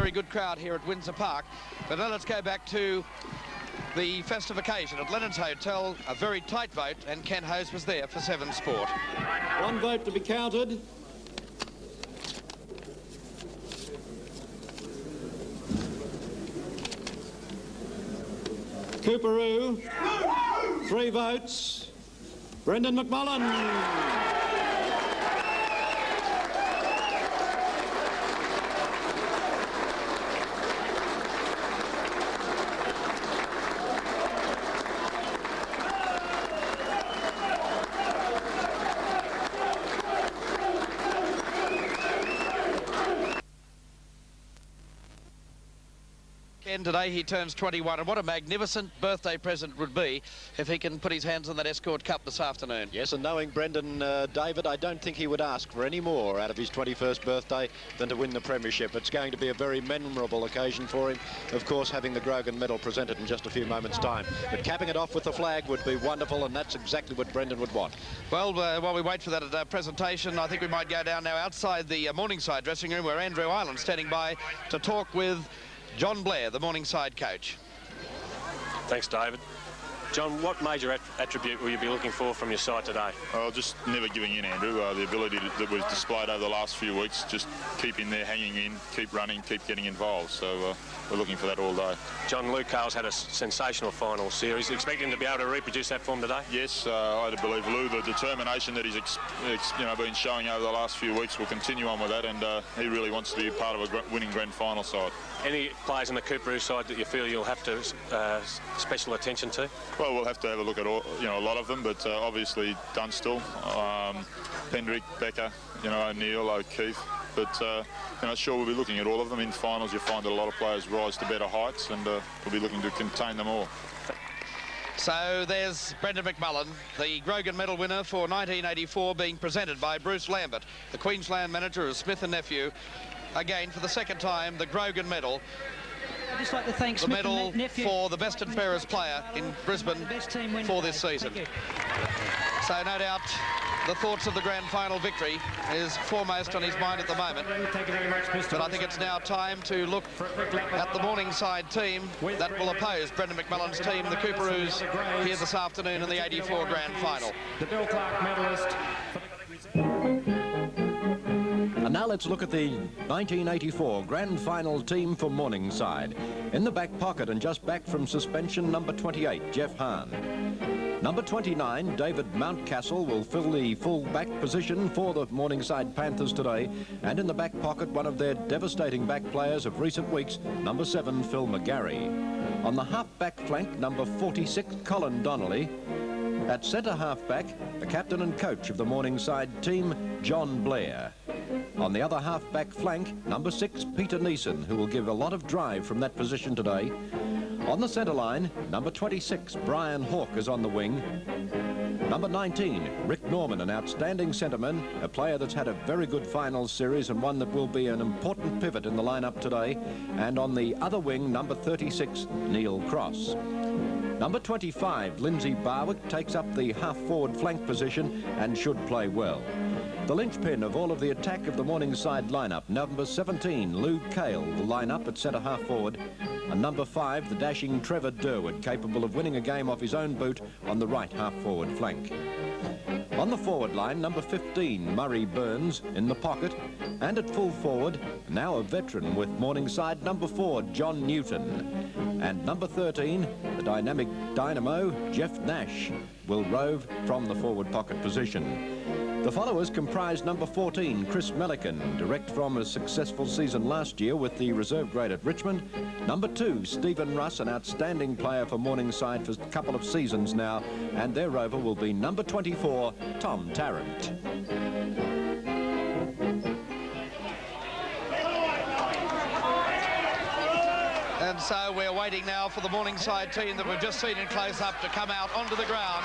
very good crowd here at Windsor Park. But now let's go back to the festive occasion at Leonard's Hotel. A very tight vote, and Ken Hose was there for 7 Sport. One vote to be counted. Coorparoo, 3 votes. Brendan McMullen. Today he turns 21, and what a magnificent birthday present would be if he can put his hands on that Escort Cup this afternoon. Yes, and knowing Brendan, David, I don't think he would ask for any more out of his 21st birthday than to win the premiership. It's going to be a very memorable occasion for him, of course, having the Grogan medal presented in just a few moments' time. But capping it off with the flag would be wonderful, and that's exactly what Brendan would want. Well, while we wait for that presentation, I think we might go down now outside the Morningside dressing room, where Andrew Ireland's standing by to talk with John Blair, the Morningside coach. Thanks, David. John, what major attribute will you be looking for from your side today? Well, just never giving in, Andrew. The ability that we've displayed over the last few weeks, just keep in there, hanging in, keep running, keep getting involved. So we're looking for that all day. John, Luke Hale's had a sensational final series. Expecting to be able to reproduce that form today? Yes, I believe Lou, the determination that he's been showing over the last few weeks will continue on with that, and he really wants to be part of a winning grand final side. Any players on the Coorparoo side that you feel you'll have to special attention to? Well, we'll have to have a look at all, a lot of them, but obviously Dunstall, Pendrick, Becker, O'Neill, O'Keefe. But sure, we'll be looking at all of them. In finals, you find that a lot of players rise to better heights, and we'll be looking to contain them all. So there's Brendan McMullen, the Grogan medal winner for 1984, being presented by Bruce Lambert, the Queensland manager of Smith and Nephew. Again, for the second time, the Grogan medal. I'd just like to thank the Smith medal and Nephew for the best and fairest player in Brisbane for this season. So no doubt the thoughts of the grand final victory is foremost on his mind at the moment. Thank you very much, Mr. But I think it's now time to look at the Morningside team that will oppose Brendan McMullen's team, the Coorparoos, here this afternoon in the 84 grand final. The Bill Clark medalist. And now let's look at the 1984 Grand Final team for Morningside. In the back pocket and just back from suspension, number 28, Jeff Hahn. Number 29, David Mountcastle, will fill the full-back position for the Morningside Panthers today. And in the back pocket, one of their devastating back players of recent weeks, number 7, Phil McGarry. On the half-back flank, number 46, Colin Donnelly. At centre half-back, the captain and coach of the Morningside team, John Blair. On the other half-back flank, number 6, Peter Neeson, who will give a lot of drive from that position today. On the centre line, number 26, Brian Hawke, is on the wing. Number 19, Rick Norman, an outstanding centreman, a player that's had a very good finals series and one that will be an important pivot in the lineup today. And on the other wing, number 36, Neil Cross. Number 25, Lindsay Barwick, takes up the half-forward flank position and should play well. The linchpin of all of the attack of the Morningside lineup, number 17, Lou Cale, will line up at centre half-forward. And number 5, the dashing Trevor Durwood, capable of winning a game off his own boot on the right half-forward flank. On the forward line, number 15, Murray Burns, in the pocket. And at full forward, now a veteran with Morningside, number 4, John Newton. And number 13, the dynamic dynamo, Jeff Nash, will rove from the forward pocket position. The followers comprise number 14, Chris Melican, direct from a successful season last year with the reserve grade at Richmond. Number 2, Stephen Russ, an outstanding player for Morningside for a couple of seasons now. And their rover will be number 24, Tom Tarrant. And so we're waiting now for the Morningside team that we've just seen in close-up to come out onto the ground.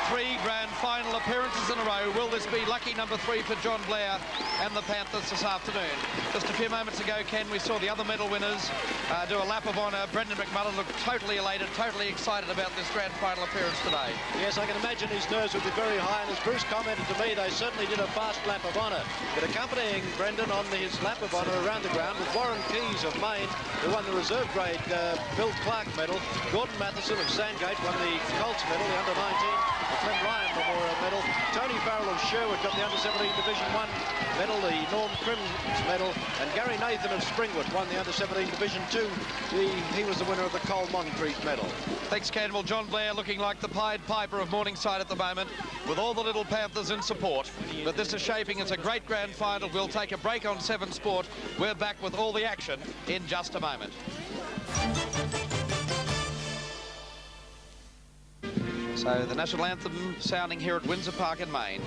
3 grand final appearances in a row. Will this be lucky number 3 for John Blair and the Panthers this afternoon? Just a few moments ago, Ken, we saw the other medal winners do a lap of honour. Brendan McMullen looked totally elated, totally excited about this grand final appearance today. Yes, I can imagine his nerves would be very high, and as Bruce commented to me, they certainly did a fast lap of honour. But accompanying Brendan on his lap of honour around the ground was Warren Keys of Maine, who won the reserve grade Bill Clark medal. Gordon Matheson of Sandgate won the Colts medal, the under-19, the Flynn Ryan Memorial medal. Tony Farrell of Sherwood got the under-17 Division 1 medal, the Norm Crim's medal, and Gary Nathan of Springwood won the under-17 Division 2. He was the winner of the Cole Moncrief medal. Thanks, Ken. Well, John Blair looking like the Pied Piper of Morningside at the moment, with all the little Panthers in support. But this is shaping as a great grand final. We'll take a break on 7 Sport. We're back with all the action in just a moment. So the national anthem sounding here at Windsor Park in Maine.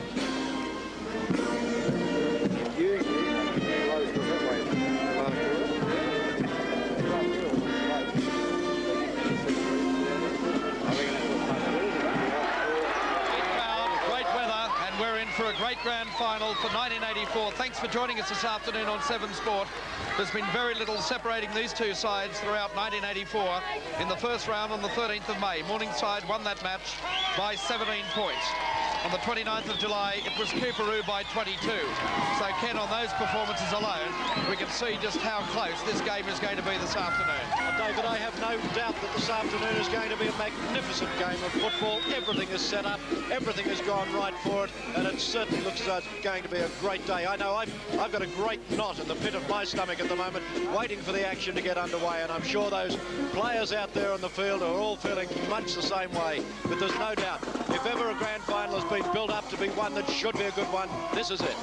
For a great grand final for 1984. Thanks for joining us this afternoon on 7 Sport. There's been very little separating these two sides throughout 1984. In the first round on the 13th of May, Morningside won that match by 17 points. On the 29th of July, it was Coorparoo by 22. So, Ken, on those performances alone, we can see just how close this game is going to be this afternoon. David, I have no doubt that this afternoon is going to be a magnificent game of football. Everything is set up, everything has gone right for it, and it certainly looks as though it's going to be a great day. I know I've got a great knot in the pit of my stomach at the moment, waiting for the action to get underway, and I'm sure those players out there on the field are all feeling much the same way. But there's no doubt, if ever a grand final has been built up to be one that should be a good one, this is it.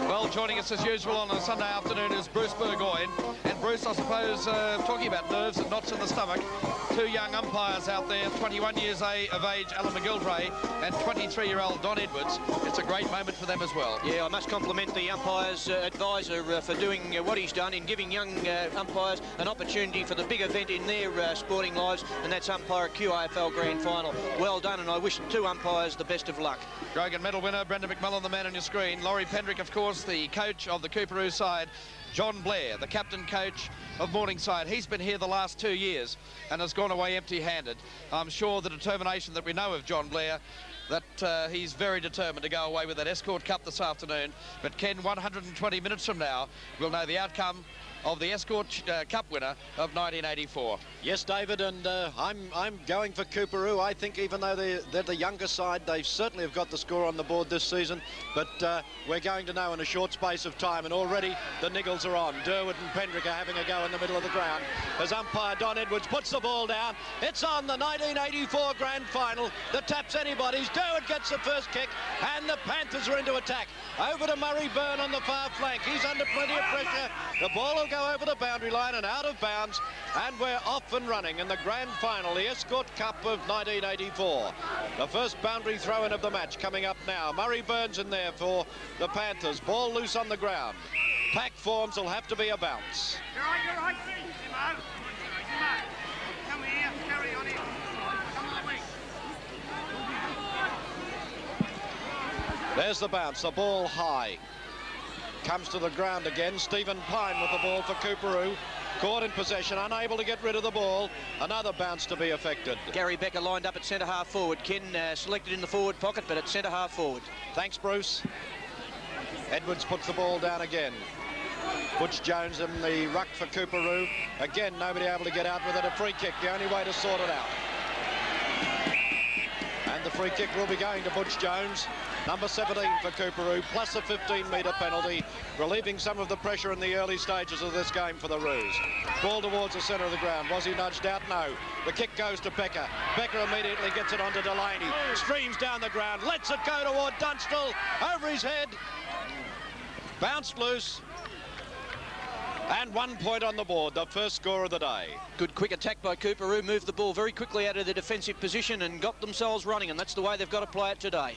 Well, joining us as usual on a Sunday afternoon is Bruce Burgoyne. And Bruce, I suppose, talking about nerves and knots in the stomach, 2 young umpires out there, 21 years of age, Alan McGilvray, and 23-year-old Don Edwards. It's a great moment for them as well. Yeah, I must compliment the umpire's advisor for doing what he's done in giving young umpires an opportunity for the big event in their sporting lives, and that's umpire at QAFL Grand Final. Well done, and I wish 2 umpires the best of luck. Grogan medal winner, Brendan McMullen, the man on your screen. Laurie Pendrick, of course, the coach of the Coorparoo side. John Blair, the captain coach of Morningside. He's been here the last 2 years and has gone away empty-handed. I'm sure the determination that we know of John Blair, that he's very determined to go away with that Escort Cup this afternoon. But Ken, 120 minutes from now, we'll know the outcome of the Escort Cup winner of 1984. Yes, David, and I'm going for Coorparoo. I think even though they're the younger side, they certainly have got the score on the board this season. But we're going to know in a short space of time, and already the niggles are on. Durwood and Pendrick are having a go in the middle of the ground as umpire Don Edwards puts the ball down. It's on the 1984 grand final. The tap's anybody's. Durwood gets the first kick, and the Panthers are into attack. Over to Murray Byrne on the far flank. He's under plenty of pressure. The ball will go over the boundary line and out of bounds, and we're off and running in the grand final, the Escort Cup of 1984. The first boundary throw-in of the match coming up now. Murray Byrne's in there for the Panthers. Ball loose on the ground. Pack forms will have to be a bounce. You're right. Come here, carry on here. Come on the wing. There's the bounce, the ball high. Comes to the ground again. Stephen Pine with the ball for Coorparoo. Caught in possession, unable to get rid of the ball. Another bounce to be affected. Gary Becker lined up at centre-half forward. Ken selected in the forward pocket, but at centre-half forward. Thanks, Bruce. Edwards puts the ball down again. Butch Jones in the ruck for Coorparoo. Again, nobody able to get out with it. A free kick, the only way to sort it out. And the free kick will be going to Butch Jones. Number 17 for Coorparoo, plus a 15-metre penalty, relieving some of the pressure in the early stages of this game for the Roos. Ball towards the centre of the ground. Was he nudged out? No. The kick goes to Becker. Becker immediately gets it onto Delaney. Streams down the ground, lets it go toward Dunstall. Over his head. Bounced loose. And 1 point on the board, the first score of the day. Good quick attack by Coorparoo, moved the ball very quickly out of the defensive position and got themselves running, and that's the way they've got to play it today.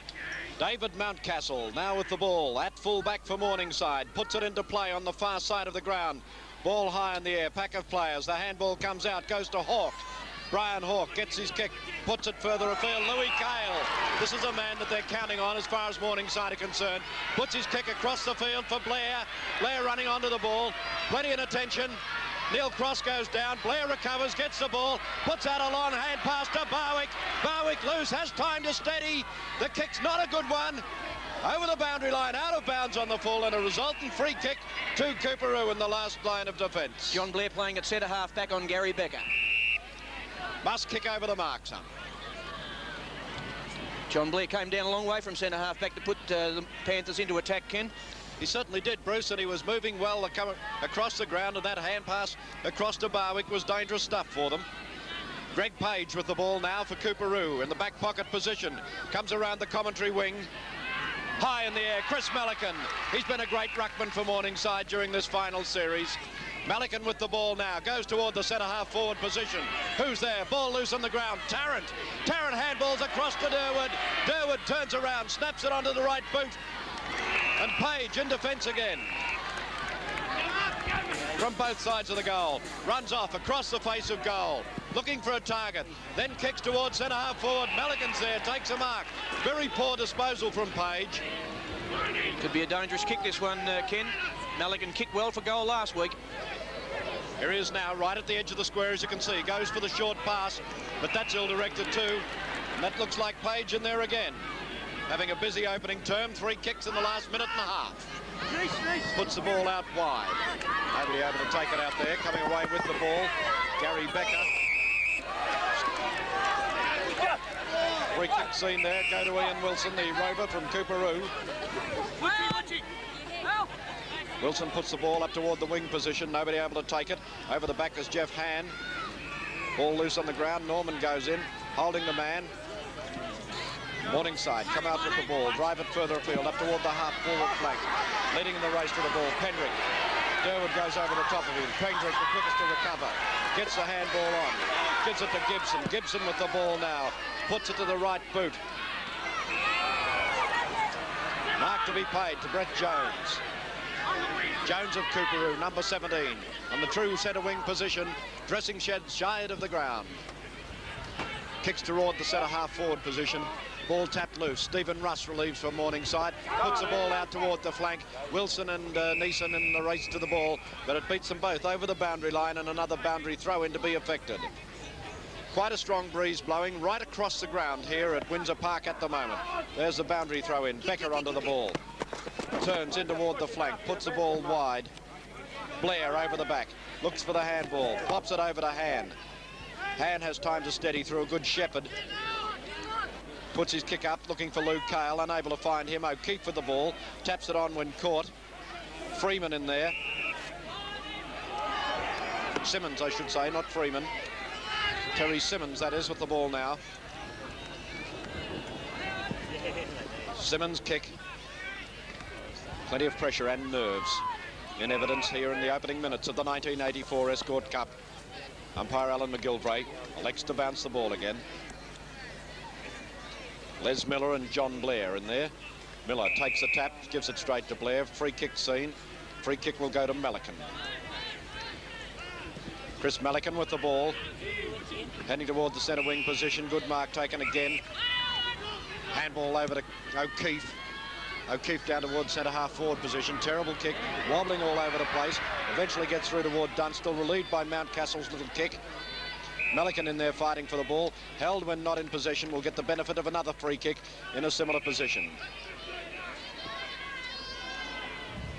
David Mountcastle now with the ball at full-back for Morningside. Puts it into play on the far side of the ground. Ball high in the air, pack of players. The handball comes out, goes to Hawke. Brian Hawke gets his kick, puts it further afield. Louis Cale, this is a man that they're counting on as far as Morningside are concerned. Puts his kick across the field for Blair. Blair running onto the ball. Plenty of attention. Neil Cross goes down. Blair recovers, gets the ball, puts out a long hand pass to Barwick. Barwick loose, has time to steady. The kick's not a good one. Over the boundary line, out of bounds on the full, and a resultant free kick to Coorparoo in the last line of defence. John Blair playing at centre half back on Gary Becker. Must kick over the mark, son. John Blair came down a long way from centre half back to put the Panthers into attack, Ken. He certainly did, Bruce, and he was moving well across the ground, and that hand pass across to Barwick was dangerous stuff for them. Greg Page with the ball now for Coorparoo in the back pocket position. Comes around the commentary wing. High in the air, Chris Melican. He's been a great ruckman for Morningside during this final series. Melican with the ball now, goes toward the centre-half forward position. Who's there? Ball loose on the ground. Tarrant. Tarrant handballs across to Durwood. Durwood turns around, snaps it onto the right boot. And Page in defence again. From both sides of the goal. Runs off across the face of goal. Looking for a target. Then kicks towards centre-half forward. Melican's there, takes a mark. Very poor disposal from Page. Could be a dangerous kick, this one, Ken. Melican kicked well for goal last week. Here he is now, right at the edge of the square, as you can see. Goes for the short pass, but that's ill-directed too. And that looks like Page in there again. Having a busy opening term, 3 kicks in the last minute and a half. Puts the ball out wide. Nobody able to take it out there. Coming away with the ball, Gary Becker. Free kick scene there. Go to Ian Wilson, the rover from Coorparoo. Wilson puts the ball up toward the wing position. Nobody able to take it. Over the back is Jeff Hann. Ball loose on the ground. Norman goes in, holding the man. Morningside come out with the ball, drive it further afield, up toward the half forward flank. Leading in the race to the ball, Pendrick. Durwood goes over the top of him. Pendrick, the quickest to recover. Gets the handball on. Gives it to Gibson. Gibson with the ball now. Puts it to the right boot. Mark to be paid to Brett Jones. Jones of Coorparoo, number 17, on the true centre wing position. Dressing shed shy of the ground. Kicks toward the centre half forward position. Ball tapped loose. Stephen Russ relieves for Morningside. Puts the ball out toward the flank. Wilson and Neeson in the race to the ball, but it beats them both over the boundary line, and another boundary throw in to be affected. Quite a strong breeze blowing right across the ground here at Windsor Park at the moment. There's the boundary throw in. Becker onto the ball. Turns in toward the flank. Puts the ball wide. Blair over the back. Looks for the handball. Pops it over to Hann. Hann has time to steady through a good shepherd. Puts his kick up, looking for Luke Cale, unable to find him. O'Keefe with the ball, taps it on when caught. Freeman in there. Simmons, I should say, not Freeman. Terry Simmons, that is, with the ball now. Simmons' kick. Plenty of pressure and nerves in evidence here in the opening minutes of the 1984 Escort Cup. Umpire Alan McGilvray elects to bounce the ball again. Les Miller and John Blair in there. Miller takes the tap, gives it straight to Blair. Free kick scene. Free kick will go to Melican. Chris Melican with the ball. Heading toward the centre wing position. Good mark taken again. Handball over to O'Keefe. O'Keefe down towards centre half forward position. Terrible kick, wobbling all over the place. Eventually gets through toward Dunstall, relieved by Mountcastle's little kick. Melican in there fighting for the ball. Held when not in possession, will get the benefit of another free kick in a similar position.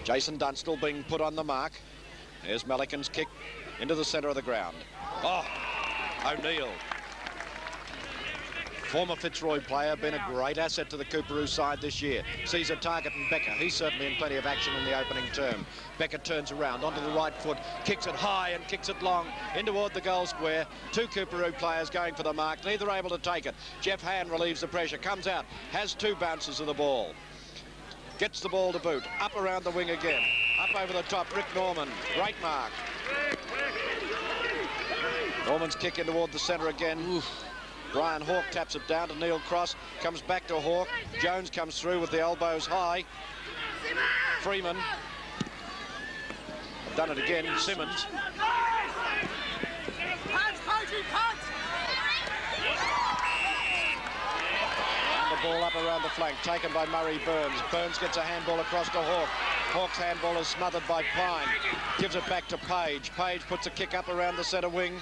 Jason Dunstall being put on the mark. There's Melican's kick into the centre of the ground. Oh, O'Neill. Former Fitzroy player, been a great asset to the Coorparoo side this year. Sees a target in Becker. He's certainly in plenty of action in the opening term. Becker turns around onto the right foot, kicks it high and kicks it long in toward the goal square. 2 Coorparoo players going for the mark, neither able to take it. Jeff Hann relieves the pressure, comes out, has 2 bounces of the ball. Gets the ball to boot, up around the wing again. Up over the top, Rick Norman, great mark. Norman's kick in toward the centre again. Oof. Brian Hawke taps it down to Neil Cross, comes back to Hawke. Jones comes through with the elbows high. Freeman. Done it again, Simmons. ball up around the flank, taken by Murray Burns. Burns gets a handball across to Hawke. Hawke's handball is smothered by Pine. Gives it back to Page. Page puts a kick up around the centre wing.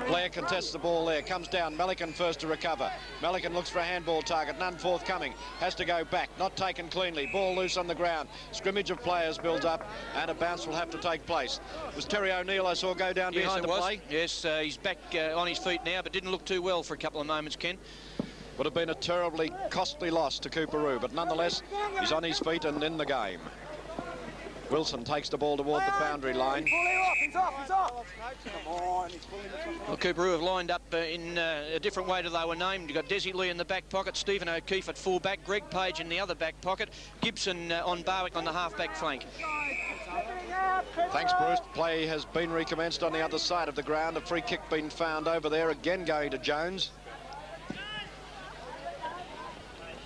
Blair contests the ball there, comes down. Melican first to recover. Melican looks for a handball target, none forthcoming. Has to go back, not taken cleanly. Ball loose on the ground. Scrimmage of players builds up, and a bounce will have to take place. It was Terry O'Neill I saw go down behind the play. Yes, he's back on his feet now, but didn't look too well for a couple of moments, Ken. Would have been a terribly costly loss to Coorparoo, but nonetheless, he's on his feet and in the game. Wilson takes the ball toward the boundary line. Well, Coorparoo have lined up in a different way to they were named. You've got Desi Lee in the back pocket, Stephen O'Keefe at full-back, Greg Page in the other back pocket, Gibson on Barwick on the half-back flank. Thanks, Bruce. Play has been recommenced on the other side of the ground. A free kick been found over there, again going to Jones.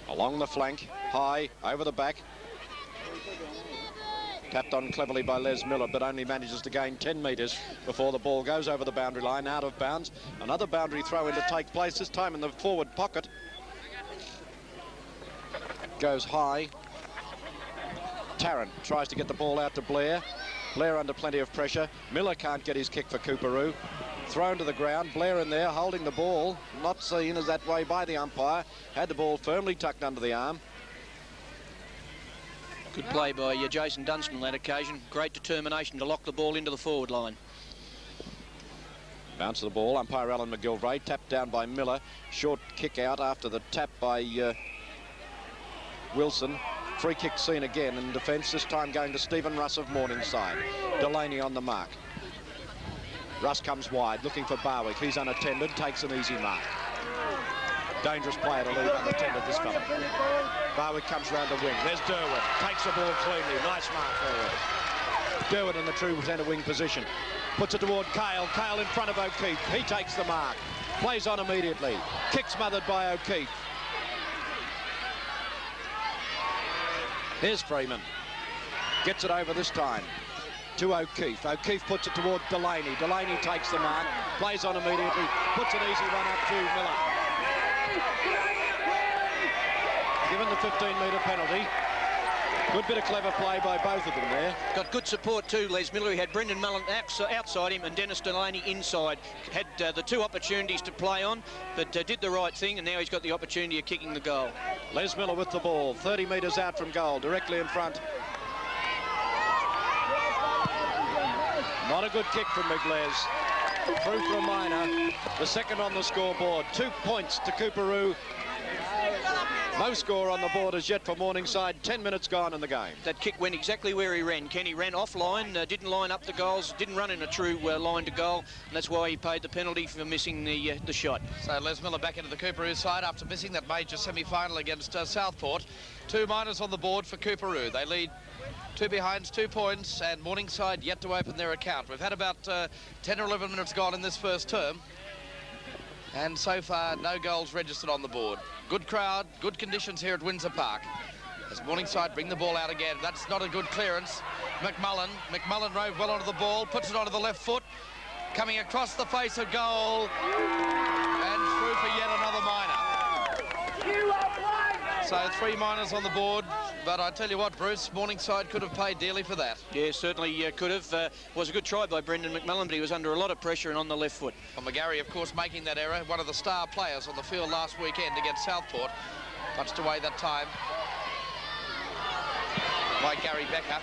Along the flank, high, over the back. Tapped on cleverly by Les Miller, but only manages to gain 10 metres before the ball goes over the boundary line, out of bounds. Another boundary throw in to take place, this time in the forward pocket. Goes high. Tarrant tries to get the ball out to Blair. Blair under plenty of pressure. Miller can't get his kick for Coorparoo. Thrown to the ground. Blair in there holding the ball. Not seen as that way by the umpire. Had the ball firmly tucked under the arm. Good play by Jason Dunstan on that occasion. Great determination to lock the ball into the forward line. Bounce of the ball. Umpire Alan McGilvray. Tapped down by Miller. Short kick out after the tap by Wilson. Free kick seen again in defence, this time going to Stephen Russ of Morningside. Delaney on the mark. Russ comes wide, looking for Barwick. He's unattended, takes an easy mark. Dangerous player to leave unattended, this fella. Barwick comes round the wing. There's Derwin. Takes the ball cleanly. Nice mark forward. Derwin in the true centre wing position. Puts it toward Cale. Cale in front of O'Keefe. He takes the mark. Plays on immediately. Kick smothered by O'Keefe. Here's Freeman. Gets it over this time to O'Keefe. O'Keefe puts it toward Delaney. Delaney takes the mark. Plays on immediately. Puts an easy run up to Miller. Given the 15-metre penalty. Good bit of clever play by both of them there. Got good support too, Les Miller. He had Brendan Mullen outside him and Dennis Delaney inside. Had the two opportunities to play on, but did the right thing, and now he's got the opportunity of kicking the goal. Les Miller with the ball, 30 metres out from goal, directly in front. Not a good kick from McLes. Through for a minor. The second on the scoreboard. 2 points to Coorparoo. No score on the board as yet for Morningside. 10 minutes gone in the game. That kick went exactly where he ran. Kenny ran offline, didn't line up the goals, didn't run in a true line to goal, and that's why he paid the penalty for missing the shot. So Les Miller back into the Coorparoo side after missing that major semi-final against Southport. 2 minors on the board for Coorparoo. They lead 2 behinds, 2 points, and Morningside yet to open their account. We've had about 10 or 11 minutes gone in this first term. And so far, no goals registered on the board. Good crowd, good conditions here at Windsor Park. As Morningside bring the ball out again. That's not a good clearance. McMullen rode well onto the ball, puts it onto the left foot. Coming across the face of goal. And through for yet another minor. So 3 minors on the board. But I tell you what, Bruce, Morningside could have paid dearly for that. Yeah, certainly could have. Was a good try by Brendan McMullen, but he was under a lot of pressure and on the left foot. Well, McGarry, of course, making that error. One of the star players on the field last weekend against Southport. Punched away that time by Gary Becker.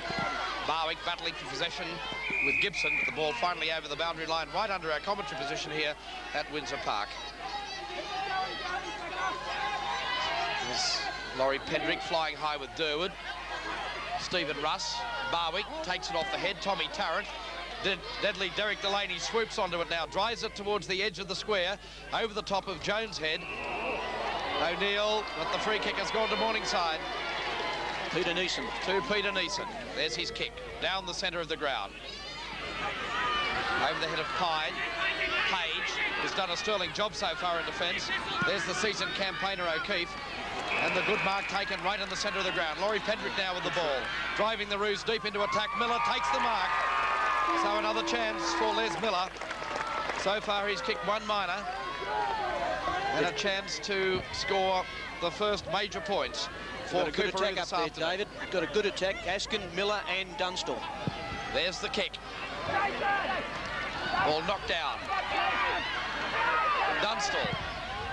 Barwick battling for possession with Gibson. The ball finally over the boundary line, right under our commentary position here at Windsor Park. There's Laurie Pendrick flying high with Durwood. Stephen Russ. Barwick takes it off the head. Tommy Tarrant. Deadly Derek Delaney swoops onto it now. Drives it towards the edge of the square. Over the top of Jones' head. O'Neill, but the free kick has gone to Morningside. Peter Neeson. To Peter Neeson. There's his kick. Down the centre of the ground. Over the head of Pine. Page has done a sterling job so far in defence. There's the seasoned campaigner O'Keefe. And the good mark taken right in the centre of the ground. Laurie Pendrick now with the ball. Driving the Roos deep into attack. Miller takes the mark. So another chance for Les Miller. So far he's kicked 1 minor. And a chance to score the first major points for got a good Coorparoo attack up this there, afternoon. David. Got a good attack. Askin, Miller and Dunstall. There's the kick. Ball knocked down. Dunstall.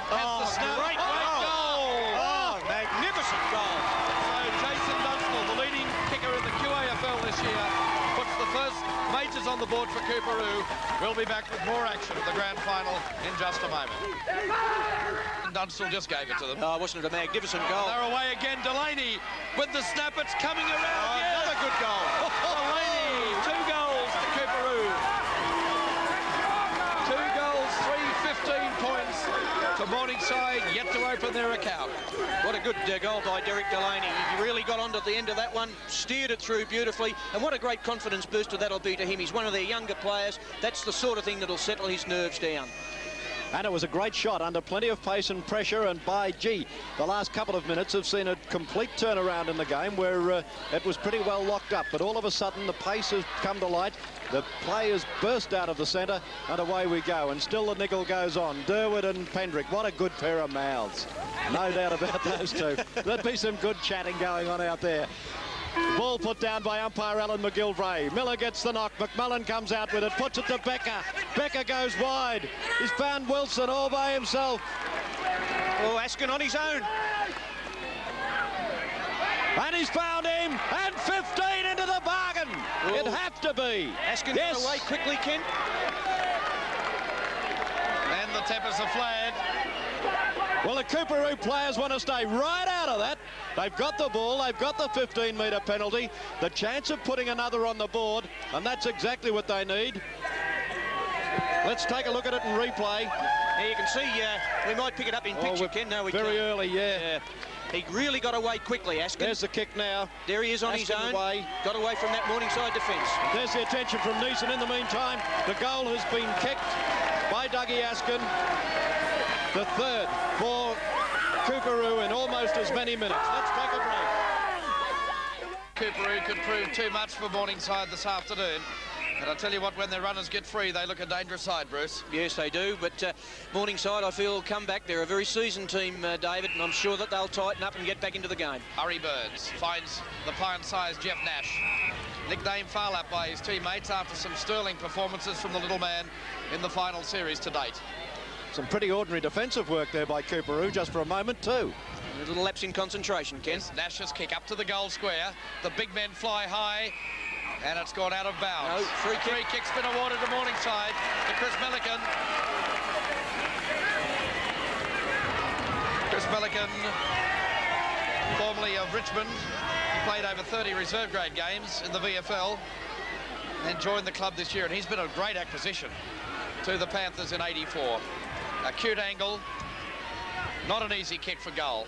Has the snap. Great goal! Oh, magnificent goal. So Jason Dunstall, the leading kicker in the QAFL this year, puts the first majors on the board for Coorparoo. We'll be back with more action at the grand final in just a moment. Dunstall just gave it to them. Oh, wasn't it a magnificent goal? They're away again. Delaney with the snap. It's coming around. Oh, Yes. another good goal. Delaney, 2 goals to Coorparoo. 2 goals, 15 points to Morningside, yet to open their account. What a good goal by Derek Delaney. He really got onto the end of that one, steered it through beautifully, and what a great confidence booster that'll be to him. He's one of their younger players. That's the sort of thing that'll settle his nerves down. And it was a great shot under plenty of pace and pressure, and by gee, the last couple of minutes have seen a complete turnaround in the game where it was pretty well locked up, but all of a sudden the pace has come to light, the players burst out of the centre, and away we go, and still the nickel goes on. Durwood and Pendrick, what a good pair of mouths. No doubt about those two. There'd be some good chatting going on out there. Ball put down by umpire Alan McGilvray. Miller gets the knock. McMullen comes out with it, puts it to Becker. Becker goes wide. He's found Wilson all by himself. Oh, Askin on his own. And he's found him. And 15 into the bargain. Oh. It'd have to be. Askin Yes. got away quickly, Ken. And the Tempest are flagged. Well, the Coorparoo players want to stay right out of that. They've got the ball, they've got the 15-metre penalty, the chance of putting another on the board, and that's exactly what they need. Let's take a look at it in replay. Now you can see we might pick it up in picture, Ken. No, we very can't. early, yeah. He really got away quickly, Askin. There's the kick now. There he is on his Askin own. away. Got away from that Morningside defence. There's the attention from Neeson. In the meantime, the goal has been kicked by Dougie Askin. The third for Coorparoo in almost as many minutes. Let's take a break. Coorparoo could prove too much for Morningside this afternoon. And I tell you what, when their runners get free, they look a dangerous side, Bruce. Yes, they do, but Morningside, I feel, come back. They're a very seasoned team, David, and I'm sure that they'll tighten up and get back into the game. Murray Burns finds the pint-sized Jeff Nash. Nicknamed Farlap by his teammates after some sterling performances from the little man in the final series to date. Some pretty ordinary defensive work there by Coorparoo just for a moment too. A little lapse in concentration, Ken. Yes, Nash's kick up to the goal square. The big men fly high, and it's gone out of bounds. No, free kick. Free kick's been awarded to Morningside, to Chris Milliken. Chris Milliken, formerly of Richmond, he played over 30 reserve grade games in the VFL and joined the club this year, and he's been a great acquisition to the Panthers in '84. A cute angle, not an easy kick for goal.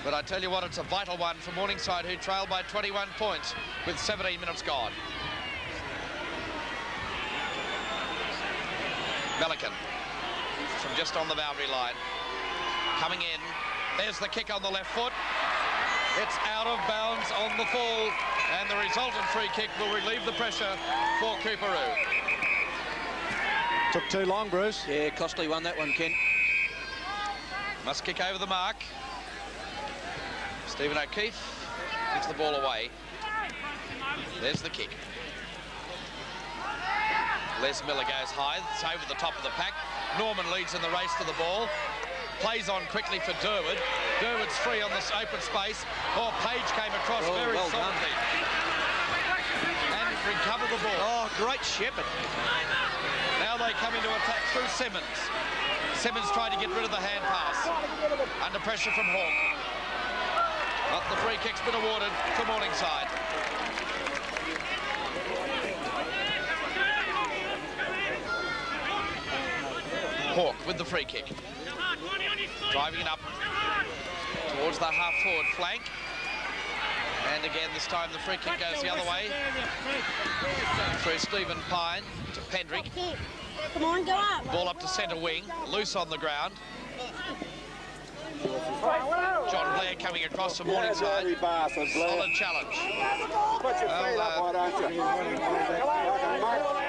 But I tell you what, it's a vital one for Morningside, who trailed by 21 points with 17 minutes gone. Milliken from just on the boundary line. Coming in. There's the kick on the left foot. It's out of bounds on the fall, and the resultant free kick will relieve the pressure for Coorparoo. Took too long, Bruce. Yeah, costly one, that one, Ken. Must kick over the mark. Stephen O'Keefe gives the ball away. There's the kick. Les Miller goes high. It's over the top of the pack. Norman leads in the race to the ball. Plays on quickly for Durwood. Durwood's free on this open space. Oh, Page came across very well done. solidly. And recovered the ball. Oh, great shepherd. Now they come into attack through Simmons. Simmons tried to get rid of the hand pass. Under pressure from Hawke. But the free kick's been awarded to Morningside. Hawke with the free kick. Driving it up towards the half-forward flank. And again, this time the free kick goes the other way. Through Stephen Pine to Pendrick. Come on, go up. Ball up to centre wing, loose on the ground. John Blair coming across from Morningside. Solid challenge.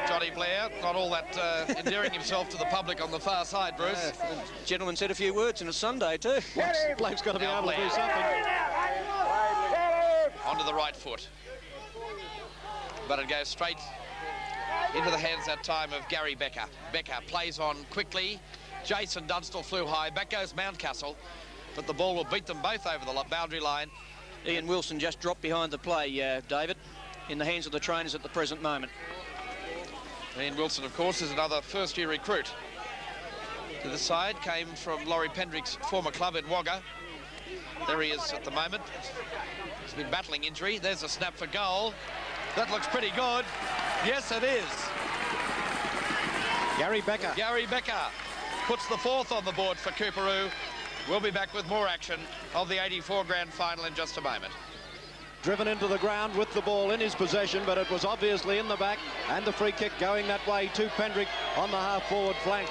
Johnny Blair, not all that endearing himself to the public on the far side, Bruce. Gentleman said a few words on a Sunday too. Blake's got to be Now able to do Blair. something. Onto the right foot. But it goes straight into the hands that time of Gary Becker. Becker plays on quickly. Jason Dunstall flew high. Back goes Mountcastle. But the ball will beat them both over the boundary line. Ian Wilson just dropped behind the play, David, in the hands of the trainers at the present moment. Ian Wilson, of course, is another first-year recruit. To the side came from Laurie Pendrick's former club in Wagga. There he is at the moment. He's been battling injury. There's a snap for goal. That looks pretty good. Yes, it is. Gary Becker. Gary Becker puts the fourth on the board for Coorparoo. We'll be back with more action of the 84 grand final in just a moment. Driven into the ground with the ball in his possession, but it was obviously in the back, and the free kick going that way to Pendrick on the half-forward flank.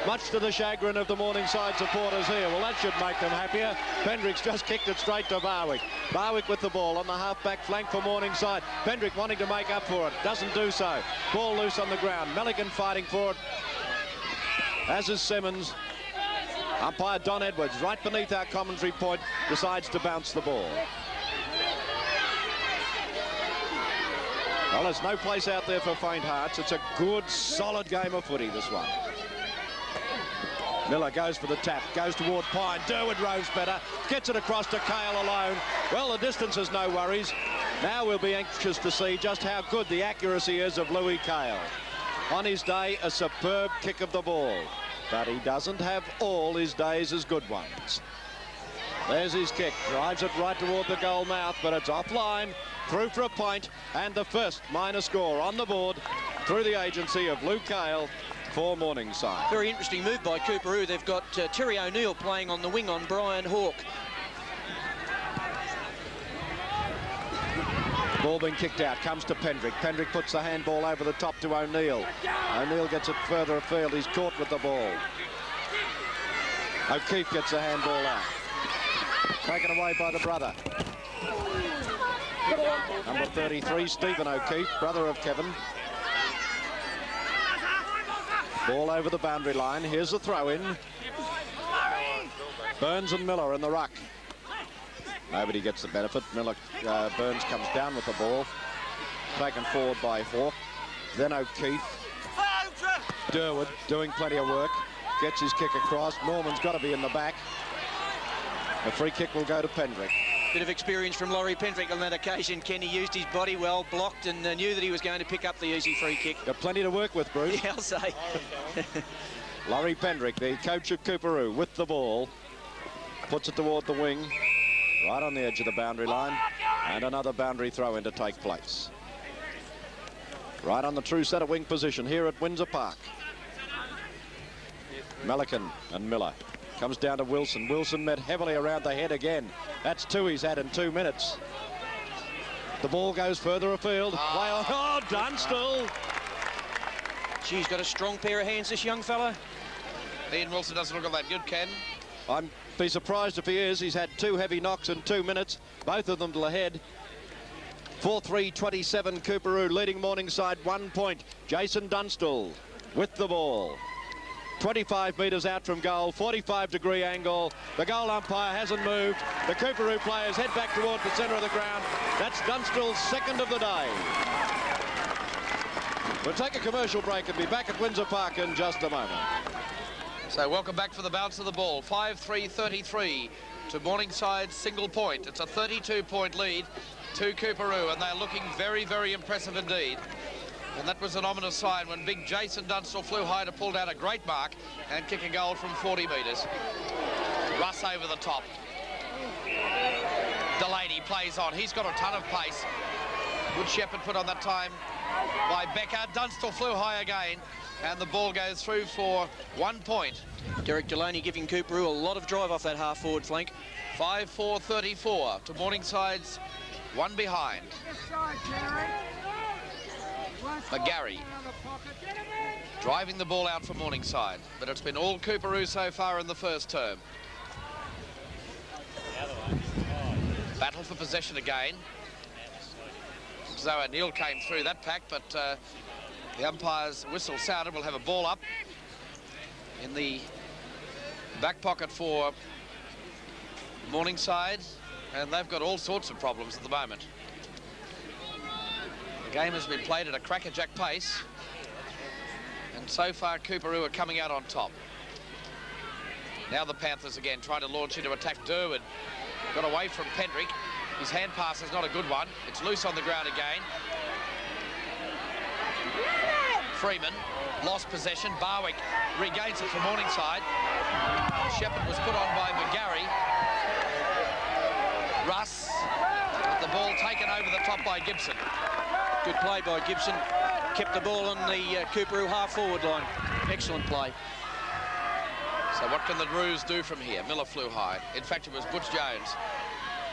Much to the chagrin of the Morningside supporters here. Well, that should make them happier. Pendrick's just kicked it straight to Barwick. Barwick with the ball on the half-back flank for Morningside. Pendrick wanting to make up for it. Doesn't do so. Ball loose on the ground. Milligan fighting for it, as is Simmons. Umpire Don Edwards, right beneath our commentary point, decides to bounce the ball. Well, there's no place out there for faint hearts. It's a good, solid game of footy, this one. Miller goes for the tap, goes toward Pine. Durwood rows better, gets it across to Cale alone. Well, the distance is no worries. Now we'll be anxious to see just how good the accuracy is of Louis Cale. On his day, a superb kick of the ball. But he doesn't have all his days as good ones. There's his kick, drives it right toward the goal mouth, but it's offline, through for a point, and the first minor score on the board through the agency of Lou Cale for Morningside. Very interesting move by Coorparoo. They've got Terry O'Neill playing on the wing on Brian Hawke. Ball being kicked out, comes to Pendrick. Pendrick puts the handball over the top to O'Neill. O'Neill gets it further afield. He's caught with the ball. O'Keefe gets the handball out. Taken away by the brother. Number 33, Stephen O'Keefe, brother of Kevin. Ball over the boundary line. Here's the throw-in. Burns and Miller in the ruck. Nobody gets the benefit. Burns comes down with the ball. Taken forward by Hawke. Then O'Keefe. Durwood doing plenty of work. Gets his kick across. Norman's got to be in the back. The free kick will go to Pendrick. Bit of experience from Laurie Pendrick on that occasion. Kenny used his body well, blocked, and knew that he was going to pick up the easy free kick. Got plenty to work with, Bruce. Yeah, I'll say. Laurie Pendrick, the coach of Coorparoo, with the ball. Puts it toward the wing. Right on the edge of the boundary line. And another boundary throw-in to take place. Right on the true centre wing position here at Windsor Park. Melican and Miller. Comes down to Wilson. Wilson met heavily around the head again. That's two he's had in 2 minutes. The ball goes further afield. Oh, Dunstall. She's got a strong pair of hands, this young fella. Ian Wilson doesn't look all that good, Ken. I'd be surprised if he is. He's had two heavy knocks in 2 minutes, both of them to the head. 4-3-27, Coorparoo leading Morningside 1 point. Jason Dunstall with the ball. 25 metres out from goal, 45-degree angle. The goal umpire hasn't moved. The Coorparoo players head back toward the centre of the ground. That's Dunstall's second of the day. We'll take a commercial break and be back at Windsor Park in just a moment. So welcome back for the bounce of the ball. 5-3-33 to Morningside's single point. It's a 32-point lead to Coorparoo, and they're looking very, very impressive indeed. And that was an ominous sign when big Jason Dunstall flew high to pull down a great mark and kick a goal from 40 metres. Russ over the top. Delaney plays on. He's got a ton of pace. Good Shepherd put on that time by Becker. Dunstall flew high again, and the ball goes through for 1 point. Derek Delaney giving Coorparoo a lot of drive off that half-forward flank. 5-4-34 to Morningside's one behind. McGarry driving the ball out for Morningside, but it's been all Coorparoo so far in the first term. Battle for possession again. So O'Neill came through that pack, but the umpire's whistle sounded. We'll have a ball up in the back pocket for Morningside, and they've got all sorts of problems at the moment. The game has been played at a crackerjack pace, and so far Coorparoo are coming out on top. Now the Panthers again trying to launch into attack. Durwood got away from Pendrick. His hand pass is not a good one. It's loose on the ground again. Freeman lost possession. Barwick regains it for Morningside. Shepherd was put on by McGarry. Russ, with the ball taken over the top by Gibson. Good play by Gibson. Kept the ball on the Coorparoo half-forward line. Excellent play. So what can the Roos do from here? Miller flew high. In fact, it was Butch Jones.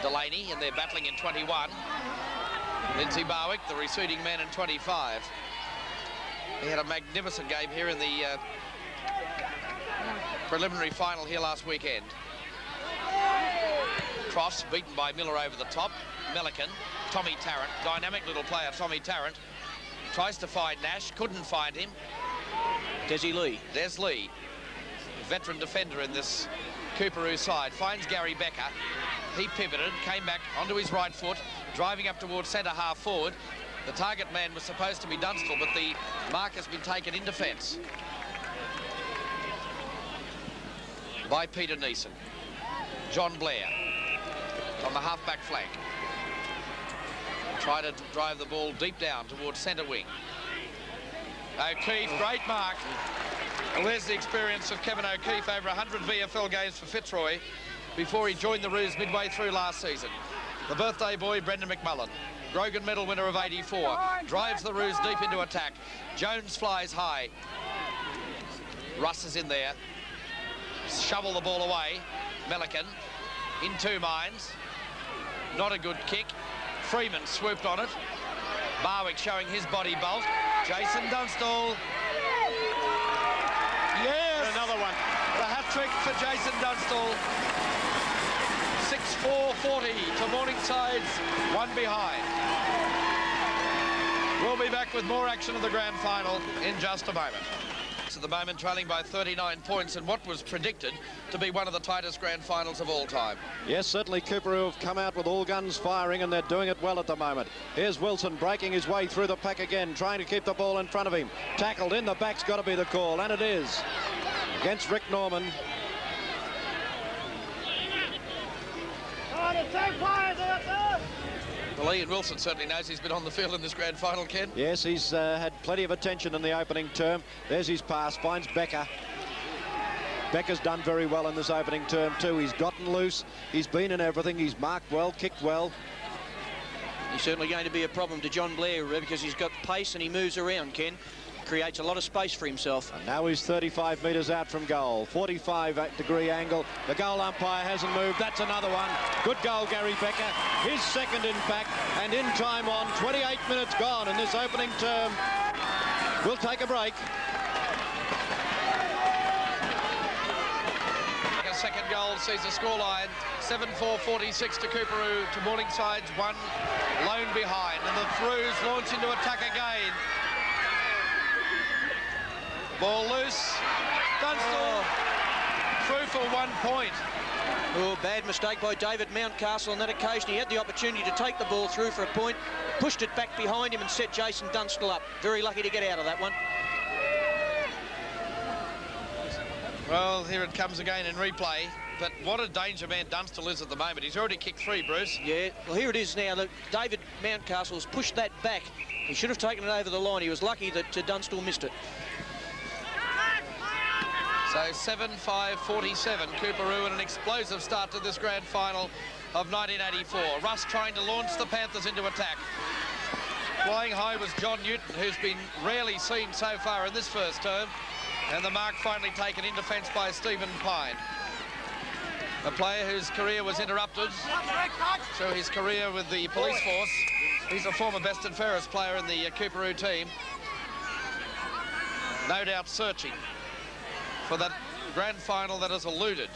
Delaney, and they're battling in 21. Lindsay Barwick, the receding man, in 25. He had a magnificent game here in the preliminary final here last weekend. Cross beaten by Miller over the top. Milliken, Tommy Tarrant, dynamic little player Tommy Tarrant, tries to find Nash, couldn't find him. Des Lee, veteran defender in this Coorparoo side, finds Gary Becker. He pivoted, came back onto his right foot, driving up towards centre half forward. The target man was supposed to be Dunstall, but the mark has been taken in defence by Peter Neeson. John Blair on the half-back flank. Try to drive the ball deep down towards centre wing. O'Keefe, great mark. Well, there's the experience of Kevin O'Keefe, over 100 VFL games for Fitzroy before he joined the Roos midway through last season. The birthday boy, Brendan McMullen, Grogan medal winner of 84, drives the Roos deep into attack. Jones flies high. Russ is in there. Shovel the ball away. Milliken in two minds. Not a good kick. Freeman swooped on it. Barwick showing his body bulk. Jason Dunstall. Yes! Another one. The hat-trick for Jason Dunstall. 6-4-40 to Morningside's one behind. We'll be back with more action of the grand final in just a moment. At the moment trailing by 39 points in what was predicted to be one of the tightest grand finals of all time. Yes, certainly Coorparoo have come out with all guns firing, and they're doing it well at the moment. Here's Wilson breaking his way through the pack again, trying to keep the ball in front of him. Tackled in the back's got to be the call, and it is. Against Rick Norman. Well, Ian Wilson certainly knows he's been on the field in this grand final, Ken. Yes, he's had plenty of attention in the opening term. There's his pass, finds Becker. Becker's done very well in this opening term too. He's gotten loose, he's been in everything, he's marked well, kicked well. He's certainly going to be a problem to John Blair because he's got pace and he moves around, Ken. Creates a lot of space for himself. And now he's 35 metres out from goal. 45-degree angle. The goal umpire hasn't moved. That's another one. Good goal, Gary Becker. His second in pack, and in time on. 28 minutes gone in this opening term. We'll take a break. A second goal sees the scoreline 7-4-46 to Coorparoo to Morningside's one lone behind, and the Roos launch into attack again. Ball loose. Dunstall through for 1 point. Oh, bad mistake by David Mountcastle on that occasion. He had the opportunity to take the ball through for a point, pushed it back behind him and set Jason Dunstall up. Very lucky to get out of that one. Well, here it comes again in replay. But what a danger man Dunstall is at the moment. He's already kicked three, Bruce. Yeah, well, here it is now. Look, David Mountcastle's pushed that back. He should have taken it over the line. He was lucky that Dunstall missed it. So 7-5-47, Coorparoo, and an explosive start to this grand final of 1984. Russ trying to launch the Panthers into attack. Flying high was John Newton, who's been rarely seen so far in this first term. And the mark finally taken in defence by Stephen Pine. A player whose career was interrupted through his career with the police force. He's a former best and fairest player in the Coorparoo team. No doubt searching for that grand final that has eluded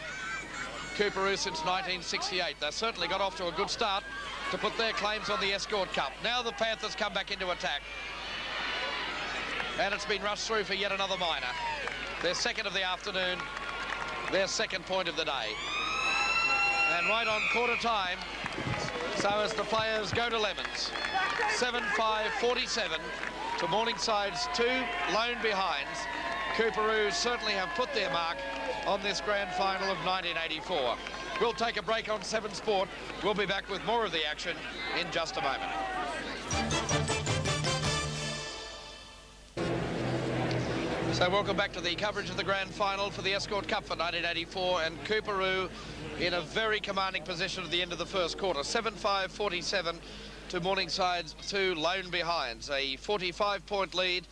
Coorparoo since 1968. They certainly got off to a good start to put their claims on the Escort Cup. Now the Panthers come back into attack. And it's been rushed through for yet another minor. Their second of the afternoon, their second point of the day. And right on quarter time, so as the players go to lemons. 7-5-47 to Morningside's 2 lone behinds. Coorparoo certainly have put their mark on this grand final of 1984. We'll take a break on 7 Sport. We'll be back with more of the action in just a moment. So welcome back to the coverage of the grand final for the Escort Cup for 1984, and Coorparoo in a very commanding position at the end of the first quarter. 7-5-47 to Morningside's 2 lone behinds. A 45-point lead.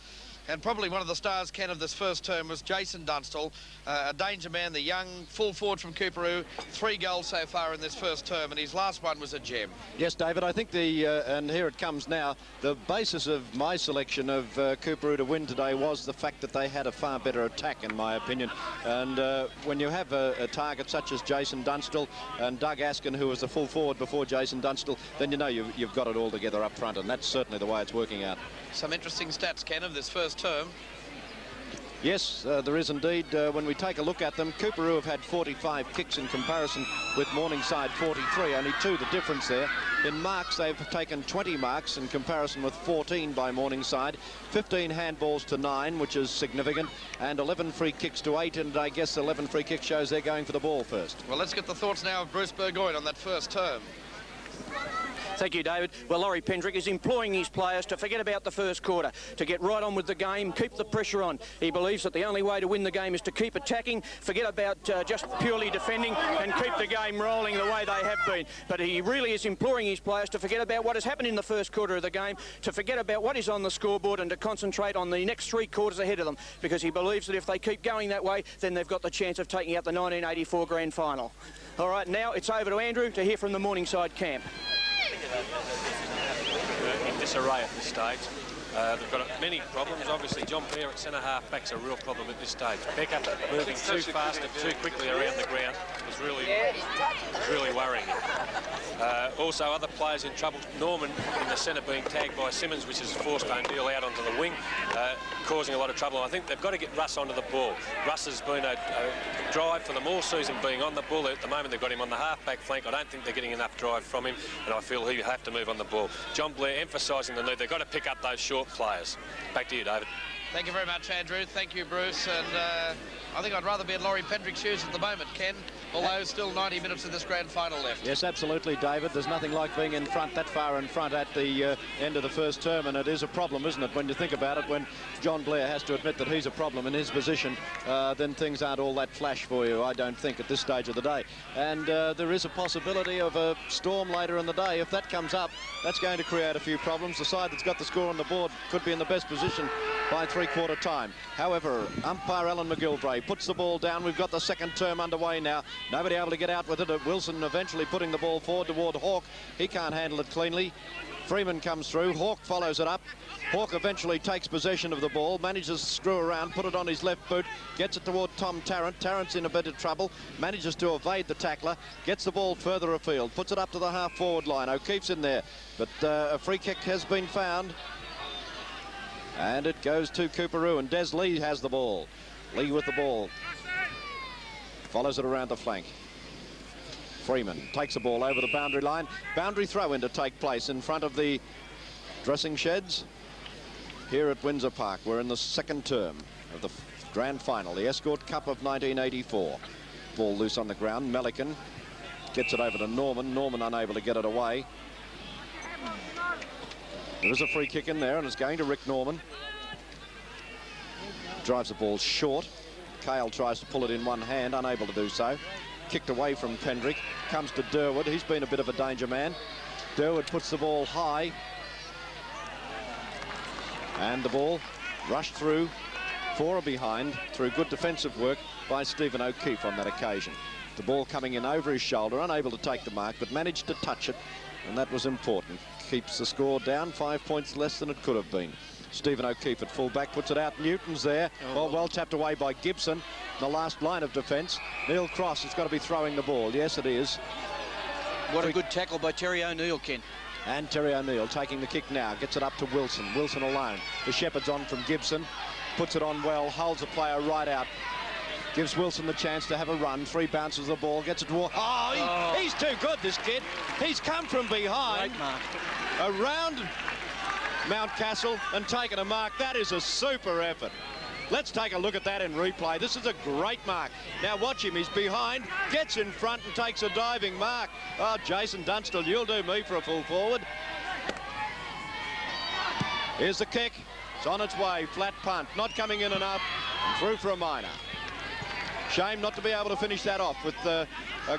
And probably one of the stars, Ken, of this first term was Jason Dunstall, a danger man, the young full forward from Coorparoo. 3 goals so far in this first term, and his last one was a gem. Yes, David, I think and here it comes now, the basis of my selection of Coorparoo to win today was the fact that they had a far better attack, in my opinion. And when you have a target such as Jason Dunstall and Doug Askin, who was the full forward before Jason Dunstall, then you know you've got it all together up front, and that's certainly the way it's working out. Some interesting stats, Ken, of this first term. Yes, there is indeed. When we take a look at them, Coorparoo have had 45 kicks in comparison with Morningside 43. Only 2 the difference there. In marks, they've taken 20 marks in comparison with 14 by Morningside. 15 handballs to 9, which is significant, and 11 free kicks to 8, and I guess 11 free kicks shows they're going for the ball first. Well, let's get the thoughts now of Bruce Burgoyne on that first term. Thank you, David. Well, Laurie Pendrick is employing his players to forget about the first quarter, to get right on with the game, keep the pressure on. He believes that the only way to win the game is to keep attacking, forget about just purely defending, and keep the game rolling the way they have been. But he really is imploring his players to forget about what has happened in the first quarter of the game, to forget about what is on the scoreboard, and to concentrate on the next 3 quarters ahead of them, because he believes that if they keep going that way, then they've got the chance of taking out the 1984 grand final. All right, now it's over to Andrew to hear from the Morningside camp. In disarray at this stage. They've got many problems. Obviously, John Pear at centre-half-back's a real problem at this stage. Becker moving too fast and too quickly around the ground was really worrying. Also, other players in trouble. Norman in the centre being tagged by Simmons, which has forced O'Neill out onto the wing, causing a lot of trouble. I think they've got to get Russ onto the ball. Russ has been a drive for them all season, being on the ball. At the moment, they've got him on the half-back flank. I don't think they're getting enough drive from him, and I feel he'll have to move on the ball. John Blair emphasising the need. They've got to pick up those short players. Back to you, David. Thank you very much, Andrew. Thank you, Bruce. And I think I'd rather be in Laurie Pendrick's shoes at the moment, Ken, although still 90 minutes of this grand final left. Yes, absolutely, David. There's nothing like being in front, that far in front at the end of the first term, and it is a problem, isn't it, when you think about it, when John Blair has to admit that he's a problem in his position, then things aren't all that flash for you, I don't think, at this stage of the day. And there is a possibility of a storm later in the day. If that comes up, that's going to create a few problems. The side that's got the score on the board could be in the best position by 3/4 time. However, umpire Alan McGilvray puts the ball down. We've got the second term underway now. Nobody able to get out with it. Wilson eventually putting the ball forward toward Hawke. He can't handle it cleanly. Freeman comes through. Hawke follows it up. Hawke eventually takes possession of the ball, manages to screw around, put it on his left boot, gets it toward Tom Tarrant. Tarrant's in a bit of trouble, manages to evade the tackler, gets the ball further afield, puts it up to the half-forward line. O'Keefe's in there, but a free kick has been found. And it goes to Coorparoo, and Des Lee has the ball. Lee with the ball. Follows it around the flank. Freeman takes the ball over the boundary line. Boundary throw-in to take place in front of the dressing sheds here at Windsor Park. We're in the second term of the grand final, the Escort Cup of 1984. Ball loose on the ground. Melican gets it over to Norman. Norman unable to get it away. There is a free kick in there, and it's going to Rick Norman. Drives the ball short. Cale tries to pull it in one hand, unable to do so. Kicked away from Pendrick. Comes to Durwood. He's been a bit of a danger man. Durwood puts the ball high. And the ball rushed through for a behind through good defensive work by Stephen O'Keefe on that occasion. The ball coming in over his shoulder, unable to take the mark, but managed to touch it, and that was important. Keeps the score down, 5 points less than it could have been. Stephen O'Keefe at fullback puts it out. Newton's there. Oh, well tapped away by Gibson. the last line of defence. Neil Cross has got to be throwing the ball. Yes, it is. What a good tackle by Terry O'Neill, Ken. And Terry O'Neill taking the kick now. Gets it up to Wilson. Wilson alone. The Shepherd's on from Gibson. Puts it on well. Holds a player right out. Gives Wilson the chance to have a run. 3 bounces the ball. Gets it to... he's too good, this kid. He's come from behind. Great mark. Around Mountcastle and taken a mark. That is a super effort. Let's take a look at that in replay. This is a great mark. Now watch him. He's behind, gets in front and takes a diving mark. Oh, Jason Dunstall, you'll do me for a full forward. Here's the kick. It's on its way. Flat punt. Not coming in enough. And through for a minor. Shame not to be able to finish that off with a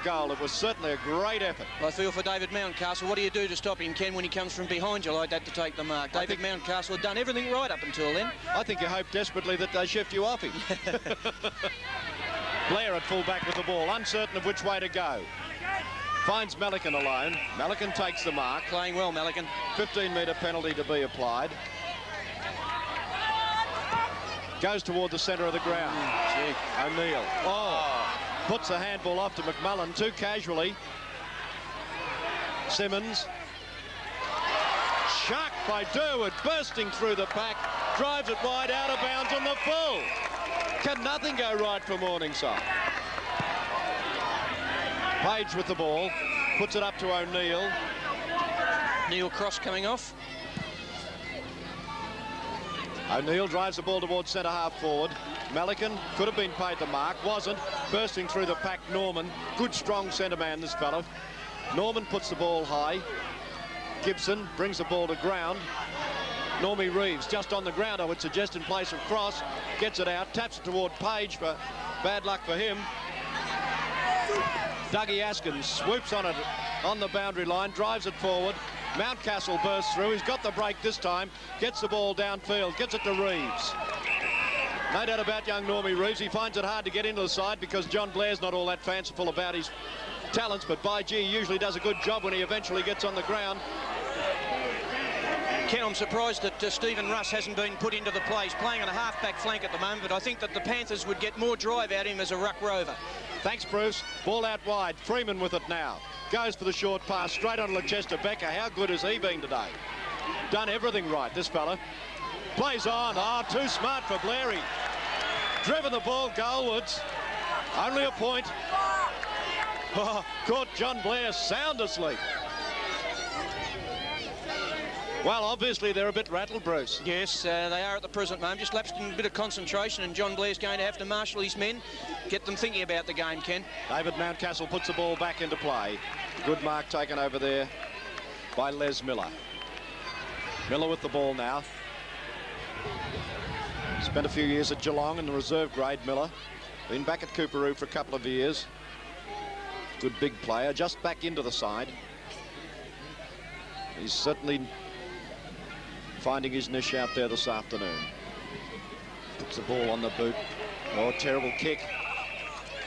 goal. It was certainly a great effort. I feel for David Mountcastle. What do you do to stop him, Ken, when he comes from behind you like that to take the mark? David Mountcastle had done everything right up until then. I think you hope desperately that they shift you off him. Blair at full back with the ball, uncertain of which way to go. Finds Melican alone. Melican takes the mark. Playing well, Melican. 15-metre penalty to be applied. Goes toward the centre of the ground. O'Neill. Puts the handball off to McMullen too casually. Simmons. Shucked by Durwood, bursting through the pack. Drives it wide, out of bounds on the full. Can nothing go right for Morningside? Page with the ball. Puts it up to O'Neill. Neil Cross coming off. O'Neill drives the ball towards centre-half forward. Melican could have been paid the mark, wasn't. Bursting through the pack, Norman. Good, strong centre man, this fellow. Norman puts the ball high. Gibson brings the ball to ground. Normie Reeves just on the ground, I would suggest, in place of Cross. Gets it out, taps it toward Page, but bad luck for him. Dougie Askins swoops on it on the boundary line, drives it forward. Mountcastle bursts through. He's got the break this time. Gets the ball downfield. Gets it to Reeves. No doubt about young Normie Reeves. He finds it hard to get into the side because John Blair's not all that fanciful about his talents, but by gee, he usually does a good job when he eventually gets on the ground. Ken, I'm surprised that Stephen Russ hasn't been put into the play. He's playing on a half-back flank at the moment, but I think that the Panthers would get more drive out of him as a ruck rover. Thanks, Bruce. Ball out wide. Freeman with it now. Goes for the short pass straight on Leicester Becker. How good has he been today? Done everything right, this fella. Plays on. Too smart for Blairy. Driven the ball goalwards. Only a point. Caught John Blair sound asleep. Well, obviously they're a bit rattled, Bruce. Yes, they are at the present moment. Just lapsed in a bit of concentration, and John Blair's going to have to marshal his men, get them thinking about the game, Ken. David Mountcastle puts the ball back into play. Good mark taken over there by Les Miller. Miller with the ball now. Spent a few years at Geelong in the reserve grade, Miller. Been back at Coorparoo for a couple of years. Good big player, just back into the side. He's certainly finding his niche out there this afternoon. Puts the ball on the boot. Oh, terrible kick.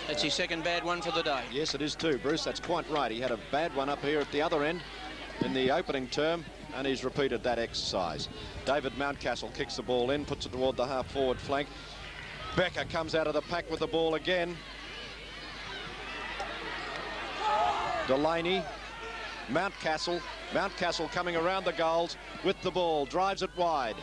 That's his second bad one for the day. Yes, it is too, Bruce. That's quite right. He had a bad one up here at the other end in the opening term, and he's repeated that exercise. David Mountcastle kicks the ball in, puts it toward the half-forward flank. Becker comes out of the pack with the ball again. Delaney. Mountcastle coming around the goals with the ball, drives it wide.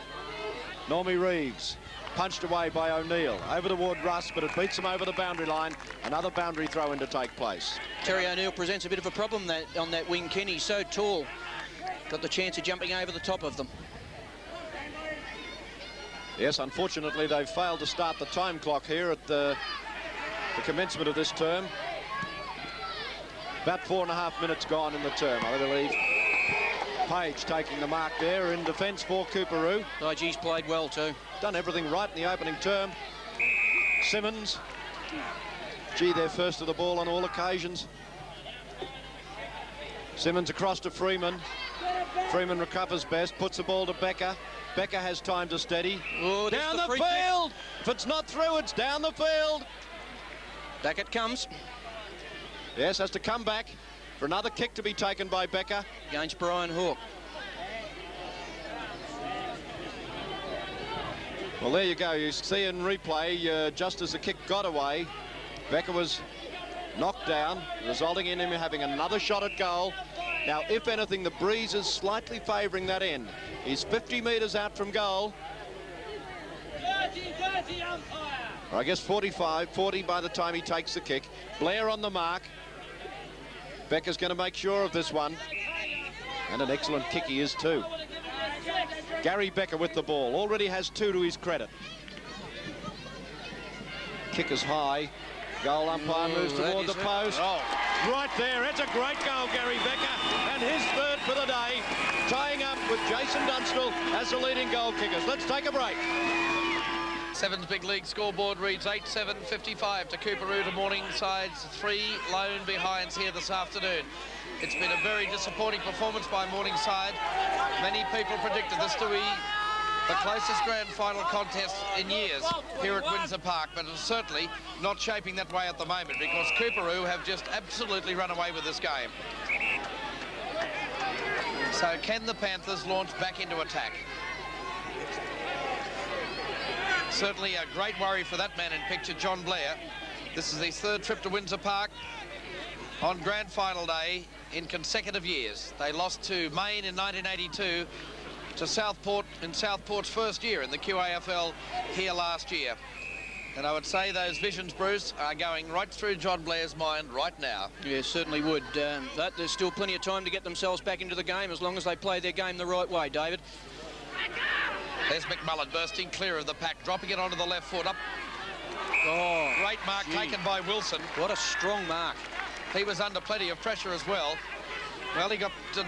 Normie Reeves, punched away by O'Neill, over toward Russ, but it beats him over the boundary line. Another boundary throw in to take place. Terry O'Neill presents a bit of a problem on that wing, Ken. He's so tall. Got the chance of jumping over the top of them. Yes, unfortunately, they've failed to start the time clock here at the commencement of this term. About 4.5 minutes gone in the term, I believe. Page taking the mark there in defence for Coorparoo. IG's played well too. Done everything right in the opening term. Simmons. Gee, they're first to the ball on all occasions. Simmons across to Freeman. Freeman recovers best, puts the ball to Becker. Becker has time to steady. Oh, down the field! If it's not through, it's down the field. Back it comes. Yes, has to come back for another kick to be taken by Becker. Against Brian Hawke. Well, there you go. You see in replay, just as the kick got away, Becker was knocked down, resulting in him having another shot at goal. Now, if anything, the breeze is slightly favouring that end. He's 50 metres out from goal. Or I guess 40 by the time he takes the kick. Blair on the mark. Becker's going to make sure of this one. And an excellent kick he is too. Gary Becker with the ball. Already has 2 to his credit. Kick is high. Goal umpire moves toward the post. Oh. Right there. It's a great goal, Gary Becker. And his third for the day. Tying up with Jason Dunstall as the leading goal kickers. Let's take a break. Sevens big league scoreboard reads 8-7-55 to Coorparoo to Morningside's 3 lone behinds here this afternoon. It's been a very disappointing performance by Morningside. Many people predicted this to be the closest grand final contest in years here at Windsor Park, but it's certainly not shaping that way at the moment because Coorparoo have just absolutely run away with this game. So can the Panthers launch back into attack? Certainly a great worry for that man in picture, John Blair. This is his 3rd trip to Windsor Park on grand final day in consecutive years. They lost to Maine in 1982, to Southport in Southport's first year in the QAFL here last year. And I would say those visions, Bruce, are going right through John Blair's mind right now. Yeah, certainly would. But there's still plenty of time to get themselves back into the game as long as they play their game the right way, David. There's McMullen bursting clear of the pack, dropping it onto the left foot. Up. Oh, Great mark taken by Wilson. what a strong mark. He was under plenty of pressure as well. Well, he got a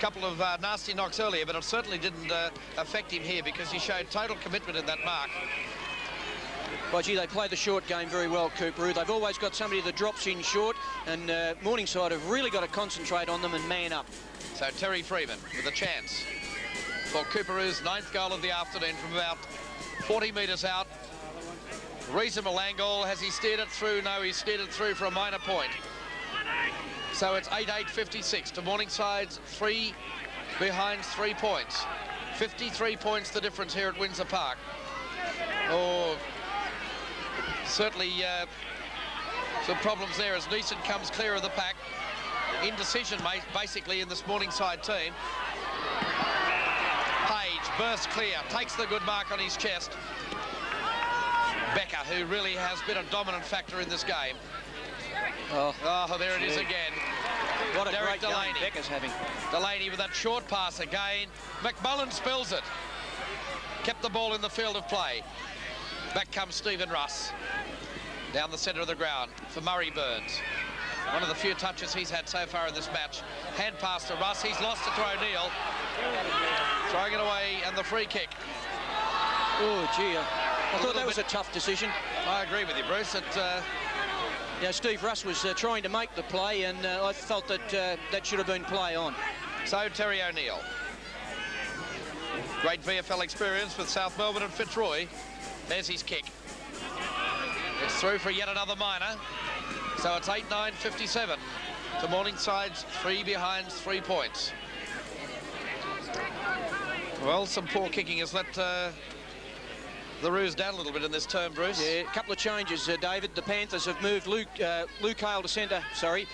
couple of nasty knocks earlier, but it certainly didn't affect him here because he showed total commitment in that mark. Well, gee, they play the short game very well, Coorparoo. They've always got somebody that drops in short, and Morningside have really got to concentrate on them and man up. So Terry Freeman with a chance for Coorparoo's 9th goal of the afternoon from about 40 metres out. Reasonable angle. Has he steered it through? No, he steered it through for a minor point. So it's 8-8-56 to Morningside's 3 behind 3 points. 53 points the difference here at Windsor Park. Oh, certainly some problems there as Neeson comes clear of the pack. Indecision basically in this Morningside team. Page bursts clear, takes the good mark on his chest. Becker, who really has been a dominant factor in this game. Oh, there it is again. What a Derek great game Delaney. Becker's having. Delaney with that short pass again. McMullen spills it. Kept the ball in the field of play. Back comes Stephen Russ. Down the centre of the ground for Murray Burns. One of the few touches he's had so far in this match. Hand pass to Russ. He's lost it to O'Neill. Throwing it away and the free kick. Oh, gee, I thought that was a tough decision. I agree with you, Bruce. Yeah, Steve Russ was trying to make the play, and I felt that that should have been play on. So Terry O'Neill. Great VFL experience with South Melbourne and Fitzroy. There's his kick. It's through for yet another minor. So it's 8-9-57 to Morningside's 3 behind 3 points. Well, some poor kicking has let the Roos down a little bit in this term, Bruce. Yeah, a couple of changes, David. The Panthers have moved Luke Hale to centre. Sorry,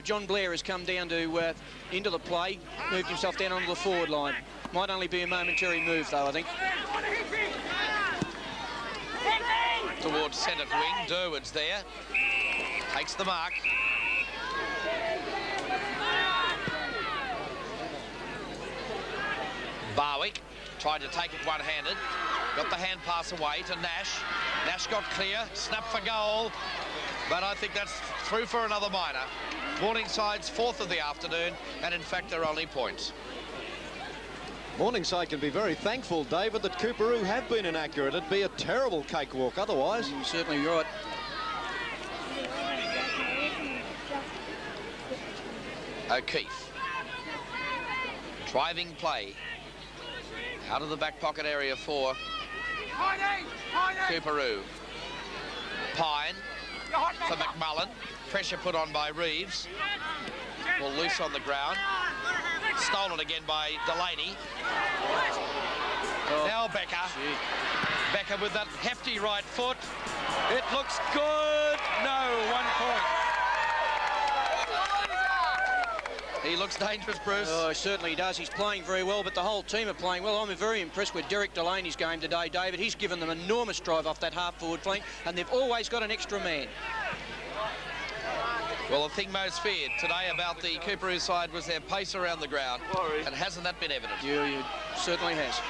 John Blair has come down to into the play, moved himself down onto the forward line. Might only be a momentary move, though, I think. Towards centre wing, Durwood's there. Takes the mark. Barwick tried to take it one-handed. Got the hand pass away to Nash. Nash got clear, snap for goal. But I think that's through for another minor. Morningside's 4th of the afternoon, and in fact, they're only points. Morningside can be very thankful, David, that Coorparoo have been inaccurate. It'd be a terrible cakewalk otherwise. You're certainly right. O'Keefe. Driving play. Out of the back pocket area for Coorparoo. Pine for McMullen. Pressure put on by Reeves. Ball loose on the ground. Stolen again by Delaney. Oh, Now Becker. gee. Becker with that hefty right foot. It looks good. No, 1 point. He looks dangerous, Bruce. Oh, he certainly does. He's playing very well, but the whole team are playing well. I'm very impressed with Derek Delaney's game today, David. He's given them enormous drive off that half-forward flank, and they've always got an extra man. Well, the thing most feared today about the Coorparoo side was their pace around the ground, and hasn't that been evident? Yeah, certainly has.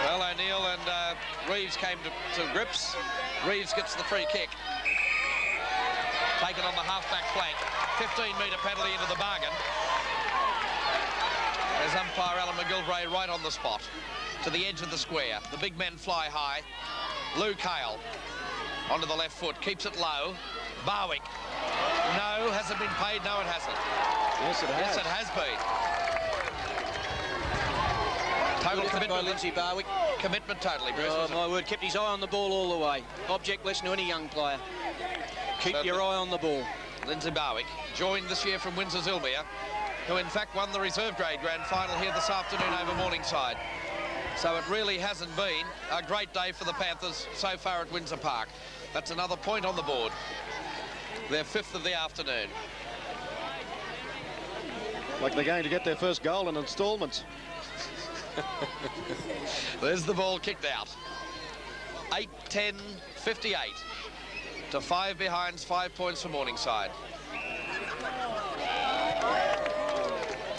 Well, O'Neill and Reeves came to grips. Reeves gets the free kick. Taken on the half-back flank. 15-metre penalty into the bargain. There's umpire Alan McGilvray right on the spot. To the edge of the square. The big men fly high. Lou Cale onto the left foot. Keeps it low. Barwick. No, has it been paid? No, it hasn't. Yes, it has. Yes, it has been. Total commitment by Lindsay Barwick. Commitment totally, Bruce. Oh, my word, kept his eye on the ball all the way. Object lesson to any young player. Keep your eye on the ball. Lindsay Barwick, joined this year from Windsor's Ilmere, who in fact won the reserve grade grand final here this afternoon over Morningside. So it really hasn't been a great day for the Panthers so far at Windsor Park. That's another point on the board. Their 5th of the afternoon. Like they're going to get their first goal in instalments. There's the ball kicked out. 8-10, 58. To 5 behinds, 5 points for Morningside.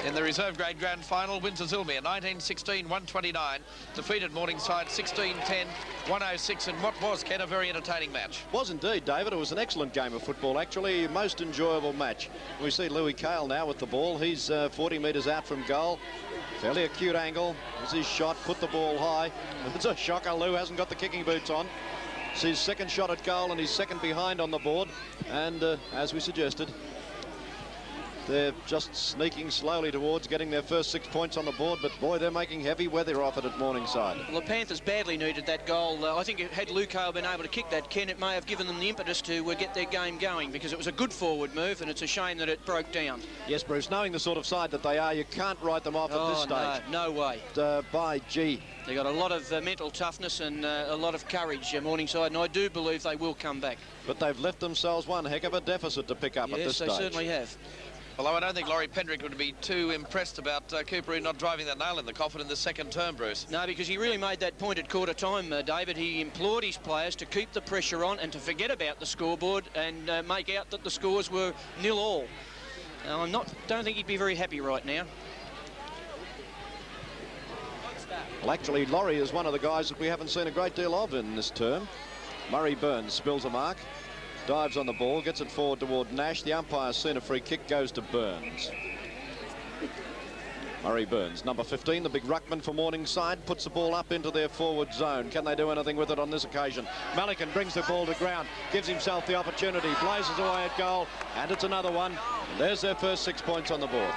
In the reserve grade grand final, Windsor's Ilmere 19-16-129 defeated Morningside 16-10, 106 in what was, Ken, a very entertaining match. Was indeed, David. It was an excellent game of football, actually. Most enjoyable match. We see Louis Cale now with the ball. He's 40 metres out from goal. Fairly acute angle. As his shot, put the ball high. It's a shocker. Lou hasn't got the kicking boots on. It's his second shot at goal and he's second behind on the board. And as we suggested, they're just sneaking slowly towards getting their first 6 points on the board, but boy, they're making heavy weather of it at Morningside. Well, the Panthers badly needed that goal. I think had Lou Cale been able to kick that, Ken, it may have given them the impetus to get their game going, because it was a good forward move, and it's a shame that it broke down. Yes, Bruce, knowing the sort of side that they are, you can't write them off at this stage. No way. By gee. They've got a lot of mental toughness and a lot of courage, Morningside, and I do believe they will come back. But they've left themselves one heck of a deficit to pick up at this stage. Yes, they certainly have. Although I don't think Laurie Pendrick would be too impressed about Coorparoo not driving that nail in the coffin in the second term, Bruce. No, because he really made that point at quarter time, David. He implored his players to keep the pressure on and to forget about the scoreboard and make out that the scores were 0-all. Now, don't think he'd be very happy right now. Well, actually, Laurie is one of the guys that we haven't seen a great deal of in this term. Murray Burns spills a mark. Dives on the ball, gets it forward toward Nash. The umpire's seen a free kick, goes to Burns. Murray Burns, number 15, the big ruckman for Morningside, puts the ball up into their forward zone. Can they do anything with it on this occasion? Malikan brings the ball to ground, gives himself the opportunity, blazes away at goal, and it's another one. And there's their first 6 points on the board.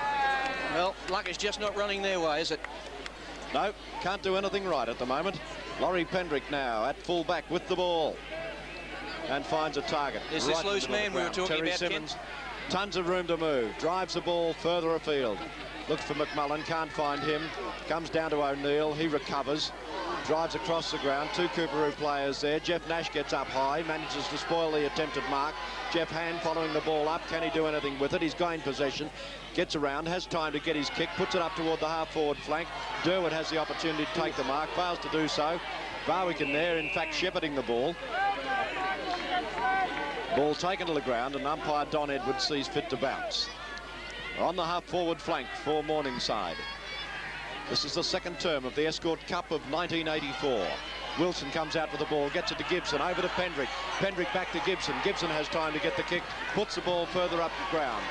Well, luck is just not running their way, is it? No, can't do anything right at the moment. Laurie Pendrick now at full back with the ball. And finds a target. Is this loose man we were talking Terry about, Simmons, Ken? tons of room to move. Drives the ball further afield. Looks for McMullen, can't find him. Comes down to O'Neill, he recovers. Drives across the ground, 2 Coorparoo players there. Jeff Nash gets up high, manages to spoil the attempted mark. Jeff Hand following the ball up. Can he do anything with it? He's gained possession. Gets around, has time to get his kick, puts it up toward the half-forward flank. Derwood has the opportunity to take the mark, fails to do so. Barwick in there, in fact, shepherding the ball. Ball taken to the ground, and umpire Don Edwards sees fit to bounce. On the half-forward flank for Morningside. This is the second term of the Escort Cup of 1984. Wilson comes out with the ball, gets it to Gibson, over to Pendrick. Pendrick back to Gibson. Gibson has time to get the kick, puts the ball further up the ground.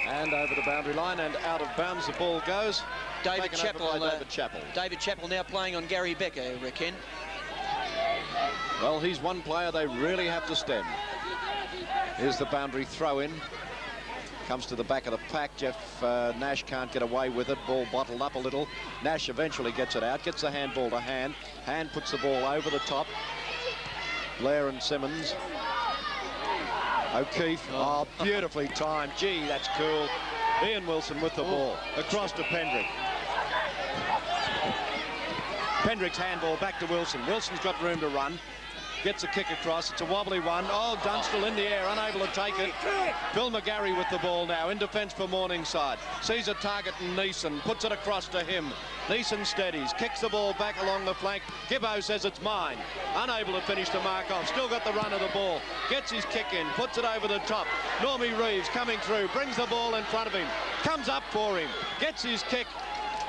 And over the boundary line and out of bounds the ball goes. David Chappell. David Chappell. David Chappell now playing on Gary Becker, Ken. Well, he's one player they really have to stem. Here's the boundary throw-in. Comes to the back of the pack. Jeff Nash can't get away with it. Ball bottled up a little. Nash eventually gets it out. Gets the handball to Hand. Hand puts the ball over the top. Blair and Simmons. O'Keefe. Oh, beautifully timed. Gee, that's cool. Ian Wilson with the ball. Across to Pendrick. Pendrick's handball back to Wilson. Wilson's got room to run. Gets a kick across. It's a wobbly one. Oh, Dunstall in the air, unable to take it. Bill McGarry with the ball now, in defence for Morningside. Sees a target in Neeson, puts it across to him. Neeson steadies, kicks the ball back along the flank. Gibbo says it's mine. Unable to finish the mark off. Still got the run of the ball. Gets his kick in, puts it over the top. Normie Reeves coming through, brings the ball in front of him. Comes up for him, gets his kick.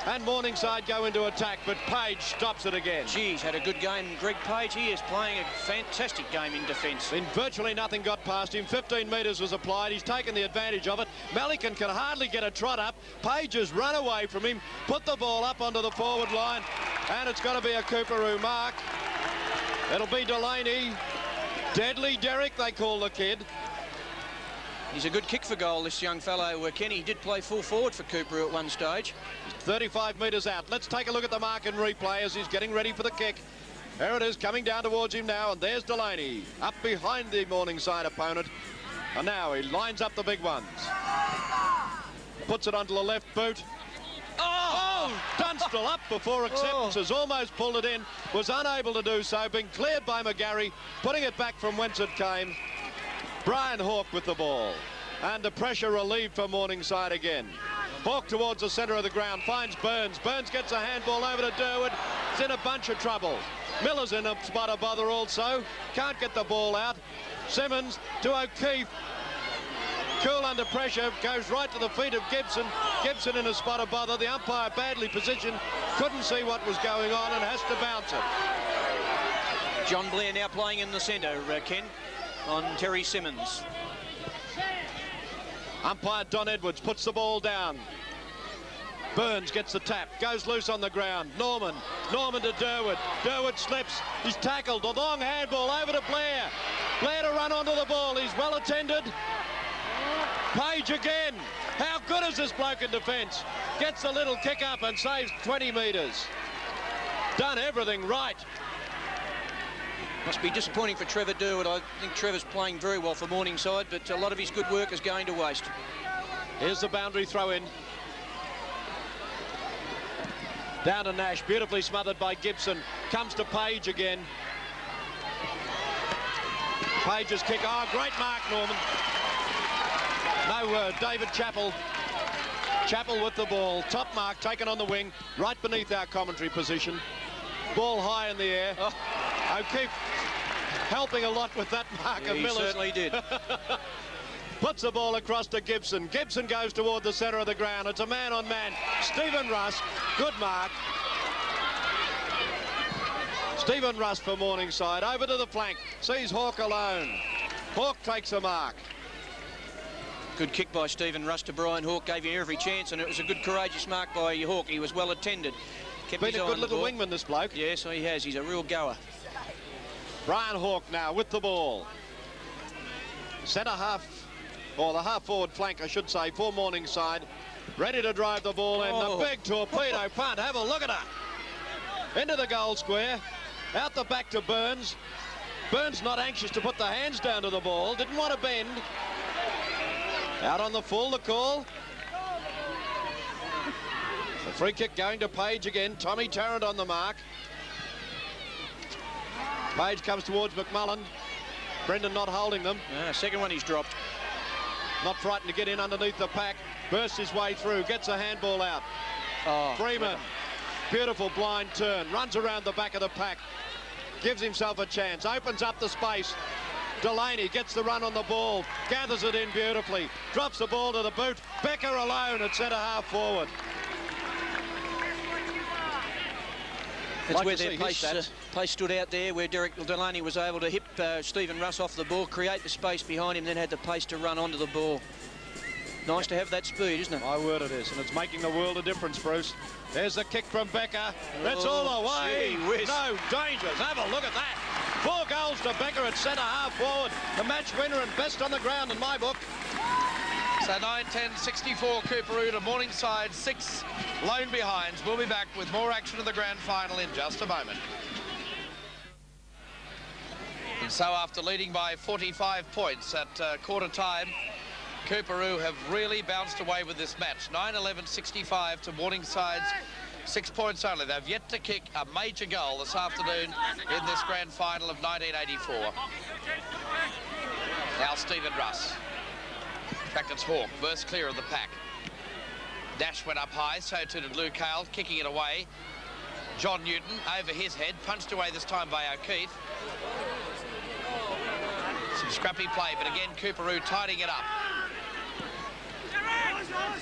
And Morningside go into attack, but Page stops it again. Geez, had a good game. Greg Page, he is playing a fantastic game in defence. In virtually nothing got past him. 15 metres was applied. He's taken the advantage of it. Malikan can hardly get a trot up. Page has run away from him, put the ball up onto the forward line, and it's got to be a Coorparoo mark. It'll be Delaney. Deadly Derek, they call the kid. He's a good kick for goal, this young fellow. Kenny did play full forward for Coorparoo at one stage. 35 metres out. Let's take a look at the mark and replay as he's getting ready for the kick. There it is, coming down towards him now, and there's Delaney up behind the Morningside opponent. And now he lines up the big ones. Puts it onto the left boot. Oh! Dunstall up before acceptances, almost pulled it in, was unable to do so, being cleared by McGarry, putting it back from whence it came. Brian Hawke with the ball, and the pressure relieved for Morningside again. Hawke towards the centre of the ground, finds Burns. Burns gets a handball over to Durwood. He's in a bunch of trouble. Miller's in a spot of bother also. Can't get the ball out. Simmons to O'Keefe. Cool under pressure, goes right to the feet of Gibson. Gibson in a spot of bother. The umpire badly positioned, couldn't see what was going on and has to bounce it. John Blair now playing in the centre, Ken, on Terry Simmons. Umpire Don Edwards puts the ball down. Burns gets the tap, goes loose on the ground. Norman to Durwood. Durwood slips, he's tackled. A long handball over to Blair. Blair to run onto the ball, he's well attended. Page again. How good is this bloke in defence? Gets a little kick up and saves 20 metres. Done everything right. Must be disappointing for Trevor Durwood. I think Trevor's playing very well for Morningside, but a lot of his good work is going to waste. Here's the boundary throw in. Down to Nash, beautifully smothered by Gibson. Comes to Page again. Page's kick, oh, great mark, Norman. No, David Chappell. Chappell with the ball. Top mark taken on the wing, right beneath our commentary position. Ball high in the air. Oh. O'Keefe helping a lot with that mark of Miller's. He certainly did. Puts the ball across to Gibson. Gibson goes toward the centre of the ground. It's a man-on-man. Stephen Russ, good mark. Stephen Russ for Morningside. Over to the flank. Sees Hawke alone. Hawke takes a mark. Good kick by Stephen Russ to Brian Hawke. Gave him every chance, and it was a good, courageous mark by Hawke. He was well attended. Kept Been a good little wingman, this bloke. Yes, he has. He's a real goer. Brian Hawke now with the ball. Centre half, or the half-forward flank, I should say, for Morningside. Ready to drive the ball in. The big torpedo punt. Have a look at her. Into the goal square. Out the back to Burns. Burns not anxious to put the hands down to the ball. Didn't want to bend. Out on the full, the call. The free kick going to Page again. Tommy Tarrant on the mark. Page comes towards McMullen. Brendan not holding them. Second one he's dropped. Not frightened to get in underneath the pack. Bursts his way through. Gets a handball out. Freeman. Beautiful blind turn. Runs around the back of the pack. Gives himself a chance. Opens up the space. Delaney gets the run on the ball. Gathers it in beautifully. Drops the ball to the boot. Becker alone at centre half forward. That's where their pace stood out there, where Derek Delaney was able to hit Stephen Russ off the ball, create the space behind him, then had the pace to run onto the ball. Nice to have that speed, isn't it? My word it is, and it's making the world of difference, Bruce. There's the kick from Becker. That's all away. No dangers. Have a look at that. 4 goals to Becker at centre half forward. The match winner and best on the ground in my book. So 9-10-64 Coorparoo to Morningside 6 lone behinds. We'll be back with more action in the grand final in just a moment. And so after leading by 45 points at quarter time, Coorparoo have really bounced away with this match. 9-11-65 to Morningside's 6 points only. They've yet to kick a major goal this afternoon in this grand final of 1984. Now Stephen Russ. In fact, it's Hawke, burst clear of the pack. Dash went up high, so too did Luke Hale, kicking it away. John Newton over his head, punched away this time by O'Keefe. Some scrappy play, but again Coorparoo tidying it up.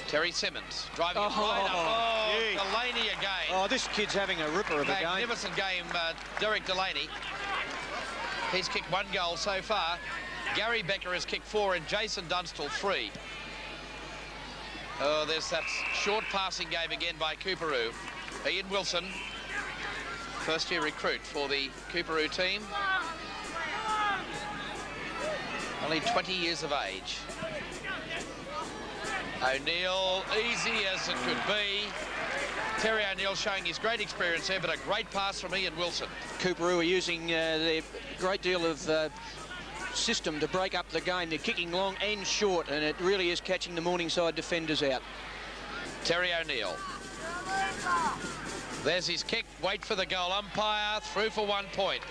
Terry Simmons driving it wide up. Oh, Delaney again. Oh, this kid's having a ripper of a game. Magnificent game, Derek Delaney. He's kicked 1 goal so far. Gary Becker has kicked 4 and Jason Dunstall 3. Oh, there's that short passing game again by Coorparoo. Ian Wilson, first-year recruit for the Coorparoo team. Only 20 years of age. O'Neill, easy as it could be. Terry O'Neill showing his great experience there, but a great pass from Ian Wilson. Coorparoo are using a great deal of system to break up the game. They're kicking long and short, and it really is catching the Morningside defenders out. Terry O'Neill. There's his kick. Wait for the goal. Umpire through for 1 point.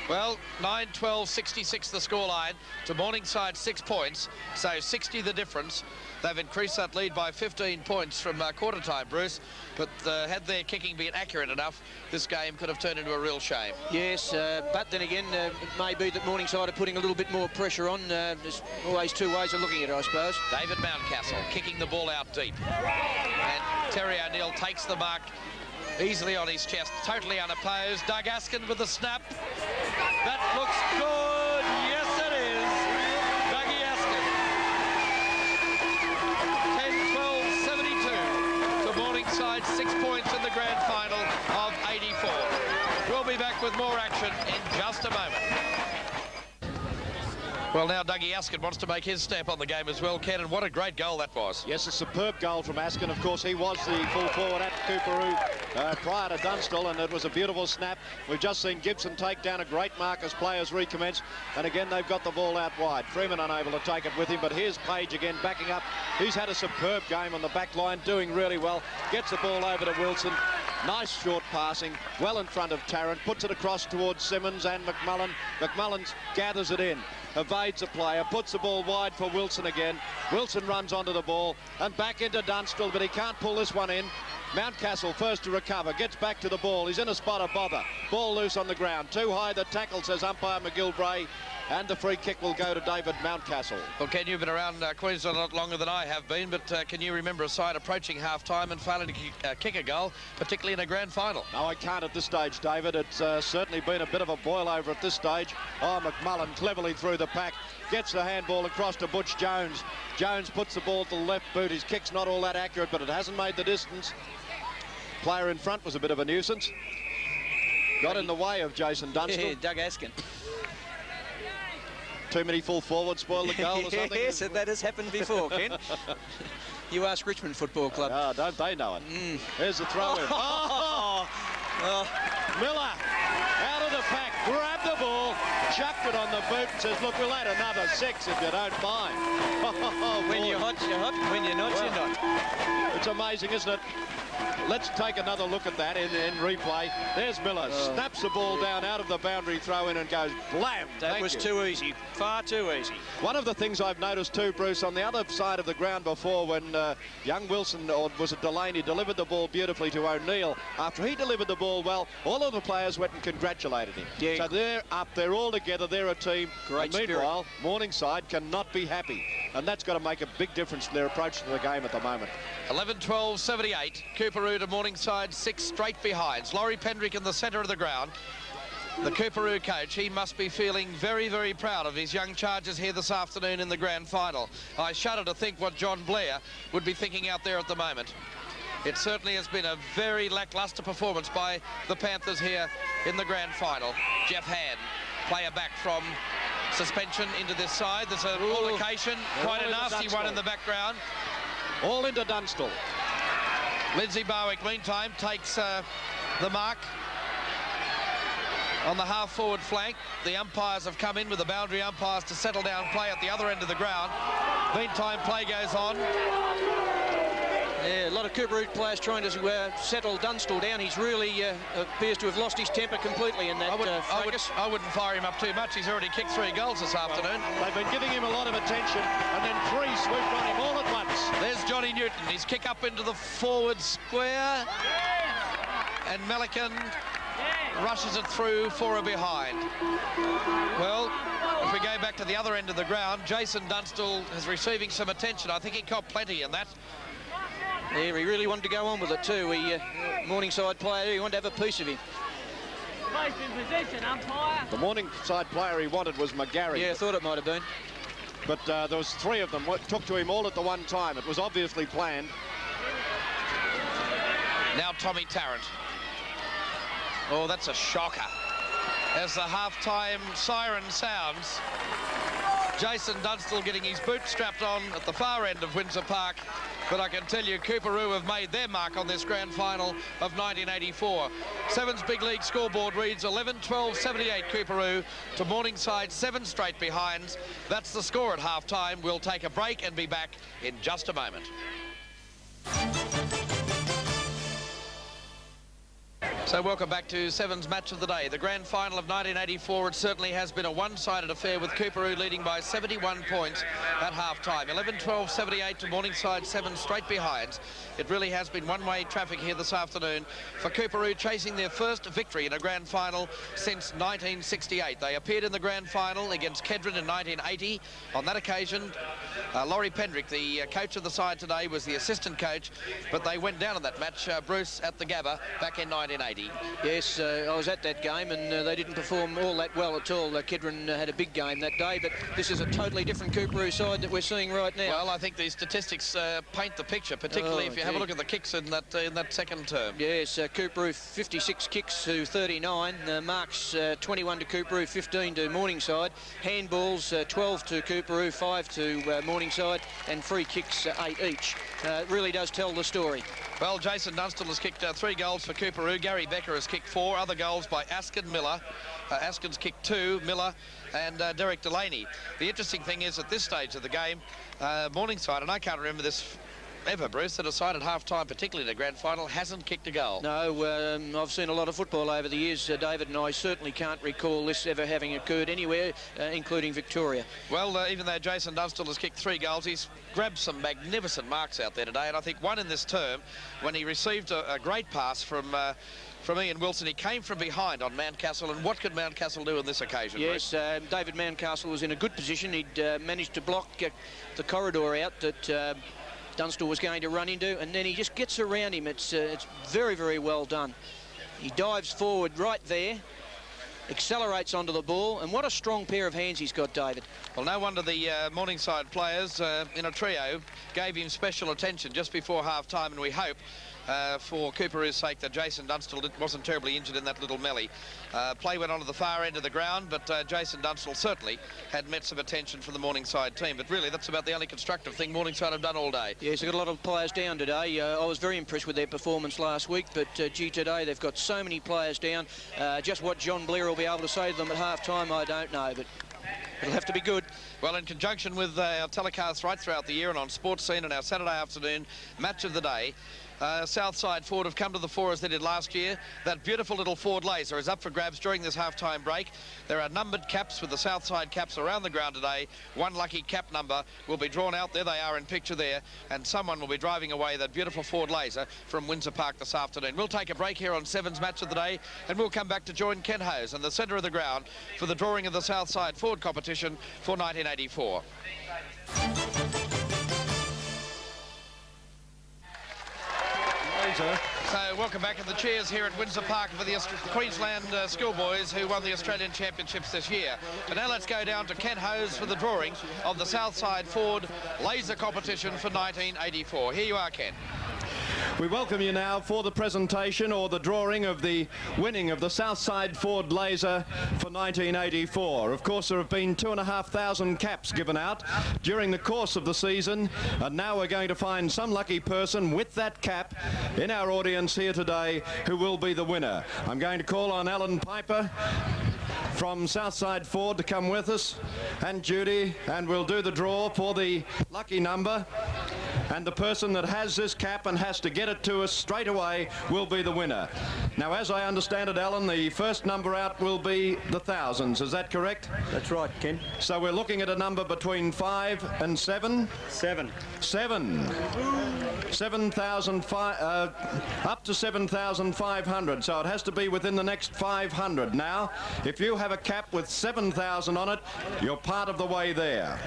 Well, 9-12-66 the scoreline to Morningside 6 points, so 60 the difference. They've increased that lead by 15 points from quarter time, Bruce, but had their kicking been accurate enough, this game could have turned into a real shame. Yes, but then again, it may be that Morningside are putting a little bit more pressure on. There's always 2 ways of looking at it, I suppose. David Mountcastle kicking the ball out deep. And Terry O'Neill takes the mark easily on his chest, totally unopposed. Doug Askin with the snap. That looks good. Yes, it is. Dougie Askin. 10-12-72 to Morningside, 6 points in the grand final of 84. We'll be back with more action in just a moment. Well, now Dougie Askin wants to make his stamp on the game as well, Ken, and what a great goal that was. Yes, a superb goal from Askin. Of course, he was the full forward at Coorparoo prior to Dunstall, and it was a beautiful snap. We've just seen Gibson take down a great mark as players recommence, and again, they've got the ball out wide. Freeman unable to take it with him, but here's Page again backing up. He's had a superb game on the back line, doing really well. Gets the ball over to Wilson. Nice short passing, well in front of Tarrant, puts it across towards Simmons and McMullen. McMullen gathers it in, evades a player, puts the ball wide for Wilson again. Wilson runs onto the ball and back into Dunstall, but he can't pull this one in. Mountcastle first to recover, gets back to the ball. He's in a spot of bother. Ball loose on the ground. Too high the tackle, says umpire McGilvray. And the free kick will go to David Mountcastle. Well, Ken, you've been around Queensland a lot longer than I have been, but can you remember a side approaching half-time and failing to kick a goal, particularly in a grand final? No, I can't at this stage, David. It's certainly been a bit of a boil-over at this stage. Oh, McMullen cleverly through the pack. Gets the handball across to Butch Jones. Jones puts the ball to the left boot. His kick's not all that accurate, but it hasn't made the distance. Player in front was a bit of a nuisance. Got in the way of Jason Dunstall. Doug Askin. Too many full forwards spoiled the goal or something? Yes, that has happened before, Ken. You ask Richmond Football Club. Oh, don't they know it? There's the throw-in. Miller, out of the pack, grabbed the ball, chucked it on the boot and says, look, we'll add another 6 if you don't mind. When you're hot, you're hot. When you're not, you're not. It's amazing, isn't it? Let's take another look at that in replay. There's Miller, snaps the ball down out of the boundary throw-in and goes blam. That was too easy, far too easy. One of the things I've noticed too, Bruce, on the other side of the ground before when young Wilson, or was it Delaney, delivered the ball beautifully to O'Neill, after he delivered the ball well, all of the players went and congratulated him. Yeah. So they're up, they're all together, they're a team. Great and meanwhile, Morningside cannot be happy. And that's got to make a big difference in their approach to the game at the moment. 11-12-78. Coorparoo to Morningside, 6 straight behinds. Laurie Pendrick in the centre of the ground. The Coorparoo coach, he must be feeling very, very proud of his young charges here this afternoon in the grand final. I shudder to think what John Blair would be thinking out there at the moment. It certainly has been a very lacklustre performance by the Panthers here in the grand final. Jeff Hand, player back from suspension into this side. There's an altercation, quite a nasty one in the background. All into Dunstall. Lindsay Barwick, meantime, takes the mark on the half-forward flank. The umpires have come in with the boundary umpires to settle down play at the other end of the ground. Meantime, play goes on. Yeah, a lot of Coorparoo players trying to settle Dunstall down. He's really appears to have lost his temper completely in that fracas. I wouldn't fire him up too much. He's already kicked 3 goals this afternoon. They've been giving him a lot of attention, and then 3 swooped on him all at once. There's Johnny Newton. His kick up into the forward square. And Melican rushes it through for a behind. Well, if we go back to the other end of the ground, Jason Dunstall is receiving some attention. I think he caught plenty in that. Yeah, he really wanted to go on with it too. Morningside player, he wanted to have a piece of him. Place in position, umpire. The Morningside player he wanted was McGarry. Yeah, I thought it might have been. But there was 3 of them. Took to him all at the one time. It was obviously planned. Now Tommy Tarrant. Oh, that's a shocker. As the half-time siren sounds, Jason Dunstall getting his boot strapped on at the far end of Windsor Park. But I can tell you, Coorparoo have made their mark on this grand final of 1984. Sevens big league scoreboard reads 11-12-78 Coorparoo to Morningside, 7 straight behinds. That's the score at half-time. We'll take a break and be back in just a moment. So welcome back to Sevens match of the day. The grand final of 1984, it certainly has been a one-sided affair with Coorparoo leading by 71 points at half-time. 11-12-78 to Morningside, 7 straight behinds. It really has been one-way traffic here this afternoon for Coorparoo, chasing their first victory in a grand final since 1968. They appeared in the grand final against Kedron in 1980. On that occasion, Laurie Pendrick, the coach of the side today, was the assistant coach, but they went down in that match, Bruce, at the Gabba back in 1980. Yes, I was at that game, and they didn't perform all that well at all. Kedron had a big game that day, but this is a totally different Coorparoo side that we're seeing right now. Well, I think these statistics paint the picture, particularly if you have a look at the kicks in that second term. Yes, Coorparoo 56 kicks to 39, marks 21 to Coorparoo, 15 to Morningside, handballs 12 to Coorparoo, 5 to Morningside, and free kicks 8 each. Really does tell the story. Well, Jason Dunstall has kicked 3 goals for Coorparoo. Gary Becker has kicked 4. Other goals by Askin, Miller. Askin's kicked 2, Miller and Derek Delaney. The interesting thing is at this stage of the game, Morningside, and I can't remember this ever, Bruce, that a side at half-time, particularly in the grand final, hasn't kicked a goal. No, I've seen a lot of football over the years, David, and I certainly can't recall this ever having occurred anywhere, including Victoria. Well, even though Jason Dunstall has kicked 3 goals, he's grabbed some magnificent marks out there today, and I think one in this term when he received a great pass from Ian Wilson. He came from behind on Mountcastle, and what could Mountcastle do on this occasion? Yes, David Mountcastle was in a good position. He'd managed to block the corridor out that Dunstall was going to run into, and then he just gets around him. It's very, very well done. He dives forward right there, accelerates onto the ball, and what a strong pair of hands he's got, David. Well, no wonder the Morningside players in a trio gave him special attention just before half-time, and we hope for Coorparoo's sake that Jason Dunstall wasn't terribly injured in that little melee. Play went on to the far end of the ground, but Jason Dunstall certainly had met some attention from the Morningside team. But really, that's about the only constructive thing Morningside have done all day. Yes, they've got a lot of players down today. I was very impressed with their performance last week, but gee, today they've got so many players down. Just what John Blair will be able to say to them at half-time, I don't know, but it'll have to be good. Well, in conjunction with our telecasts right throughout the year and on Sports Scene and our Saturday afternoon match of the day, Southside Ford have come to the fore as they did last year. That beautiful little Ford Laser is up for grabs during this half-time break. There are numbered caps with the Southside caps around the ground today. One lucky cap number will be drawn out. There they are in picture there. And someone will be driving away that beautiful Ford Laser from Windsor Park this afternoon. We'll take a break here on Sevens Match of the Day, and we'll come back to join Ken Hose in the centre of the ground for the drawing of the Southside Ford competition for 1984. So welcome back, and the cheers here at Windsor Park for the Queensland schoolboys who won the Australian Championships this year. But now let's go down to Ken Hose for the drawing of the Southside Ford Laser competition for 1984. Here you are, Ken. We welcome you now for the presentation or the drawing of the winning of the Southside Ford Laser for 1984. Of course, there have been 2,500 caps given out during the course of the season, and now we're going to find some lucky person with that cap in our audience here today who will be the winner. I'm going to call on Alan Piper from Southside Ford to come with us, and Judy, and we'll do the draw for the lucky number. And the person that has this cap and has to get it to us straight away will be the winner. Now, as I understand it, Alan, the first number out will be the thousands. Is that correct? That's right, Ken. So we're looking at a number between 5 and 7? 7. 7,000, up to 7,500. So it has to be within the next 500. Now, if you have a cap with 7,000 on it, you're part of the way there.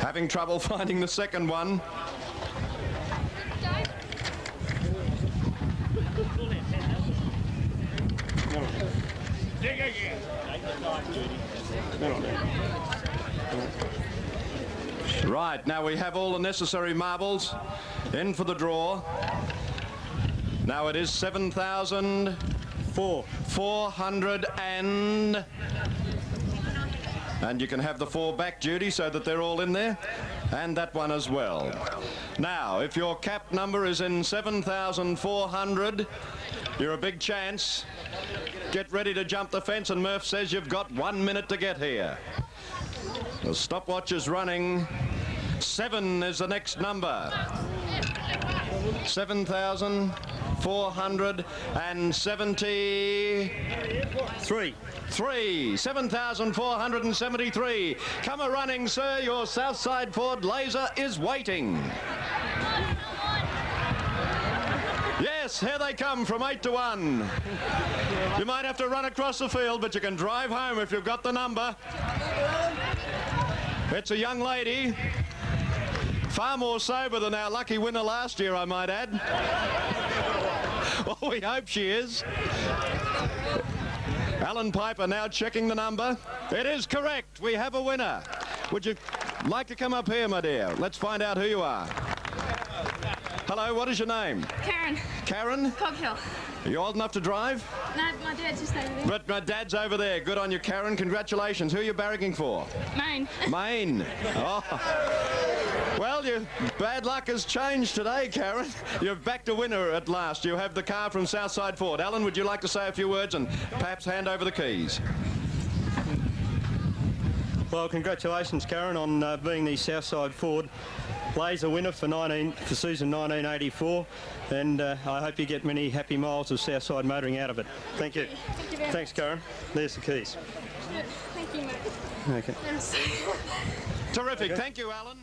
Having trouble finding the second one. Right, now we have all the necessary marbles in for the draw. Now it is 7,400 and you can have the 4 back, Judy, so that they're all in there, and that one as well. Now, if your cap number is in 7,400, you're a big chance. Get ready to jump the fence, and Murph says you've got 1 minute to get here. The stopwatch is running. 7 is the next number. 7,473. 7,473. Come a-running, sir. Your Southside Ford Laser is waiting. Yes, here they come from 8 to 1. You might have to run across the field, but you can drive home if you've got the number. It's a young lady. Far more sober than our lucky winner last year, I might add. Well, we hope she is. Alan Piper now checking the number. It is correct. We have a winner. Would you like to come up here, my dear? Let's find out who you are. Hello, what is your name? Karen. Karen? Coghill. Are you old enough to drive? No, my dad's just over there. But my dad's over there. Good on you, Karen. Congratulations. Who are you barracking for? Maine. Maine. Oh. Well, your bad luck has changed today, Karen. You're back to winner at last. You have the car from Southside Ford. Alan, would you like to say a few words and perhaps hand over the keys? Well, congratulations, Karen, on being the Southside Ford Laser winner for season 1984, and I hope you get many happy miles of Southside motoring out of it. Thank you. Thank you very Thanks, Karen. There's the keys. much. Thank you, mate. Okay. Terrific. Thank you, Alan.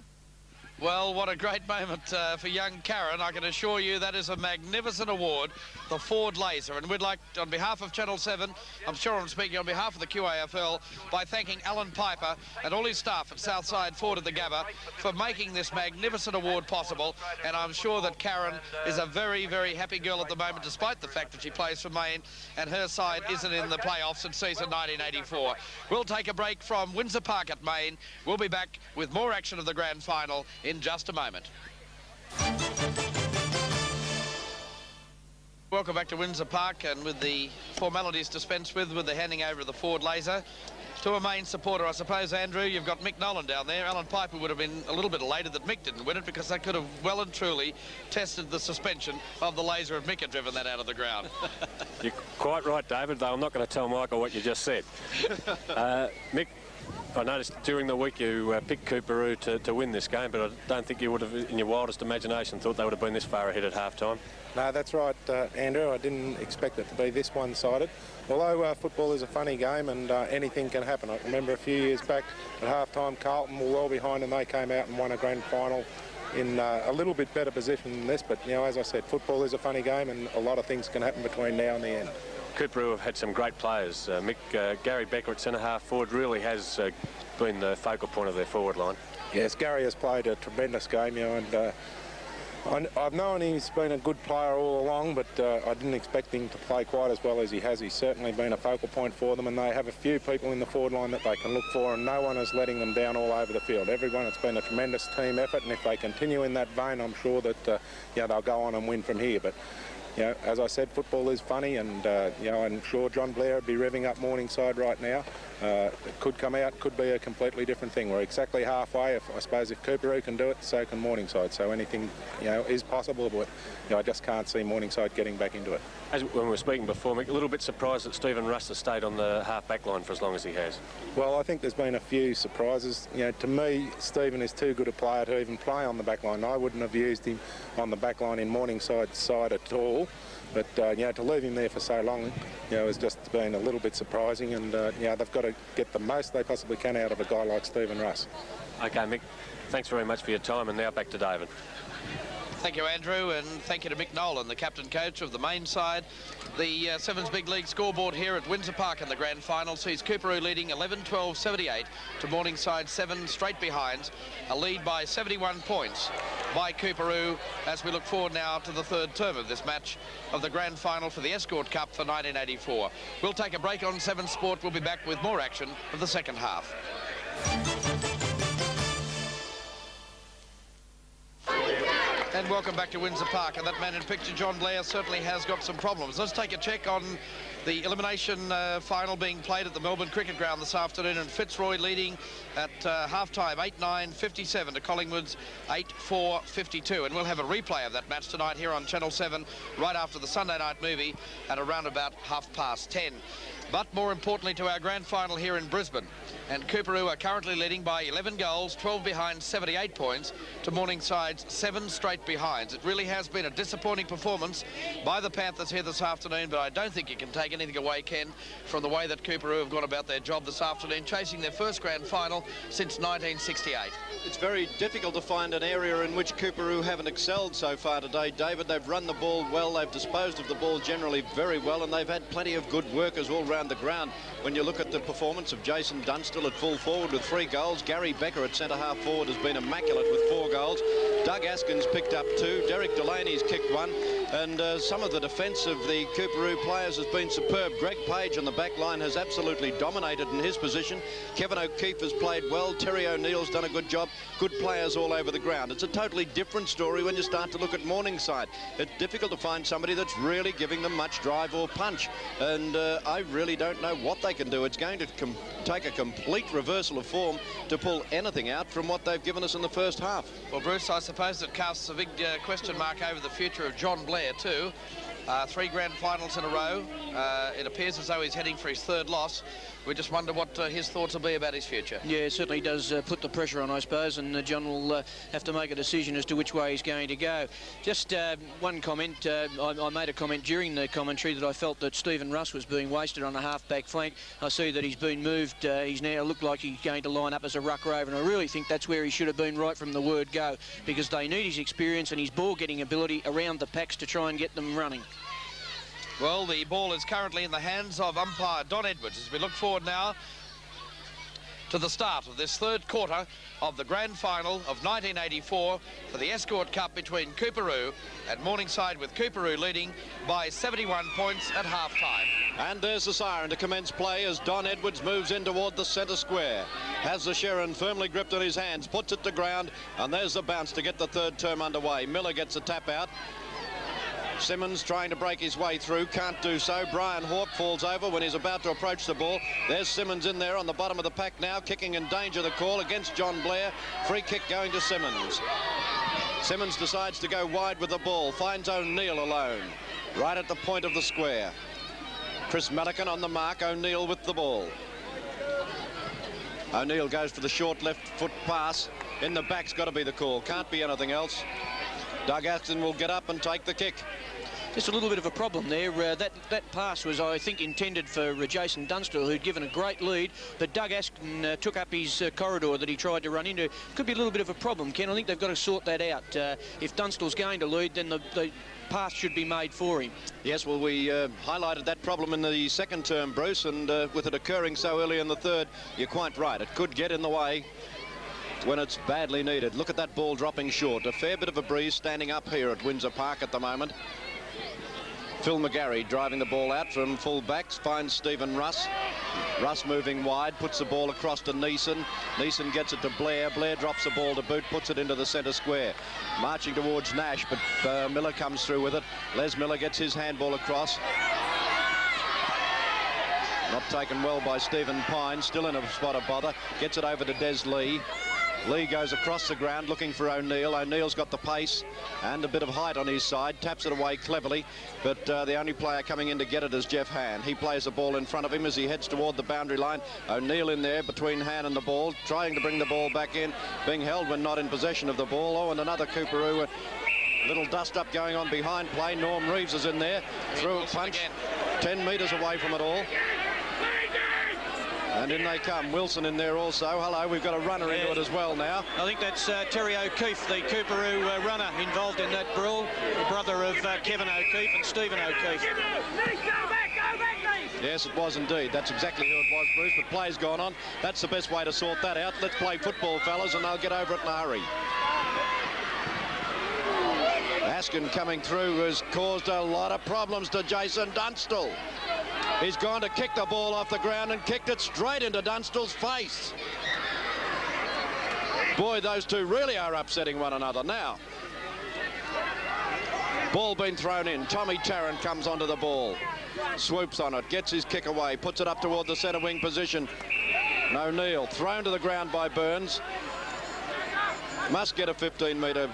Well, what a great moment for young Karen. I can assure you that is a magnificent award, the Ford Laser. And we'd like, on behalf of Channel 7, I'm sure I'm speaking on behalf of the QAFL, by thanking Alan Piper and all his staff at Southside Ford at the Gabba for making this magnificent award possible. And I'm sure that Karen is a very, very happy girl at the moment, despite the fact that she plays for Maine and her side isn't in the playoffs in season 1984. We'll take a break from Windsor Park at Maine. We'll be back with more action of the grand final in just a moment. Welcome back to Windsor Park, and with the formalities dispensed with the handing over of the Ford Laser to a Maine supporter. I suppose, Andrew, you've got Mick Nolan down there. Alan Piper would have been a little bit elated that Mick didn't win it, because that could have well and truly tested the suspension of the laser if Mick had driven that out of the ground. You're quite right, David, though I'm not going to tell Michael what you just said. Mick, I noticed during the week you picked Coorparoo to win this game, but I don't think you would have, in your wildest imagination, thought they would have been this far ahead at half-time. No, that's right, Andrew. I didn't expect it to be this one-sided. Although football is a funny game and anything can happen. I remember a few years back at half-time, Carlton were well behind and they came out and won a grand final in a little bit better position than this. But, you know, as I said, football is a funny game and a lot of things can happen between now and the end. Coorparoo have had some great players. Gary Becker at centre-half forward really has been the focal point of their forward line. Yes, Gary has played a tremendous game, you know, and I've known he's been a good player all along, but I didn't expect him to play quite as well as he has. He's certainly been a focal point for them, and they have a few people in the forward line that they can look for, and no one is letting them down all over the field. Everyone, it's been a tremendous team effort, and if they continue in that vein, I'm sure that yeah, they'll go on and win from here. But as I said, football is funny, and I'm sure John Blair would be revving up Morningside right now. It could come out, could be a completely different thing. We're exactly halfway. I suppose if Coorparoo can do it, so can Morningside. So anything, is possible, but I just can't see Morningside getting back into it. As when we were speaking before, Mick, a little bit surprised that Stephen Russ has stayed on the half-back line for as long as he has. Well, I think there's been a few surprises. To me, Stephen is too good a player to even play on the back line. I wouldn't have used him on the back line in Morningside's side at all. But, to leave him there for so long, has just been a little bit surprising. And, they've got to get the most they possibly can out of a guy like Stephen Russ. OK, Mick, thanks very much for your time. And now back to David. Thank you, Andrew, and thank you to Mick Nolan, the captain coach of the main side. The Sevens Big League scoreboard here at Windsor Park in the grand final sees Coorparoo leading 11-12-78 to Morningside 7 straight behind. A lead by 71 points by Coorparoo as we look forward now to the third term of this match of the grand final for the Escort Cup for 1984. We'll take a break on 7 Sport. We'll be back with more action for the second half. And welcome back to Windsor Park. And that man in picture, John Blair, certainly has got some problems. Let's take a check on the elimination final being played at the Melbourne Cricket Ground this afternoon, and Fitzroy leading at half-time 8-9-57 to Collingwood's 8-4-52. And we'll have a replay of that match tonight here on Channel 7 right after the Sunday night movie at around about 10:30. But more importantly to our grand final here in Brisbane. And Coorparoo are currently leading by 11 goals, 12 behind, 78 points to Morningside's 7 straight behinds. It really has been a disappointing performance by the Panthers here this afternoon, but I don't think you can take anything away, Ken, from the way that Coorparoo have gone about their job this afternoon, chasing their first grand final since 1968. It's very difficult to find an area in which Coorparoo haven't excelled so far today, David. They've run the ball well, they've disposed of the ball generally very well, and they've had plenty of good workers all round the ground. When you look at the performance of Jason Dunstall at full forward with 3 goals, Gary Becker at centre-half forward has been immaculate with 4 goals. Doug Askins picked up 2, Derek Delaney's kicked 1, and some of the defence of the Coorparoo players has been superb. Greg Page on the back line has absolutely dominated in his position. Kevin O'Keefe has played well. Terry O'Neill's done a good job. Good players all over the ground. It's a totally different story when you start to look at Morningside. It's difficult to find somebody that's really giving them much drive or punch, and I really don't know what they can do. It's going to take a complete reversal of form to pull anything out from what they've given us in the first half. Well, Bruce, I suppose it casts a big question mark over the future of John Blair too. 3 grand finals in a row. It appears as though he's heading for his 3rd loss. We just wonder what his thoughts will be about his future. Yeah, it certainly does put the pressure on, I suppose, and John will have to make a decision as to which way he's going to go. Just one comment. I made a comment during the commentary that I felt that Stephen Russ was being wasted on a half-back flank. I see that he's been moved. He's now looked like he's going to line up as a ruck rover, and I really think that's where he should have been right from the word go, because they need his experience and his ball-getting ability around the packs to try and get them running. Well, the ball is currently in the hands of umpire Don Edwards as we look forward now to the start of this 3rd quarter of the grand final of 1984 for the Escort Cup between Coorparoo and Morningside, with Coorparoo leading by 71 points at half-time. And there's the siren to commence play as Don Edwards moves in toward the centre square. Has the Sharon firmly gripped in his hands, puts it to ground, and there's the bounce to get the 3rd term underway. Miller gets a tap out. Simmons trying to break his way through, can't do so. Brian Hawke falls over when he's about to approach the ball. There's Simmons in there on the bottom of the pack now, kicking in danger. The call against John Blair. Free kick going to Simmons. Simmons decides to go wide with the ball, finds O'Neill alone, right at the point of the square. Chris Melican on the mark, O'Neill with the ball. O'Neill goes for the short left foot pass. In the back's got to be the call, can't be anything else. Doug Aston will get up and take the kick. Just a little bit of a problem there. That pass was, I think, intended for Jason Dunstall, who'd given a great lead, but Doug Aston took up his corridor that he tried to run into. Could be a little bit of a problem, Ken. I think they've got to sort that out. If Dunstall's going to lead, then the path should be made for him. Yes, well, we highlighted that problem in the 2nd term, Bruce, and with it occurring so early in the 3rd, you're quite right. It could get in the way when it's badly needed. Look at that ball dropping short. A fair bit of a breeze standing up here at Windsor Park at the moment. Phil McGarry driving the ball out from full backs, finds Stephen Russ. Russ moving wide, puts the ball across to Neeson. Neeson gets it to Blair. Blair drops the ball to boot, puts it into the centre square. marching towards Nash, but Miller comes through with it. Les Miller gets his handball across. Not taken well by Stephen Pine, still in a spot of bother. Gets it over to Des Lee. Lee goes across the ground looking for O'Neill. O'Neill's got the pace and a bit of height on his side. Taps it away cleverly, but the only player coming in to get it is Jeff Hann. He plays the ball in front of him as he heads toward the boundary line. O'Neill in there between Hann and the ball, trying to bring the ball back in, being held when not in possession of the ball. Oh, and another Coorparoo. Little dust-up going on behind play. Norm Reeves is in there. Through a punch. 10 metres away from it all. And in they come. Wilson in there also. Hello, we've got a runner into it as well now. I think that's Terry O'Keefe, the Coorparoo runner involved in that brawl. The brother of Kevin O'Keefe and Stephen O'Keefe. Yes, it was indeed. That's exactly who it was, Bruce, but play's gone on. That's the best way to sort that out. Let's play football, fellas, and they'll get over it in a hurry. Askin coming through has caused a lot of problems to Jason Dunstall. He's gone to kick the ball off the ground and kicked it straight into Dunstall's face. Boy, those two really are upsetting one another now. Ball been thrown in. Tommy Tarrant comes onto the ball. Swoops on it, gets his kick away, puts it up toward the centre wing position. O'Neill thrown to the ground by Burns. Must get a 15-metre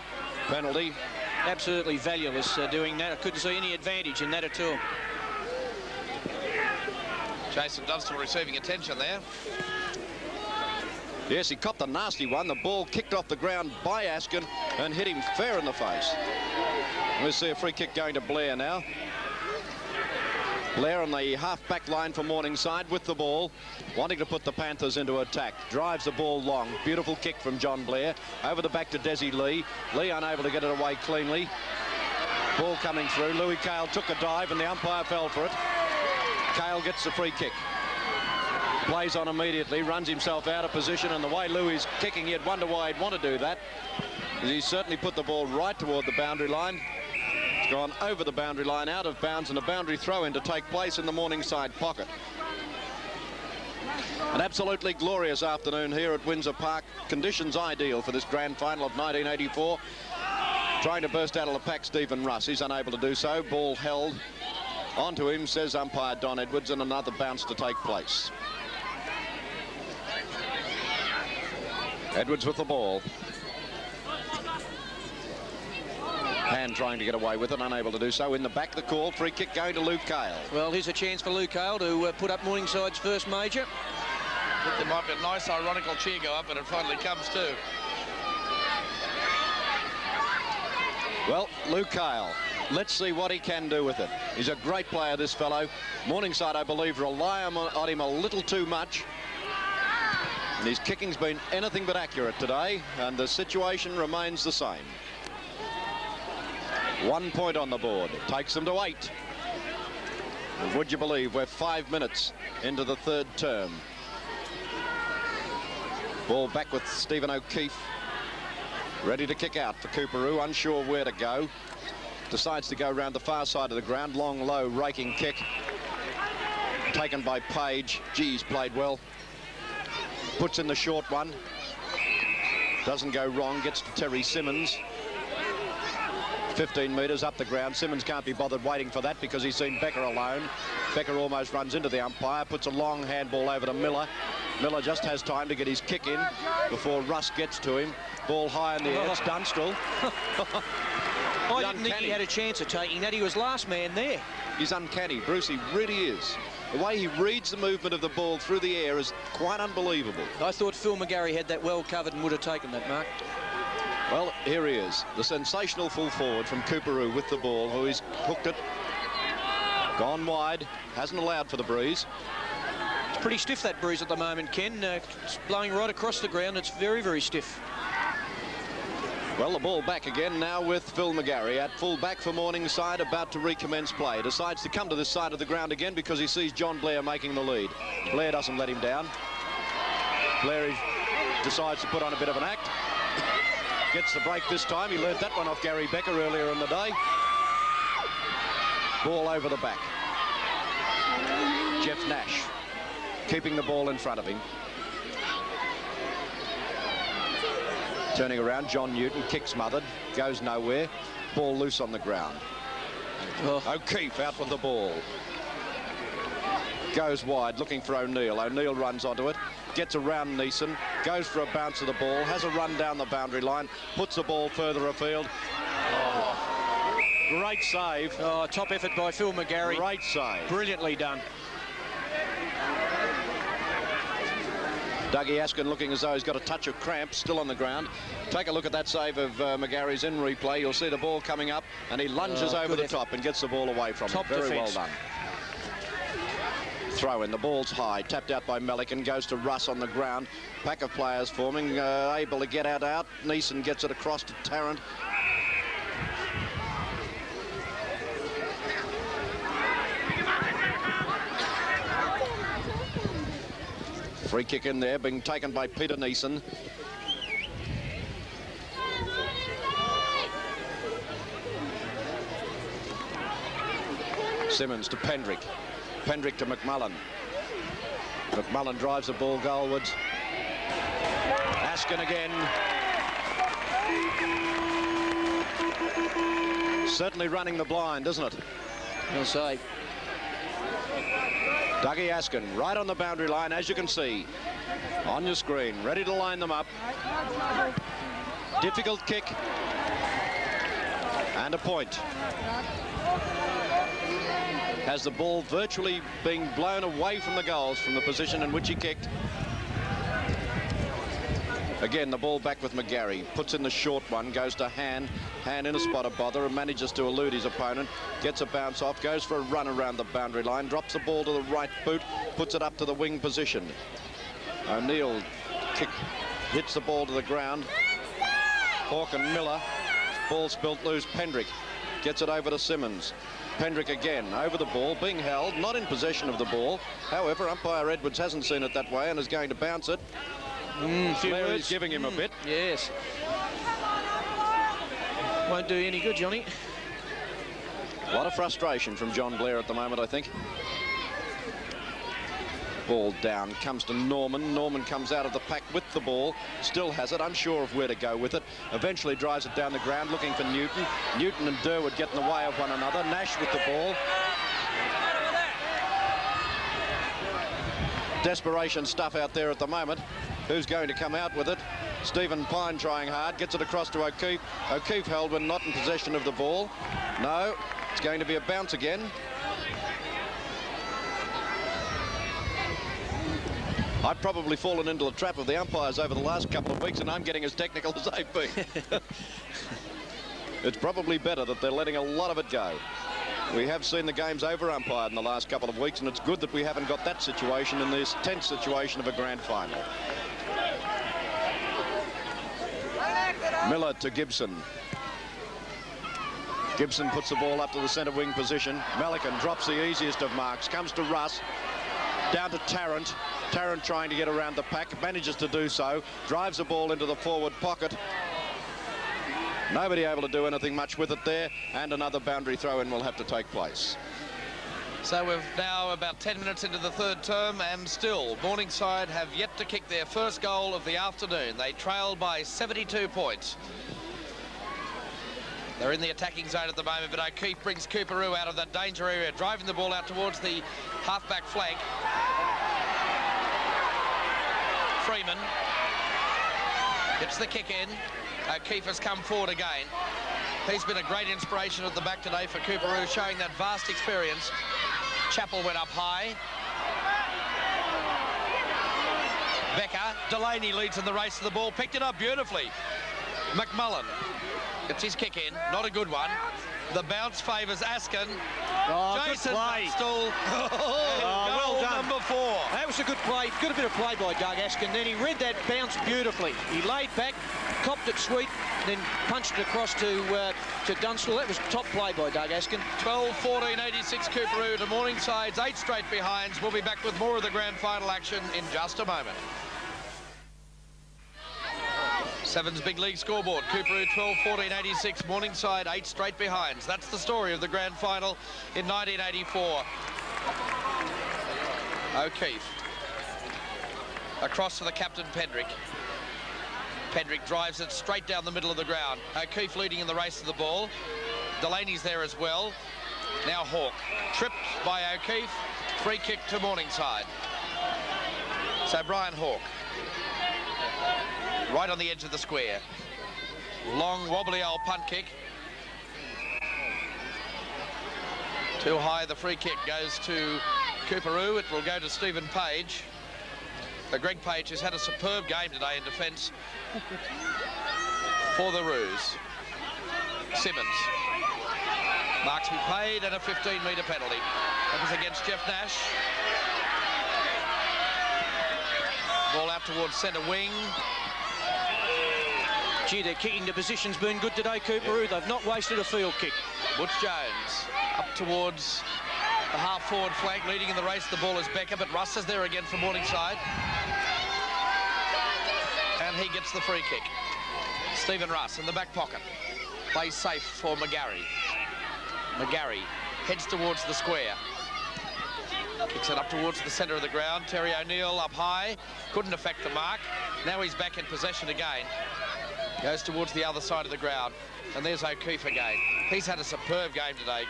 penalty. Absolutely valueless doing that. I couldn't see any advantage in that at all. Jason Dunstall receiving attention there. Yes, he copped a nasty one. The ball kicked off the ground by Askin and hit him fair in the face. We'll see a free kick going to Blair now. Blair on the half-back line for Morningside with the ball, wanting to put the Panthers into attack. Drives the ball long. Beautiful kick from John Blair. Over the back to Desi Lee. Lee unable to get it away cleanly. Ball coming through. Louis Cale took a dive and the umpire fell for it. Cale gets the free kick. Plays on immediately, runs himself out of position, and the way Louis is kicking, you'd wonder why he'd want to do that. He's certainly put the ball right toward the boundary line. It's gone over the boundary line, out of bounds, and a boundary throw-in to take place in the Morningside pocket. An absolutely glorious afternoon here at Windsor Park. Conditions ideal for this grand final of 1984. Trying to burst out of the pack, Stephen Russ. He's unable to do so. Ball held onto him, says umpire Don Edwards, and another bounce to take place. Edwards with the ball. Hand trying to get away with it, unable to do so. In the back, the call. Free kick going to Luke Cale. Well, here's a chance for Luke Cale to put up Morningside's first major. I think there might be a nice ironical cheer go up, and it finally comes too. Well, Luke Cale, let's see what he can do with it. He's a great player, this fellow. Morningside, I believe, rely on him a little too much. And his kicking's been anything but accurate today, and the situation remains the same. 1 point on the board. Takes them to 8. And would you believe we're 5 minutes into the third term. Ball back with Stephen O'Keefe. Ready to kick out for Coorparoo, unsure where to go. Decides to go around the far side of the ground. Long, low, raking kick. Taken by Page. Geez, played well. Puts in the short one. Doesn't go wrong. Gets to Terry Simmons. 15 metres up the ground. Simmons can't be bothered waiting for that because he's seen Becker alone. Becker almost runs into the umpire. Puts a long handball over to Miller. Miller just has time to get his kick in before Russ gets to him. Ball high in the air. It's Dunstall. I didn't think he had a chance of taking that. He was last man there. He's uncanny, Bruce. He really is. The way he reads the movement of the ball through the air is quite unbelievable. I thought Phil McGarry had that well covered and would have taken that, Mark. Well, here he is, the sensational full forward from Coorparoo with the ball, who he's hooked it. Gone wide, hasn't allowed for the breeze. It's pretty stiff, that breeze at the moment, Ken. It's blowing right across the ground. It's very, very stiff. Well, the ball back again now with Phil McGarry at full back for Morningside, about to recommence play. Decides to come to this side of the ground again because he sees John Blair making the lead. Blair doesn't let him down. Blair decides to put on a bit of an act. Gets the break this time. He learnt that one off Gary Becker earlier in the day. Ball over the back. Jeff Nash keeping the ball in front of him. Turning around, John Newton, kick smothered. Goes nowhere. Ball loose on the ground. Oh. O'Keefe out with the ball. Goes wide, looking for O'Neill. O'Neill runs onto it, gets around Neeson, goes for a bounce of the ball, has a run down the boundary line, puts the ball further afield. Oh. Great save. Oh, top effort by Phil McGarry. Great save. Brilliantly done. Dougie Askin looking as though he's got a touch of cramp, still on the ground. Take a look at that save of McGarry's in replay. You'll see the ball coming up, and he lunges over the top and gets the ball away from him. Very well done. Throw in, the ball's high, tapped out by Melican, goes to Russ on the ground. Pack of players forming, able to get out. Neeson gets it across to Tarrant. Free kick in there, being taken by Peter Neeson. Simmons to Pendrick. Pendrick to McMullen. McMullen drives the ball goalwards. Askin again. Certainly running the blind, isn't it? I'll say. Dougie Askin right on the boundary line, as you can see on your screen, ready to line them up. Difficult kick. And a point. Has the ball virtually being blown away from the goals from the position in which he kicked. Again, the ball back with McGarry. Puts in the short one, goes to Hand. Hand in a spot of bother and manages to elude his opponent. Gets a bounce off, goes for a run around the boundary line. Drops the ball to the right boot, puts it up to the wing position. O'Neill hits the ball to the ground. Hawke and Miller. Ball spilt loose. Pendrick gets it over to Simmons. Pendrick again over the ball, being held, not in possession of the ball. However, umpire Edwards hasn't seen it that way and is going to bounce it. Larry's giving him a bit. Yes. Won't do any good, Johnny. A lot of frustration from John Blair at the moment, I think. Ball down, comes to Norman. Norman comes out of the pack with the ball, still has it, unsure of where to go with it. Eventually drives it down the ground, looking for Newton. Newton and Durwood get in the way of one another. Nash with the ball. Desperation stuff out there at the moment. Who's going to come out with it? Stephen Pine trying hard, gets it across to O'Keefe. O'Keefe held when not in possession of the ball. No, it's going to be a bounce again. I've probably fallen into the trap of the umpires over the last couple of weeks, and I'm getting as technical as they've been. It's probably better that they're letting a lot of it go. We have seen the games over-umpired in the last couple of weeks, and it's good that we haven't got that situation in this tense situation of a grand final. Miller to Gibson. Gibson puts the ball up to the centre wing position. Melican drops the easiest of marks, comes to Russ. Down to Tarrant. Tarrant trying to get around the pack, manages to do so, drives the ball into the forward pocket. Nobody able to do anything much with it there, and another boundary throw-in will have to take place. So we're now about 10 minutes into the third term, and still Morningside have yet to kick their first goal of the afternoon. They trail by 72 points. They're in the attacking zone at the moment, but O'Keefe brings Coorparoo out of that danger area, driving the ball out towards the half-back flank. Freeman gets the kick in. O'Keefe has come forward again. He's been a great inspiration at the back today for Coorparoo, showing that vast experience. Chappell went up high. Becker, Delaney leads in the race to the ball, picked it up beautifully. McMullen gets his kick in, not a good one. The bounce favours Askin. Oh, Jason good play. Tunstall. Well done. Number 4. That was a good play. Good a bit of play by Doug Askin. Then he read that bounce beautifully. He laid back, copped it sweet, then punched it across to Tunstall. That was top play by Doug Askin. 12-14, 86 Coorparoo to Morningside's 8 straight behinds. We'll be back with more of the grand final action in just a moment. Sevens big league scoreboard. Coorparoo 12-14, 86. Morningside 8 straight behinds. That's the story of the grand final in 1984. O'Keefe across to the captain Pendrick. Pendrick drives it straight down the middle of the ground. O'Keefe leading in the race to the ball. Delaney's there as well. Now Hawke. Tripped by O'Keefe. Free kick to Morningside. So Brian Hawke. Right on the edge of the square. Long, wobbly old punt kick. Too high, the free kick goes to Coorparoo. It will go to Stephen Page. Greg Page has had a superb game today in defence for the Roos. Simmons. Marks be paid and a 15-metre penalty. That was against Jeff Nash. Ball out towards centre wing. Gee, their kicking to position's been good today, Coorparoo. They've not wasted a field kick. Butch Jones up towards the half-forward flank, leading in the race. The ball is Becker, but Russ is there again for Morningside. And he gets the free kick. Stephen Russ in the back pocket. Plays safe for McGarry. McGarry heads towards the square. Kicks it up towards the centre of the ground. Terry O'Neill up high. Couldn't affect the mark. Now he's back in possession again. Goes towards the other side of the ground. And there's O'Keefe again. He's had a superb game today.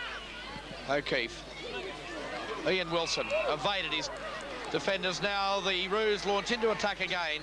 O'Keefe. Ian Wilson evaded his defenders. Now the Roos launch into attack again.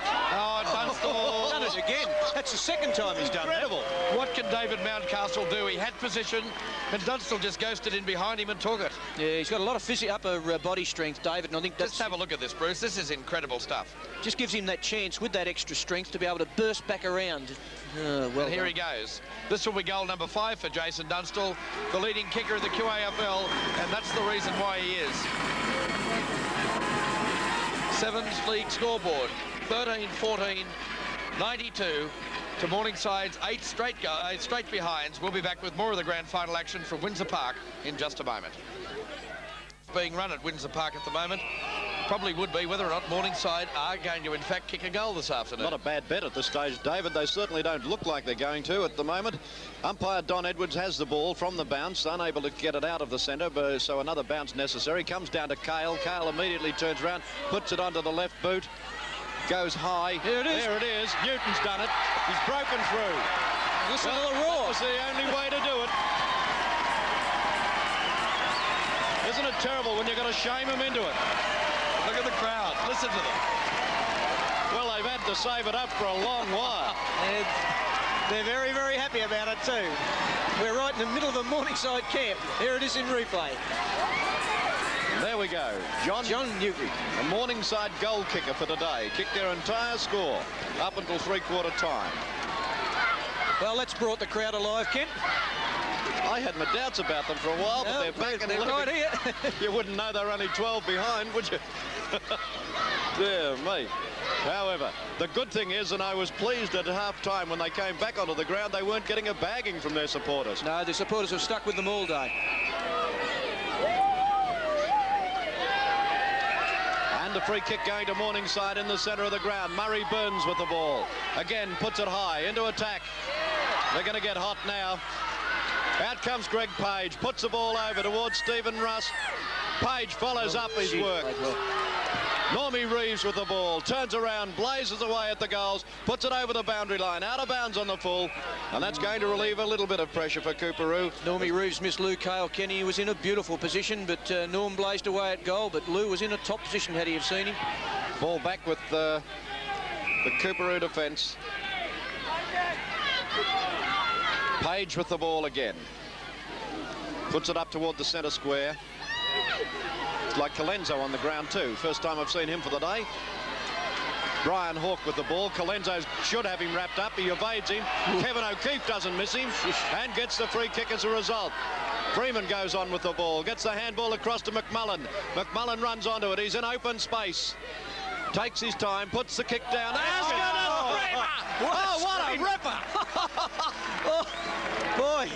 Oh, Dunstall. Done it again. That's the second time he's done that. What can David Mountcastle do? He had position, and Dunstall just ghosted in behind him and took it. Yeah, he's got a lot of upper body strength, David, and I think that's... Just have a look at this, Bruce. This is incredible stuff. Just gives him that chance with that extra strength to be able to burst back around. Well, and here he goes. This will be goal number 5 for Jason Dunstall, the leading kicker of the QAFL, and that's the reason why he is. 7's league scoreboard. 13-14, 92 to Morningside's 8 straight behinds. We'll be back with more of the grand final action from Windsor Park in just a moment. Being run at Windsor Park at the moment. Probably would be whether or not Morningside are going to in fact kick a goal this afternoon. Not a bad bet at this stage, David. They certainly don't look like they're going to at the moment. Umpire Don Edwards has the ball from the bounce, unable to get it out of the centre, so another bounce necessary. Comes down to Cale. Cale immediately turns around, puts it onto the left boot. Goes high. Here it is. There it is. Newton's done it. He's broken through. Listen to the roar. That was the only way to do it. Isn't it terrible when you've got to shame him into it? Look at the crowd. Listen to them. Well, they've had to save it up for a long while. They're very, very happy about it too. We're right in the middle of a Morningside camp. Here it is in replay. There we go. John Newton, a Morningside goal kicker for today. Kicked their entire score up until three-quarter time. Well, that's brought the crowd alive, Kent. I had my doubts about them for a while, but they're back and they're right here. You wouldn't know they're only 12 behind, would you? Dear me. However, the good thing is, and I was pleased at half-time when they came back onto the ground, they weren't getting a bagging from their supporters. No, the supporters have stuck with them all day. The free kick going to Morningside in the centre of the ground. Murray Burns with the ball. Again, puts it high into attack. They're going to get hot now. Out comes Greg Page. Puts the ball over towards Stephen Russ. Page follows up his work. Normie Reeves with the ball. Turns around, blazes away at the goals. Puts it over the boundary line. Out of bounds on the full. And that's going to relieve a little bit of pressure for Coorparoo. Normie Reeves missed Lou Cale. Kenny was in a beautiful position, but Norm blazed away at goal. But Lou was in a top position had he have seen him. Ball back with the Coorparoo defence. Page with the ball again. Puts it up toward the centre square. It's like Colenso on the ground too. First time I've seen him for the day. Brian Hawke with the ball. Colenso should have him wrapped up. He evades him. Kevin O'Keefe doesn't miss him and gets the free kick as a result. Freeman goes on with the ball. Gets the handball across to McMullen. McMullen runs onto it. He's in open space. Takes his time. Puts the kick down. Oh, what a ripper! Oh, boy.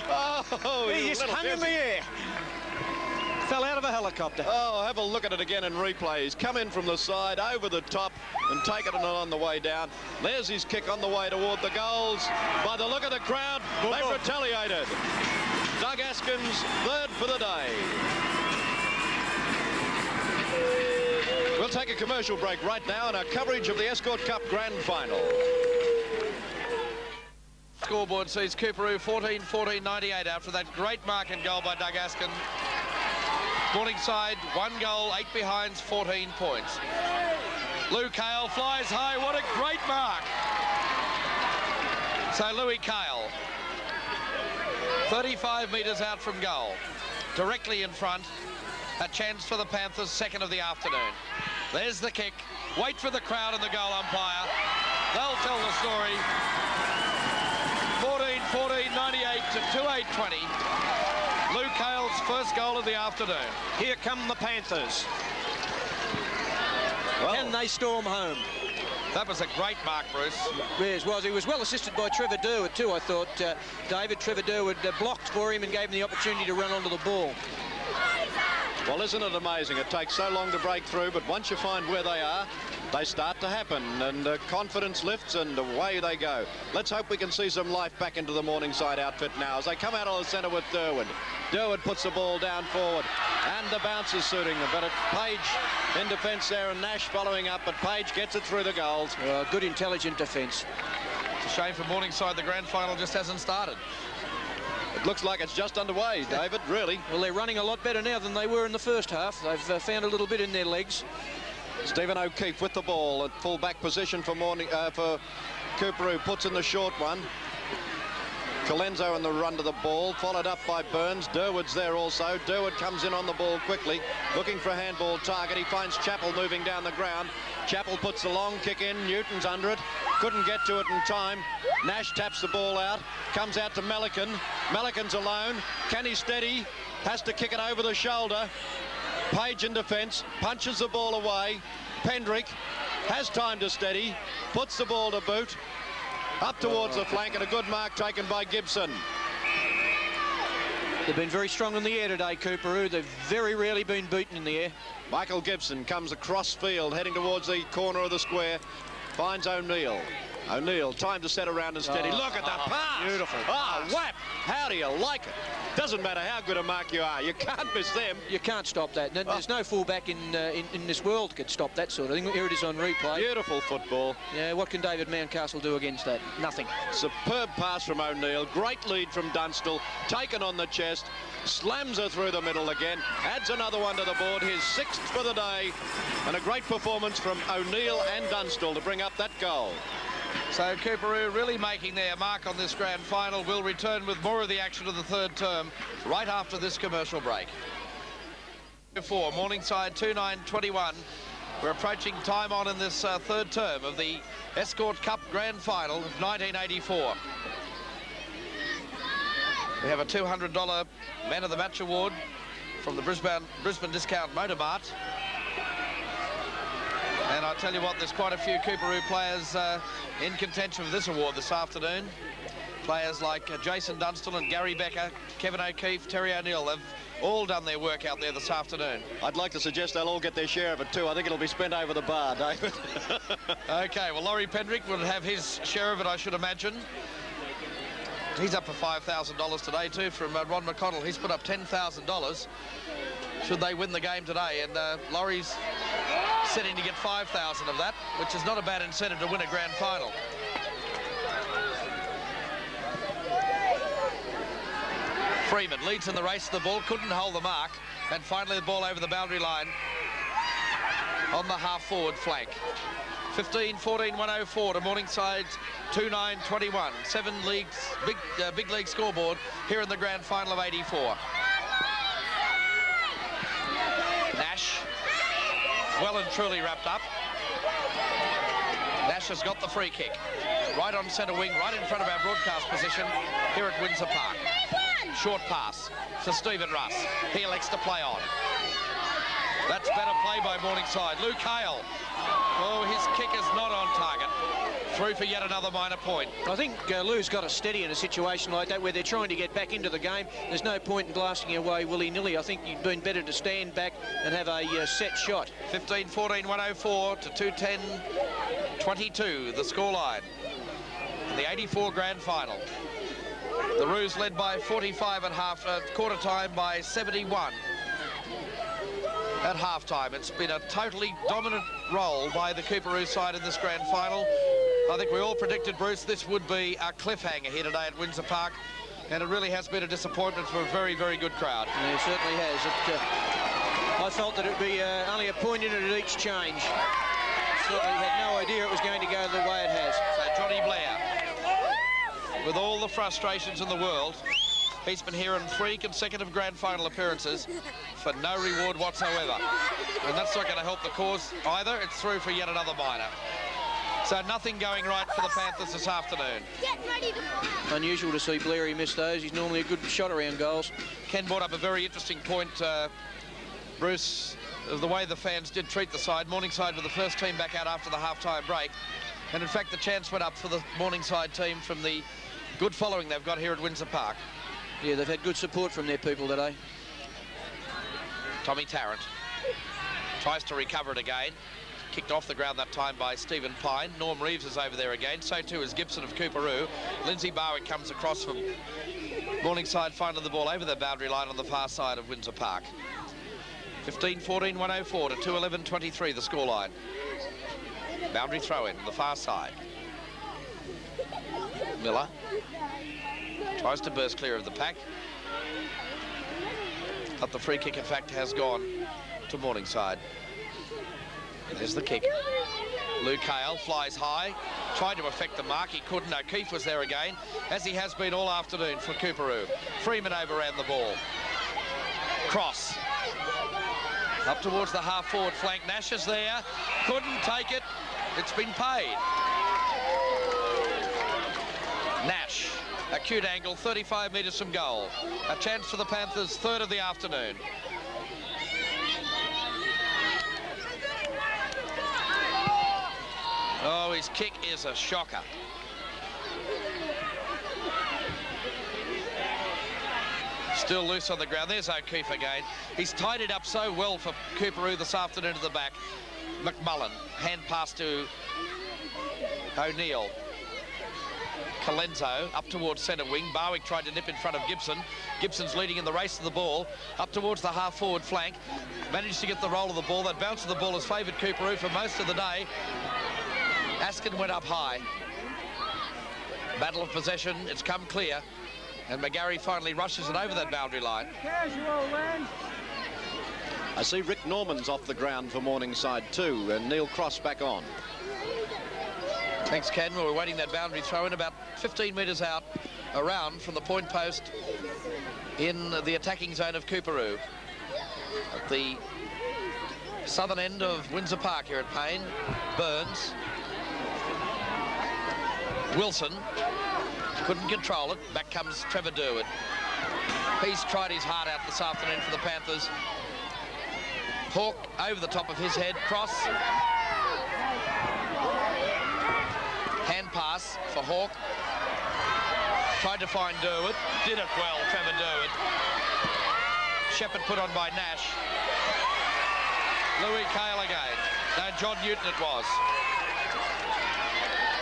Oh, he just hung in the air. Fell out of a helicopter. Oh, have a look at it again in replay. He's come in from the side, over the top, and taken it on the way down. There's his kick on the way toward the goals. By the look of the crowd, they've retaliated. Doug Askins, third for the day. We'll take a commercial break right now in our coverage of the Escort Cup Grand Final. Scoreboard sees Coorparoo 14-14-98 after that great mark and goal by Doug Askin. Morningside, 1 goal, 8 behinds, 14 points. Lou Cale flies high. What a great mark. So Louis Cale, 35 metres out from goal, directly in front. A chance for the Panthers, second of the afternoon. There's the kick. Wait for the crowd and the goal umpire. They'll tell the story. 14-14-98 to 2-8-20. Lou Cale's first goal of the afternoon. Here come the Panthers. Can they storm home? That was a great mark, Bruce. Yes, was. He was well assisted by Trevor Durwood too, I thought. David, Trevor Durwood blocked for him and gave him the opportunity to run onto the ball. Well, isn't it amazing? It takes so long to break through, but once you find where they are, they start to happen, and confidence lifts, and away they go. Let's hope we can see some life back into the Morningside outfit now as they come out of the centre with Durwood. Durwood puts the ball down forward, and the bounce is suiting them. But Page in defence there, and Nash following up, but Page gets it through the goals. Good, intelligent defence. It's a shame for Morningside the grand final just hasn't started. It looks like it's just underway, David, really. Well, they're running a lot better now than they were in the first half. They've found a little bit in their legs. Stephen O'Keefe with the ball at full-back position for Coorparoo, puts in the short one. Colenso in the run to the ball, followed up by Burns. Durwood's there also. Durwood comes in on the ball quickly, looking for a handball target. He finds Chappell moving down the ground. Chappell puts the long kick in. Newton's under it. Couldn't get to it in time. Nash taps the ball out. Comes out to Melican. Melican's alone. Can he steady? Has to kick it over the shoulder. Page in defence. Punches the ball away. Pendrick has time to steady. Puts the ball to boot. Up towards the flank, and a good mark taken by Gibson. They've been very strong in the air today, Coorparoo. They've very rarely been beaten in the air. Michael Gibson comes across field, heading towards the corner of the square. Finds O'Neill. O'Neill, time to set around and steady. Look at the pass! Beautiful. Whap! How do you like it? Doesn't matter how good a mark you are. You can't miss them. You can't stop that. There's no fullback in this world could stop that sort of thing. Here it is on replay. Beautiful football. Yeah, what can David Mountcastle do against that? Nothing. Superb pass from O'Neill. Great lead from Dunstall. Taken on the chest. Slams her through the middle again. Adds another one to the board. His 6th for the day. And a great performance from O'Neill and Dunstall to bring up that goal. So Coorparoo really making their mark on this grand final. Will return with more of the action of the third term right after this commercial break. Before Morningside 2-9-21. We're approaching time on in this third term of the Escort Cup Grand Final of 1984. We have a $200 Man of the Match award from the Brisbane Discount Motor Mart. And I tell you what, there's quite a few Coorparoo players in contention for this award this afternoon. Players like Jason Dunstall and Gary Becker, Kevin O'Keefe, Terry O'Neill, they've all done their work out there this afternoon. I'd like to suggest they'll all get their share of it too. I think it'll be spent over the bar, David. OK, well, Laurie Pendrick will have his share of it, I should imagine. He's up for $5,000 today too from Ron McConnell. He's put up $10,000 should they win the game today, and Laurie's sitting to get 5,000 of that, which is not a bad incentive to win a grand final. Freeman leads in the race to the ball, couldn't hold the mark, and finally the ball over the boundary line on the half-forward flank. 15-14-104 to Morningside's 2-9-21. 7 leagues, big league scoreboard here in the grand final of 84. Nash, well and truly wrapped up. Nash has got the free kick. Right on centre wing, right in front of our broadcast position here at Windsor Park. Short pass to Stephen Russ. He elects to play on. That's better play by Morningside. Lou Cale. Oh, his kick is not on target. Through for yet another minor point. I think Lou's got to steady in a situation like that where they're trying to get back into the game. There's no point in blasting away willy-nilly. I think you'd been better to stand back and have a set shot. 15-14-104 to 2-10-22, the scoreline. The 84 grand final. The Roos led by 45 at half, quarter time by 71. at half-time. It's been a totally dominant role by the Coorparoo side in this grand final. I think we all predicted, Bruce, this would be a cliffhanger here today at Windsor Park, and it really has been a disappointment for a very, very good crowd. Yeah, it certainly has. I felt that it would be only a point in it at each change. Certainly had no idea it was going to go the way it has. So Johnny Blair, with all the frustrations in the world, he's been here in 3 consecutive grand final appearances for no reward whatsoever. And that's not going to help the cause either. It's through for yet another minor. So nothing going right for the Panthers this afternoon. Unusual to see Blairy miss those. He's normally a good shot around goals. Ken brought up a very interesting point, Bruce, of the way the fans did treat the side. Morningside were the first team back out after the half-time break. And in fact, the chance went up for the Morningside team from the good following they've got here at Windsor Park. Yeah, they've had good support from their people today. Tommy Tarrant tries to recover it again. Kicked off the ground that time by Stephen Pine. Norm Reeves is over there again. So too is Gibson of Coorparoo. Lindsay Barwick comes across from Morningside, finding the ball over the boundary line on the far side of Windsor Park. 15-14, 104 to 2-11-23 the scoreline. Boundary throw in the far side. Miller tries to burst clear of the pack. But the free kick, in fact, has gone to Morningside. There's the kick. Luke Hale flies high, tried to affect the mark. He couldn't. O'Keefe was there again, as he has been all afternoon for Coorparoo. Freeman overran the ball. Cross. Up towards the half-forward flank. Nash is there. Couldn't take it. It's been paid. Nash. Acute angle, 35 metres from goal. A chance for the Panthers, 3rd of the afternoon. Oh, his kick is a shocker. Still loose on the ground. There's O'Keefe again. He's tied it up so well for Coorparoo this afternoon to the back. McMullen, hand pass to O'Neill. Colenso up towards centre wing. Barwick tried to nip in front of Gibson. Gibson's leading in the race to the ball. Up towards the half-forward flank. Managed to get the roll of the ball. That bounce of the ball has favoured Coorparoo for most of the day. Askin went up high. Battle of possession. It's come clear. And McGarry finally rushes it over that boundary line. I see Rick Norman's off the ground for Morningside too, and Neil Cross back on. Thanks, Ken. We're waiting that boundary throw in about 15 metres out around from the point post in the attacking zone of Coorparoo. At the southern end of Windsor Park here at Payne. Burns. Wilson couldn't control it. Back comes Trevor Durwood. He's tried his heart out this afternoon for the Panthers. Hawke over the top of his head. Cross. Hand pass for Hawke. Tried to find Durwood. Did it well, Trevor Durwood. Shepherd put on by Nash. Louis Cale again. No, John Newton it was.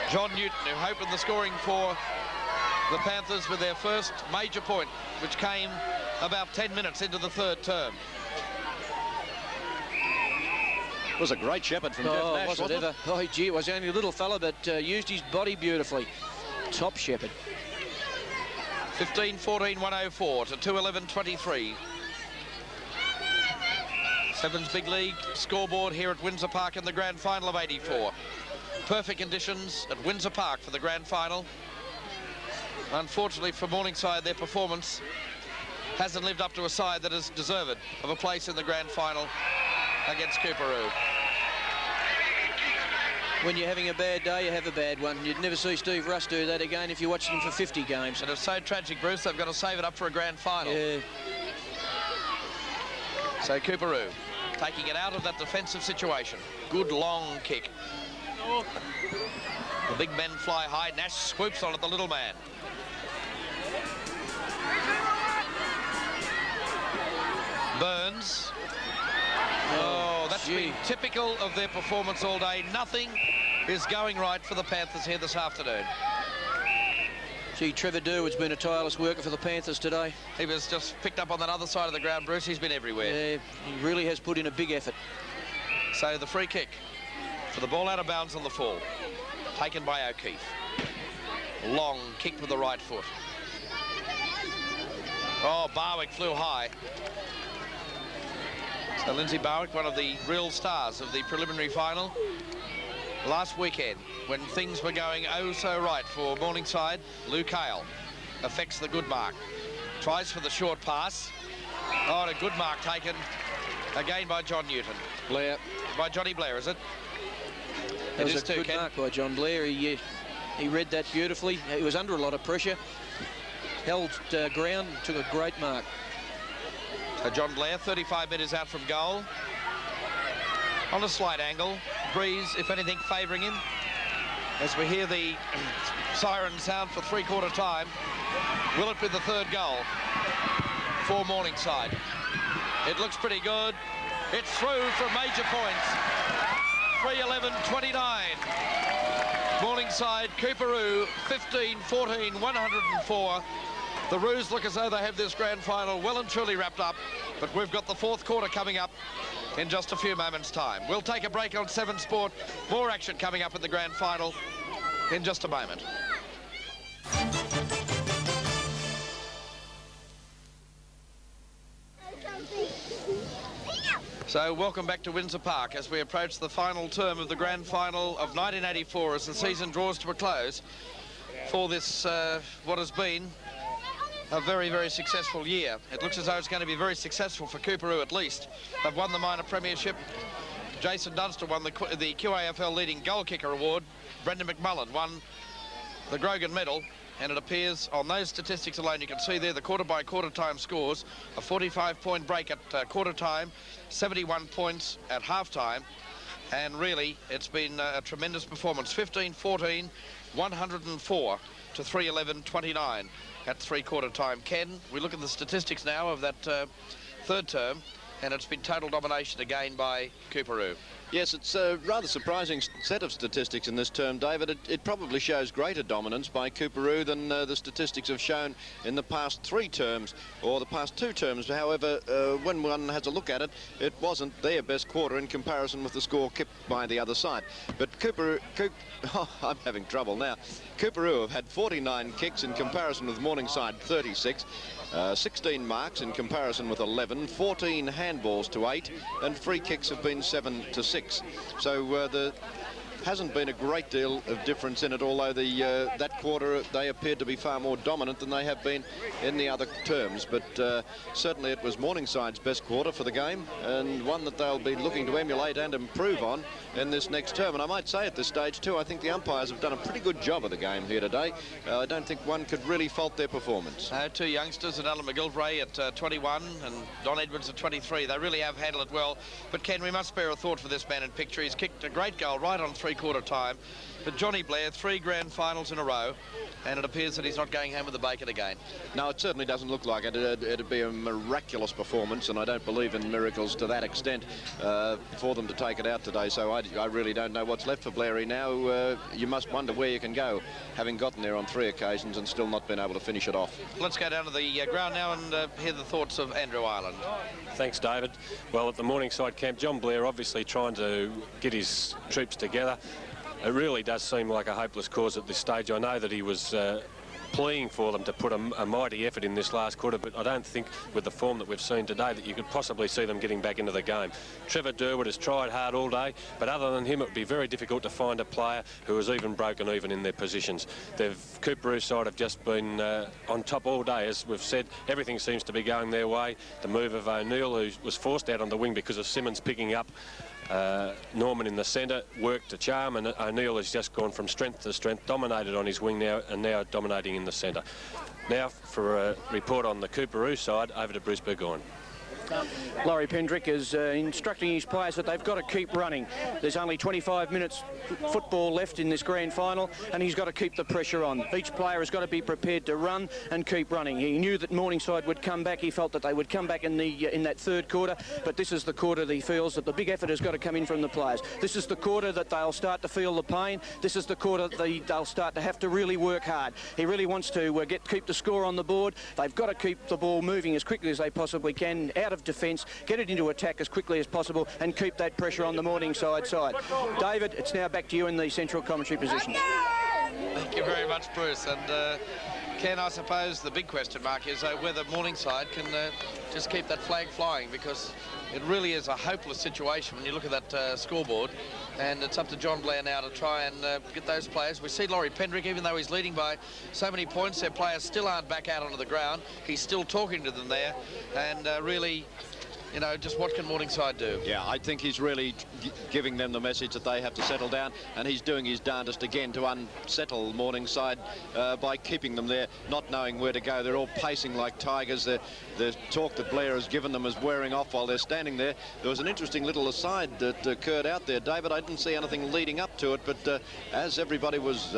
John Newton, who opened the scoring for the Panthers with their first major point, which came about 10 minutes into the 3rd term. It was a great shepherd from Jeff Nash, wasn't it? Oh, gee, it was only a little fella, but used his body beautifully. Top shepherd. 15-14, 104 to 2-11-23. Sevens Big League scoreboard here at Windsor Park in the grand final of 84. Perfect conditions at Windsor Park for the grand final. Unfortunately for Morningside, their performance hasn't lived up to a side that is deserved of a place in the grand final against Coorparoo. When you're having a bad day, you have a bad one. You'd never see Steve Russ do that again if you watched him for 50 games. And it's so tragic, Bruce, they've got to save it up for a grand final. Yeah. So Coorparoo taking it out of that defensive situation. Good long kick. The big men fly high. Nash swoops on at the little man. Burns. Oh, that's been typical of their performance all day. Nothing is going right for the Panthers here this afternoon. Gee, Trevor Durwood's been a tireless worker for the Panthers today. He was just picked up on that other side of the ground, Bruce. He's been everywhere. Yeah, he really has put in a big effort. So the free kick for the ball out of bounds on the fall, taken by O'Keefe. Long kick with the right foot. Oh, Barwick flew high. So Lindsay Barwick, one of the real stars of the preliminary final last weekend, when things were going oh so right for Morningside. Lou Cale affects the good mark. Tries for the short pass. Oh, and a good mark taken again by John Newton. Blair. By Johnny Blair, is it? That was a good mark by John Blair. He read that beautifully. He was under a lot of pressure. Held ground, took a great mark. So John Blair, 35 metres out from goal. On a slight angle. Breeze, if anything, favouring him. As we hear the siren sound for three-quarter time. Will it be the third goal for Morningside? It looks pretty good. It's through from major points. 3:11:29. Morningside, Coorparoo, 15-14, 104. The Roos look as though they have this grand final well and truly wrapped up, but we've got the fourth quarter coming up in just a few moments' time. We'll take a break on 7 Sport. More action coming up in the grand final in just a moment. So welcome back to Windsor Park as we approach the final term of the grand final of 1984 as the season draws to a close for this, what has been a very, very successful year. It looks as though it's going to be very successful for Coorparoo at least. They've won the minor premiership. Jason Dunster won the QAFL leading goal kicker award. Brendan McMullen won the Grogan medal. And it appears on those statistics alone, you can see there the quarter-by-quarter time scores, a 45-point break at quarter time, 71 points at half-time. And really, it's been a tremendous performance. 15-14, 104 to 3:11:29 at three-quarter time. Ken, we look at the statistics now of that third term, and it's been total domination again by Coorparoo. Yes, it's a rather surprising set of statistics in this term, David. It probably shows greater dominance by Coorparoo than the statistics have shown in the past 3 terms or the past 2 terms. However, when one has a look at it, it wasn't their best quarter in comparison with the score kept by the other side. But Coorparoo, oh, I'm having trouble now. Coorparoo have had 49 kicks in comparison with Morningside 36. 16 marks in comparison with 11, 14 handballs to 8, and free kicks have been 7 to 6. So there hasn't been a great deal of difference in it, although that quarter they appeared to be far more dominant than they have been in the other terms. But certainly it was Morningside's best quarter for the game, and one that they'll be looking to emulate and improve on in this next term. And I might say at this stage too, I think the umpires have done a pretty good job of the game here today. I don't think one could really fault their performance. 2 youngsters, and Alan McGilvray at 21 and Don Edwards at 23. They really have handled it well. But Ken, we must spare a thought for this man in picture. He's kicked a great goal right on three-quarter time. But Johnny Blair, 3 grand finals in a row, and it appears that he's not going home with the bacon again. No, it certainly doesn't look like it. It'd be a miraculous performance, and I don't believe in miracles to that extent for them to take it out today. So I really don't know what's left for Blairy now. You must wonder where you can go, having gotten there on 3 occasions and still not been able to finish it off. Let's go down to the ground now and hear the thoughts of Andrew Ireland. Thanks, David. Well, at the Morningside camp, John Blair obviously trying to get his troops together. It really does seem like a hopeless cause at this stage. I know that he was pleading for them to put a mighty effort in this last quarter, but I don't think with the form that we've seen today that you could possibly see them getting back into the game. Trevor Durwood has tried hard all day, but other than him, it would be very difficult to find a player who has even broken even in their positions. The Coorparoo side have just been on top all day. As we've said, everything seems to be going their way. The move of O'Neill, who was forced out on the wing because of Simmons picking up Norman in the centre, worked to charm, and O'Neill has just gone from strength to strength, dominated on his wing now, and now dominating in the centre. Now for a report on the Coorparoo side, over to Bruce Burgoyne. Laurie Pendrick is instructing his players that they've got to keep running. There's only 25 minutes football left in this grand final, and he's got to keep the pressure on. Each player has got to be prepared to run and keep running. He knew that Morningside would come back. He felt that they would come back in that third quarter, but this is the quarter that he feels that the big effort has got to come in from the players. This is the quarter that they'll start to feel the pain. This is the quarter that they'll start to have to really work hard. He really wants to keep the score on the board. They've got to keep the ball moving as quickly as they possibly can, out of defence, get it into attack as quickly as possible, and keep that pressure on the Morningside side. David, it's now back to you in the central commentary position. Thank you very much, Bruce. And Ken, I suppose the big question mark is whether Morningside can just keep that flag flying, because it really is a hopeless situation when you look at that scoreboard. And it's up to John Blair now to try and get those players. We see Laurie Pendrick, even though he's leading by so many points, their players still aren't back out onto the ground. He's still talking to them there, and really, you know, just what can Morningside do? Yeah, I think he's really giving them the message that they have to settle down, and he's doing his darndest again to unsettle Morningside by keeping them there, not knowing where to go. They're all pacing like tigers. The talk that Blair has given them is wearing off while they're standing there. There was an interesting little aside that occurred out there, David. I didn't see anything leading up to it, but as everybody was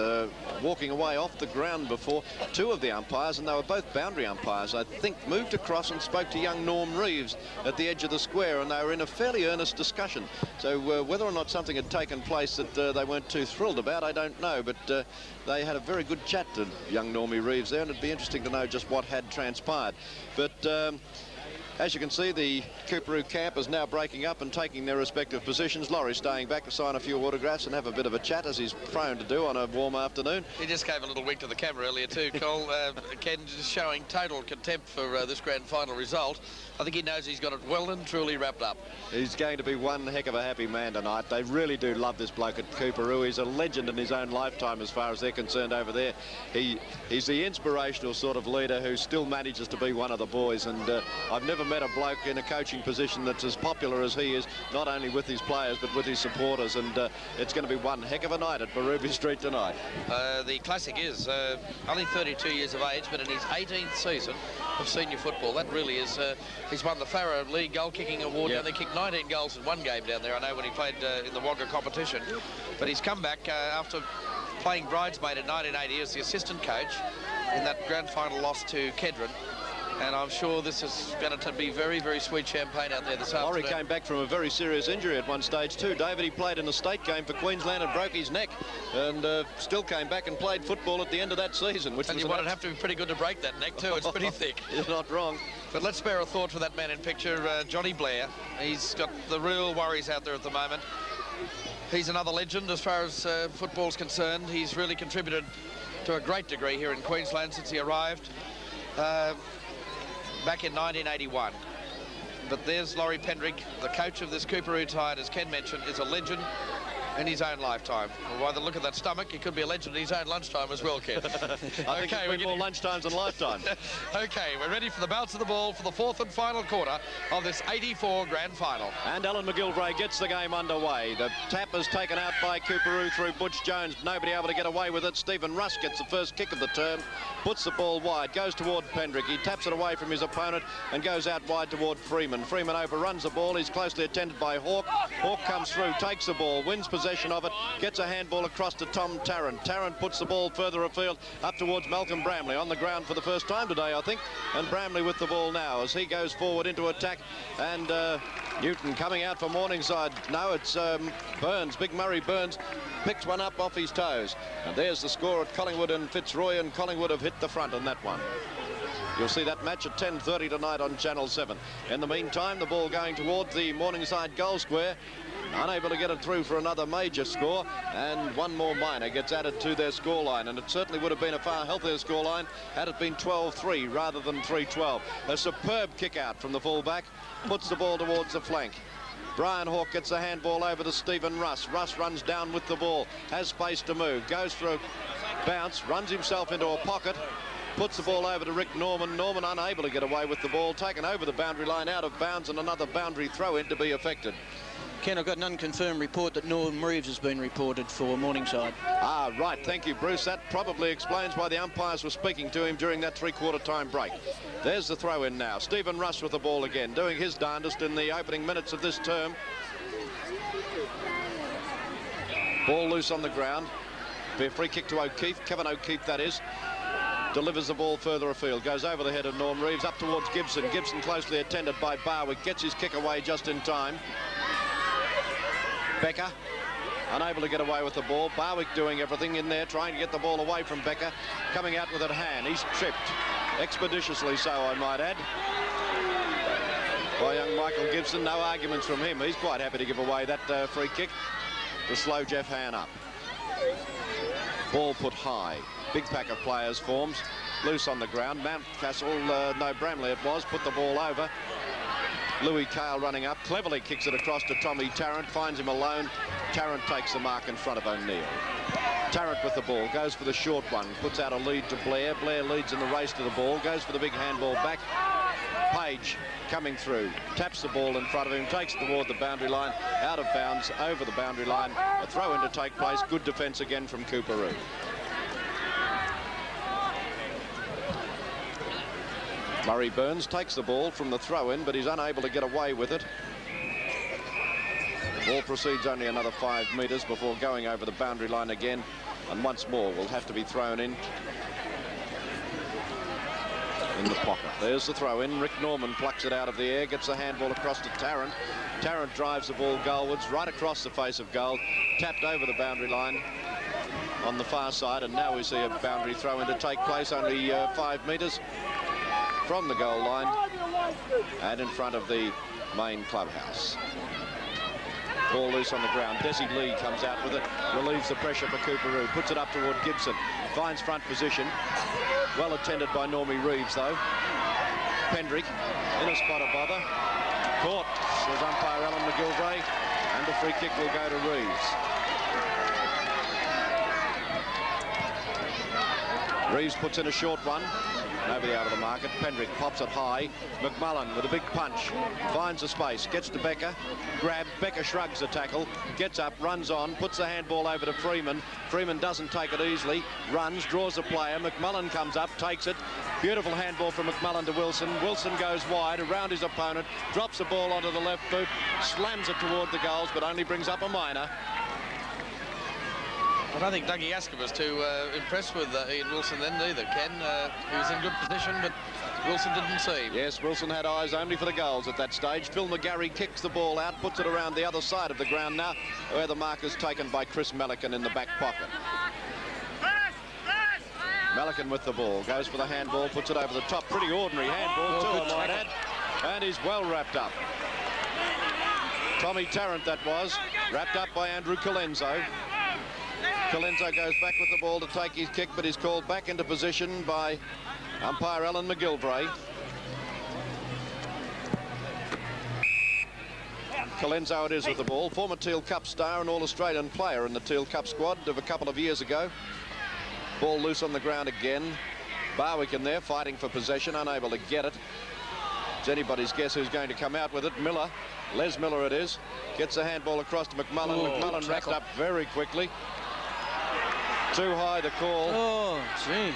walking away off the ground before, two of the umpires, and they were both boundary umpires, I think, moved across and spoke to young Norm Reeves at the edge of the square, and they were in a fairly earnest discussion. So whether or not something had taken place that they weren't too thrilled about, I don't know, but they had a very good chat to young Normie Reeves there, and it'd be interesting to know just what had transpired. But as you can see, the Coorparoo camp is now breaking up and taking their respective positions. Laurie's staying back to sign a few autographs and have a bit of a chat, as he's prone to do on a warm afternoon. He just gave a little wink to the camera earlier too, Cole. Ken just showing total contempt for this grand final result. I think he knows he's got it well and truly wrapped up. He's going to be one heck of a happy man tonight. They really do love this bloke at Coorparoo. He's a legend in his own lifetime as far as they're concerned over there. He's the inspirational sort of leader who still manages to be one of the boys, and I've never met a bloke in a coaching position that's as popular as he is, not only with his players but with his supporters, and it's going to be one heck of a night at Barubie Street tonight. The classic is only 32 years of age, but in his 18th season of senior football. That really is, he's won the Farrer League goal kicking award. Yep. They kicked 19 goals in one game down there, I know, when he played in the Wagga competition. But he's come back after playing bridesmaid in 1980 as the assistant coach in that grand final loss to Kedron. And I'm sure this is going to be very, very sweet champagne out there this afternoon. Laurie came back from a very serious injury at one stage too. David, he played in the state game for Queensland and broke his neck, and still came back and played football at the end of that season. Which and you would have to be pretty good to break that neck too. It's pretty thick. You're not wrong. But let's spare a thought for that man in picture, Johnny Blair. He's got the real worries out there at the moment. He's another legend as far as football's concerned. He's really contributed to a great degree here in Queensland since he arrived back in 1981. But there's Laurie Pendrick, the coach of this Coorparoo side, as Ken mentioned, is a legend in his own lifetime. Well, by the look of that stomach, he could be a legend in his own lunchtime as well, Ken. I think it's been more lunchtimes than lifetime. Okay, we're ready for the bounce of the ball for the fourth and final quarter of this 84 grand final. And Alan McGilvray gets the game underway. The tap is taken out by Coorparoo through Butch Jones. Nobody able to get away with it. Stephen Russ gets the first kick of the term, puts the ball wide, goes toward Pendrick. He taps it away from his opponent and goes out wide toward Freeman. Freeman overruns the ball. He's closely attended by Hawke. Hawke comes through, takes the ball, wins possession of it, gets a handball across to Tom Tarrant. Tarrant puts the ball further afield up towards Malcolm Bramley, on the ground for the first time today, I think, and Bramley with the ball now as he goes forward into attack, and Newton coming out for Morningside. No, it's Burns, Big Murray Burns, picks one up off his toes, and there's the score at Collingwood and Fitzroy, and Collingwood have hit the front on that one. You'll see that match at 10:30 tonight on Channel 7. In the meantime, the ball going towards the Morningside goal square. Unable to get it through for another major score, and one more minor gets added to their scoreline, and it certainly would have been a far healthier scoreline had it been 12-3 rather than 3-12. A superb kick out from the fullback, puts the ball towards the flank. Brian Hawke gets the handball over to Stephen Russ. Russ runs down with the ball, has space to move, goes for a bounce, runs himself into a pocket, puts the ball over to Rick Norman. Norman unable to get away with the ball, taken over the boundary line, out of bounds, and another boundary throw in to be effected. Ken, I've got an unconfirmed report that Norm Reeves has been reported for Morningside. Ah, right. Thank you, Bruce. That probably explains why the umpires were speaking to him during that three-quarter time break. There's the throw-in now. Stephen Russ with the ball again, doing his darndest in the opening minutes of this term. Ball loose on the ground. Be a free kick to O'Keefe. Kevin O'Keefe, that is. Delivers the ball further afield. Goes over the head of Norm Reeves, up towards Gibson. Gibson closely attended by Barwick. Gets his kick away just in time. Becker unable to get away with the ball. Barwick doing everything in there, trying to get the ball away from Becker. Coming out with it hand. He's tripped. Expeditiously so, I might add. By young Michael Gibson. No arguments from him. He's quite happy to give away that free kick to slow Jeff Hann up. Ball put high. Big pack of players forms. Loose on the ground. Mountcastle, no, Bramley it was, put the ball over. Louis Cale running up, cleverly kicks it across to Tommy Tarrant, finds him alone. Tarrant takes the mark in front of O'Neill. Tarrant with the ball, goes for the short one, puts out a lead to Blair. Blair leads in the race to the ball, goes for the big handball back. Page coming through, taps the ball in front of him, takes it toward the boundary line, out of bounds, over the boundary line. A throw in to take place, good defence again from Coorparoo. Murray Burns takes the ball from the throw-in, but he's unable to get away with it. The ball proceeds only another 5 metres before going over the boundary line again, and once more will have to be thrown in the pocket. There's the throw-in. Rick Norman plucks it out of the air, gets the handball across to Tarrant. Tarrant drives the ball goalwards, right across the face of goal, tapped over the boundary line on the far side, and now we see a boundary throw-in to take place only 5 metres from the goal line and in front of the main clubhouse. Ball loose on the ground. Desi Lee comes out with it, relieves the pressure for Coorparoo, puts it up toward Gibson, finds front position. Well attended by Normie Reeves though. Pendrick in a spot of bother. Caught, says umpire Alan McGilvray, and the free kick will go to Reeves. Reeves puts in a short one. Nobody out of the market. Pendrick pops it high. McMullen with a big punch. Finds the space. Gets to Becker. Grab. Becker shrugs the tackle. Gets up. Runs on. Puts the handball over to Freeman. Freeman doesn't take it easily. Runs. Draws a player. McMullen comes up. Takes it. Beautiful handball from McMullen to Wilson. Wilson goes wide around his opponent. Drops the ball onto the left boot. Slams it toward the goals, but only brings up a minor. I don't think Dougie Asker was too impressed with Ian Wilson then either, Ken. He was in good position, but Wilson didn't see. Yes, Wilson had eyes only for the goals at that stage. Phil McGarry kicks the ball out, puts it around the other side of the ground now, where the mark is taken by Chris Melican in the back pocket. Melican with the ball, goes for the handball, puts it over the top. Pretty ordinary handball, too, I might add. And he's well wrapped up. Tommy Tarrant, that was, wrapped up by Andrew Colenso. Colenso goes back with the ball to take his kick, but he's called back into position by umpire Alan McGilvray. Colenso it is with the ball, former Teal Cup star and All-Australian player in the Teal Cup squad of a couple of years ago. Ball loose on the ground again. Barwick in there fighting for possession, unable to get it. It's anybody's guess who's going to come out with it. Miller, Les Miller it is, gets the handball across to McMullen. McMullen wrapped up very quickly. Too high the call. Oh, gee.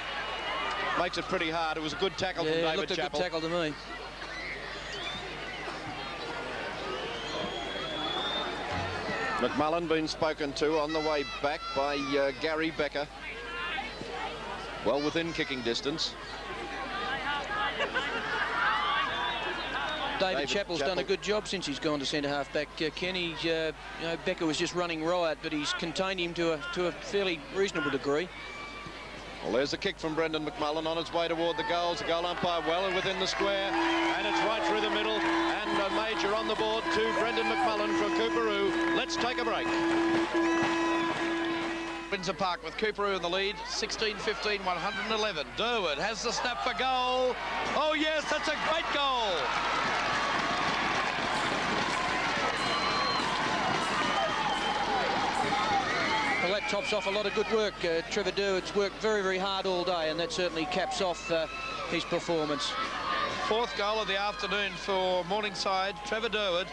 Makes it pretty hard. It was a good tackle from David Chappell. It looked a good tackle to me. McMullen being spoken to on the way back by Gary Becker. Well within kicking distance. David Chappell's done a good job since he's gone to centre half back. Kenny, Becker was just running riot, but he's contained him to a fairly reasonable degree. Well, there's a kick from Brendan McMullen on its way toward the goals. The goal umpire well within the square, and it's right through the middle, and a major on the board to Brendan McMullen from Coorparoo. Let's take a break. Windsor Park with Coorparoo in the lead, 16-15, 111. Durwood has the snap for goal. Oh yes, that's a great goal. Well, that tops off a lot of good work. Trevor Durwood's worked very, very hard all day, and that certainly caps off his performance. Fourth goal of the afternoon for Morningside. Trevor Durwood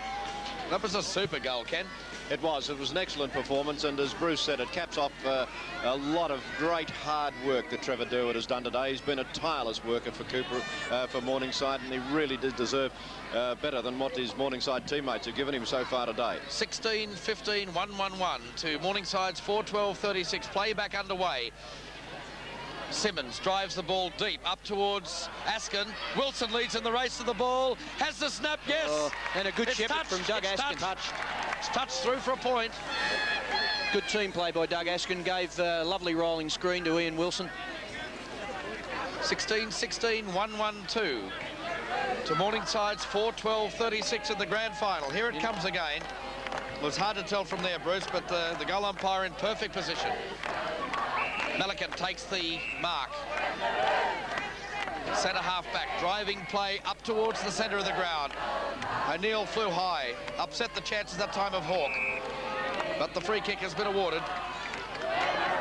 That was a super goal, Ken. It was an excellent performance, and as Bruce said, it caps off a lot of great hard work that Trevor Durwood has done today. He's been a tireless worker for Morningside, and he really did deserve better than what his Morningside teammates have given him so far today. 16-15, 1-1-1 to Morningside's 4-12-36. Play back underway. Simmons drives the ball deep up towards Askin. Wilson leads in the race to the ball. Has the snap, yes. Oh, and a good shepherd from Doug Askin. It's touched through for a point. Good team play by Doug Askin. Gave a lovely rolling screen to Ian Wilson. 16-16, 1-1-2 to Morningside's 4-12-36 in the grand final. Here it comes again. Well, it's hard to tell from there, Bruce, but the goal umpire in perfect position. Melican takes the mark. Centre half back, driving play up towards the centre of the ground. O'Neill flew high, upset the chances that time of Hawke. But the free kick has been awarded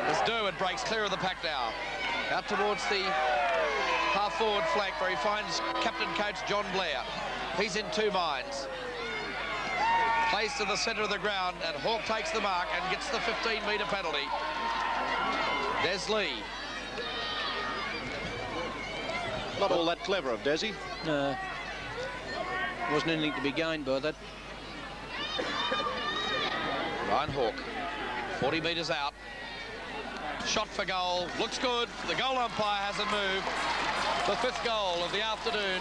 as Durwood breaks clear of the pack now. Out towards the half-forward flank where he finds captain coach John Blair. He's in two minds. Plays to the centre of the ground, and Hawke takes the mark and gets the 15-metre penalty. Des Lee. Not all that clever of Desi. No. Wasn't anything to be gained by that. Ryan Hawke, 40 metres out. Shot for goal, looks good. The goal umpire hasn't moved. The fifth goal of the afternoon.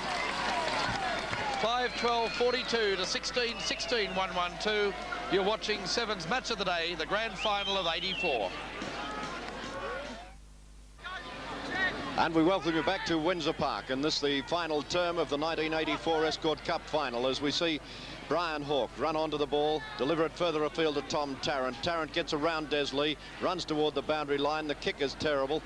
5-12-42 to 16-16, 1-1-2. You're watching Seven's match of the day, the grand final of 84. And we welcome you back to Windsor Park, and this the final term of the 1984 Escort Cup final, as we see Brian Hawke run onto the ball, deliver it further afield to Tom Tarrant. Tarrant gets around Des Lee, runs toward the boundary line. The kick is terrible.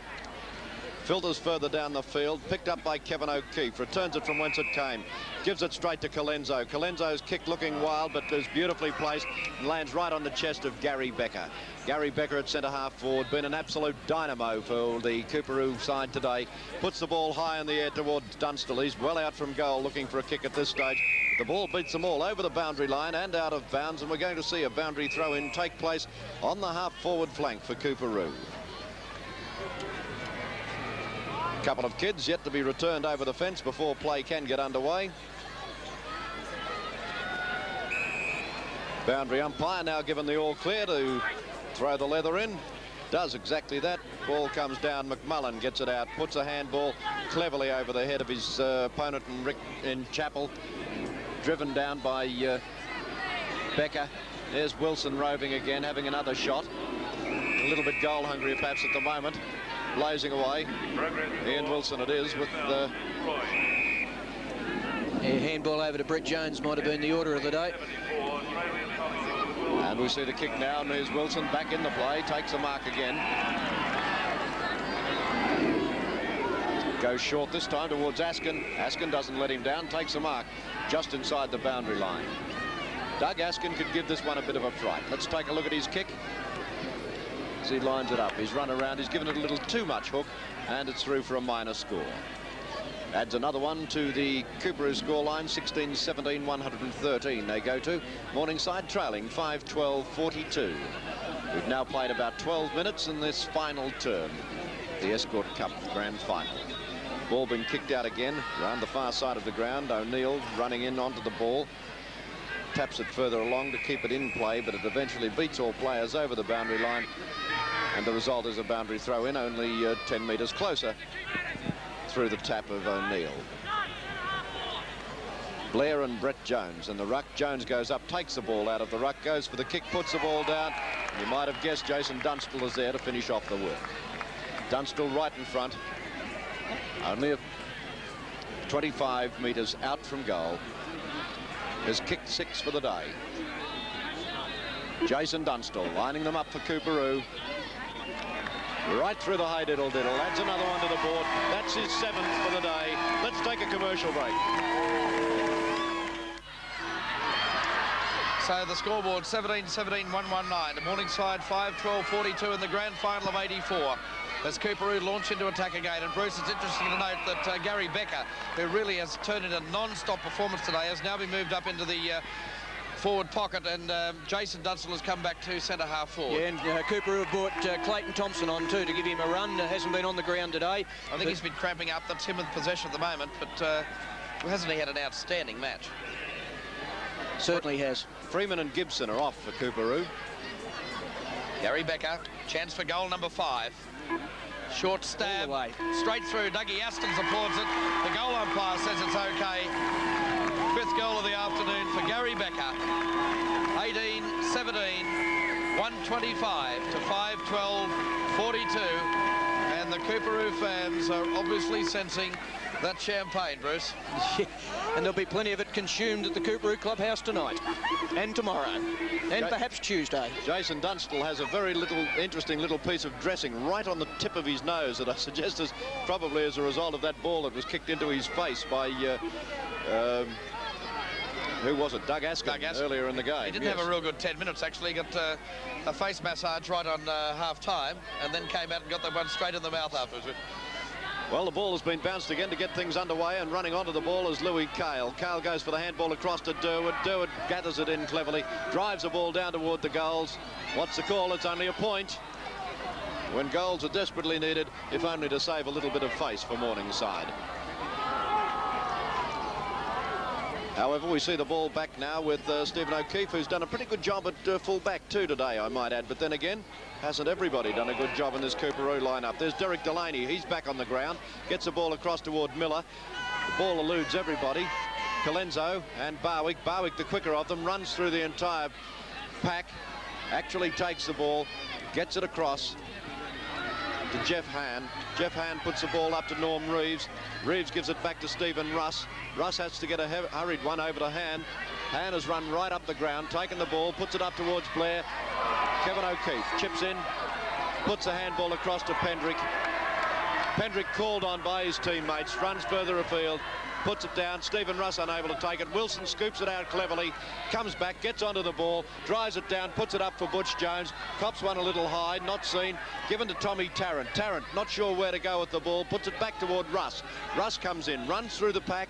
Filters further down the field, picked up by Kevin O'Keefe, returns it from whence it came, gives it straight to Colenso. Colenso's kick looking wild, but is beautifully placed and lands right on the chest of Gary Becker. Gary Becker at centre half forward, been an absolute dynamo for the Coorparoo side today. Puts the ball high in the air towards Dunstall. He's well out from goal, looking for a kick at this stage. The ball beats them all over the boundary line and out of bounds, and we're going to see a boundary throw-in take place on the half forward flank for Coorparoo. Couple of kids yet to be returned over the fence before play can get underway. Boundary umpire now given the all clear to throw the leather in. Does exactly that. Ball comes down. McMullen gets it out, puts a handball cleverly over the head of his opponent and Rick in Chapel. Driven down by Becker. There's Wilson roving again, having another shot. A little bit goal hungry perhaps at the moment. Blazing away. Ian Wilson it is with the... handball over to Brett Jones might have been the order of the day. And we see the kick now, and there's Wilson back in the play, takes a mark again. Goes short this time towards Askin. Askin doesn't let him down, takes a mark just inside the boundary line. Doug Askin could give this one a bit of a fright. Let's take a look at his kick. As he lines it up, he's run around, he's given it a little too much hook, and it's through for a minor score. Adds another one to the Coorparoo scoreline, 16-17, 113 they go to. Morningside trailing 5-12-42. We've now played about 12 minutes in this final term, the Escort Cup Grand Final. Ball being kicked out again, around the far side of the ground. O'Neill running in onto the ball. Taps it further along to keep it in play, but it eventually beats all players over the boundary line. And the result is a boundary throw-in, only 10 metres closer through the tap of O'Neill. Blair and Brett Jones in the ruck. Jones goes up, takes the ball out of the ruck, goes for the kick, puts the ball down. You might have guessed Jason Dunstall is there to finish off the work. Dunstall right in front, only 25 metres out from goal. Has kicked 6 for the day. Jason Dunstall lining them up for Coorparoo. Right through the high diddle-diddle. Adds another one to the board. That's his 7th for the day. Let's take a commercial break. So the scoreboard 17-17, 119. The Morningside 5-12-42 in the grand final of 84. As Coorparoo launch into attack again. And Bruce, it's interesting to note that Gary Becker, who really has turned in a non-stop performance today, has now been moved up into the forward pocket, and Jason Dunstall has come back to centre-half forward. Yeah, and Coorparoo brought Clayton Thompson on too to give him a run. Hasn't been on the ground today. I think he's been cramping up the Timoth possession at the moment, but hasn't he had an outstanding match? Certainly has. Freeman and Gibson are off for Coorparoo. Gary Becker, chance for goal number 5. Short stab, straight through. Dougie Aston supports it. The goal umpire says it's okay. 5th goal of the afternoon for Gary Becker. 18-17, 125 to 5-12-42. And the Coorparoo fans are obviously sensing that champagne, Bruce. And there'll be plenty of it consumed at the Coorparoo Clubhouse tonight and tomorrow and perhaps Tuesday. Jason Dunstall has a very interesting little piece of dressing right on the tip of his nose that I suggest is probably as a result of that ball that was kicked into his face by who was it? Doug Askin, earlier in the game. He didn't have a real good 10 minutes, actually. He got a face massage right on half-time and then came out and got the one straight in the mouth afterwards. Well, the ball has been bounced again to get things underway, and running onto the ball is Louis Cale. Cale goes for the handball across to Durwood. Durwood gathers it in cleverly, drives the ball down toward the goals. What's the call? It's only a point. When goals are desperately needed, if only to save a little bit of face for Morningside. However, we see the ball back now with Stephen O'Keefe, who's done a pretty good job at full-back too today, I might add. But then again, hasn't everybody done a good job in this Coorparoo lineup? There's Derek Delaney. He's back on the ground. Gets the ball across toward Miller. The ball eludes everybody. Colenso and Barwick. Barwick, the quicker of them, runs through the entire pack. Actually takes the ball, gets it across to Jeff Hann. Jeff Hann puts the ball up to Norm Reeves. Reeves gives it back to Stephen Russ. Russ has to get a hurried one over to Hann. Hann has run right up the ground, taken the ball, puts it up towards Blair. Kevin O'Keefe chips in, puts a handball across to Pendrick. Pendrick called on by his teammates, runs further afield, puts it down. Stephen Russ unable to take it. Wilson scoops it out cleverly, comes back, gets onto the ball, drives it down, puts it up for Butch Jones. Cops one a little high, not seen. Given to Tommy Tarrant. Tarrant not sure where to go with the ball, puts it back toward Russ. Russ comes in, runs through the pack,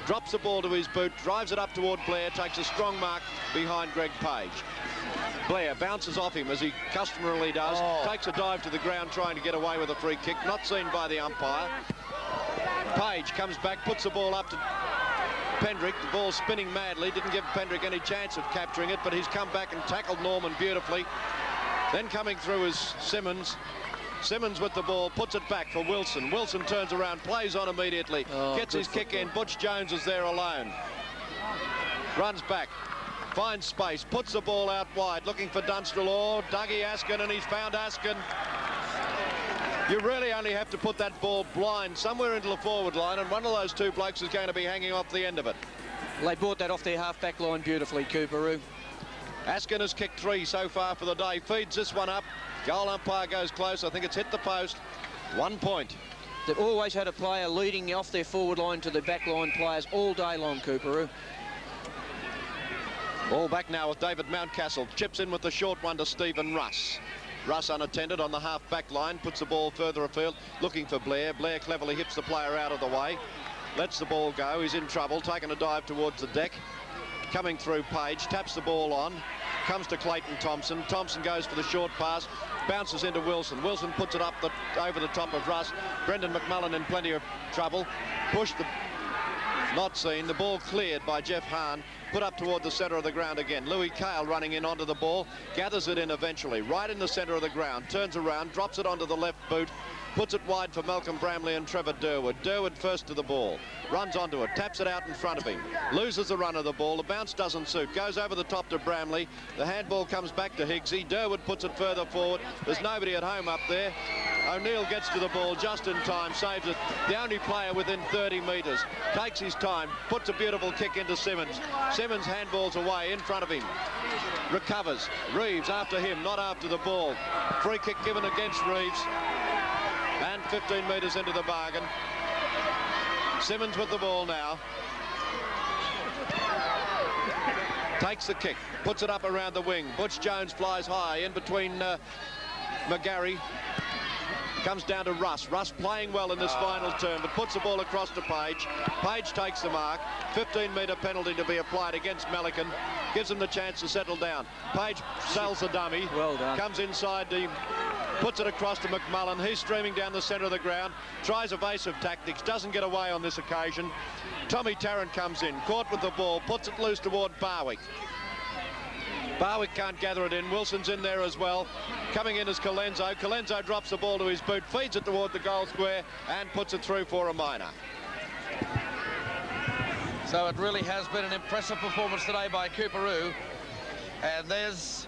drops the ball to his boot, drives it up toward Blair, takes a strong mark behind Greg Page. Blair bounces off him as he customarily does, takes a dive to the ground trying to get away with a free kick, not seen by the umpire. Page comes back, puts the ball up to Pendrick. The ball spinning madly, didn't give Pendrick any chance of capturing it, but he's come back and tackled Norman beautifully. Then coming through is Simmons. Simmons with the ball, puts it back for Wilson. Wilson turns around, plays on immediately, gets his kick in. Butch Jones is there alone. Runs back, finds space, puts the ball out wide, looking for Dunstall or Dougie Askin, and he's found Askin. You really only have to put that ball blind somewhere into the forward line, and one of those two blokes is going to be hanging off the end of it. They brought that off their half-back line beautifully, Coorparoo. Askin has kicked 3 so far for the day, feeds this one up. Goal umpire goes close. I think it's hit the post. 1 point. They've always had a player leading off their forward line to the back line players all day long, Coorparoo. Ball back now with David Mountcastle. Chips in with the short one to Stephen Russ. Russ unattended on the half-back line, puts the ball further afield, looking for Blair. Blair cleverly hits the player out of the way. Lets the ball go. He's in trouble, taking a dive towards the deck. Coming through Page, taps the ball on. Comes to Clayton Thompson. Thompson goes for the short pass, bounces into Wilson. Wilson puts it up over the top of Russ. Brendan McMullen in plenty of trouble. Pushed the... Not seen. The ball cleared by Jeff Hahn. Put up toward the centre of the ground again. Louis Cale running in onto the ball. Gathers it in eventually. Right in the centre of the ground. Turns around. Drops it onto the left boot. Puts it wide for Malcolm Bramley and Trevor Durwood. Durwood first to the ball. Runs onto it. Taps it out in front of him. Loses the run of the ball. The bounce doesn't suit. Goes over the top to Bramley. The handball comes back to Higgsy. Durwood puts it further forward. There's nobody at home up there. O'Neill gets to the ball just in time. Saves it. The only player within 30 metres. Takes his time. Puts a beautiful kick into Simmons. Simmons handballs away in front of him. Recovers. Reeves after him, not after the ball. Free kick given against Reeves. And 15 metres into the bargain. Simmons with the ball now. Takes the kick, puts it up around the wing. Butch Jones flies high in between McGarry Comes down to Russ. Russ playing well in this final term, but puts the ball across to Page. Page takes the mark. 15-metre penalty to be applied against Melican. Gives him the chance to settle down. Page sells the dummy. Well done. Comes inside, puts it across to McMullen. He's streaming down the centre of the ground. Tries evasive tactics. Doesn't get away on this occasion. Tommy Tarrant comes in. Caught with the ball. Puts it loose toward Barwick. Barwick can't gather it in. Wilson's in there as well. Coming in is Colenso. Colenso drops the ball to his boot, feeds it toward the goal square and puts it through for a minor. So it really has been an impressive performance today by Coorparoo. And there's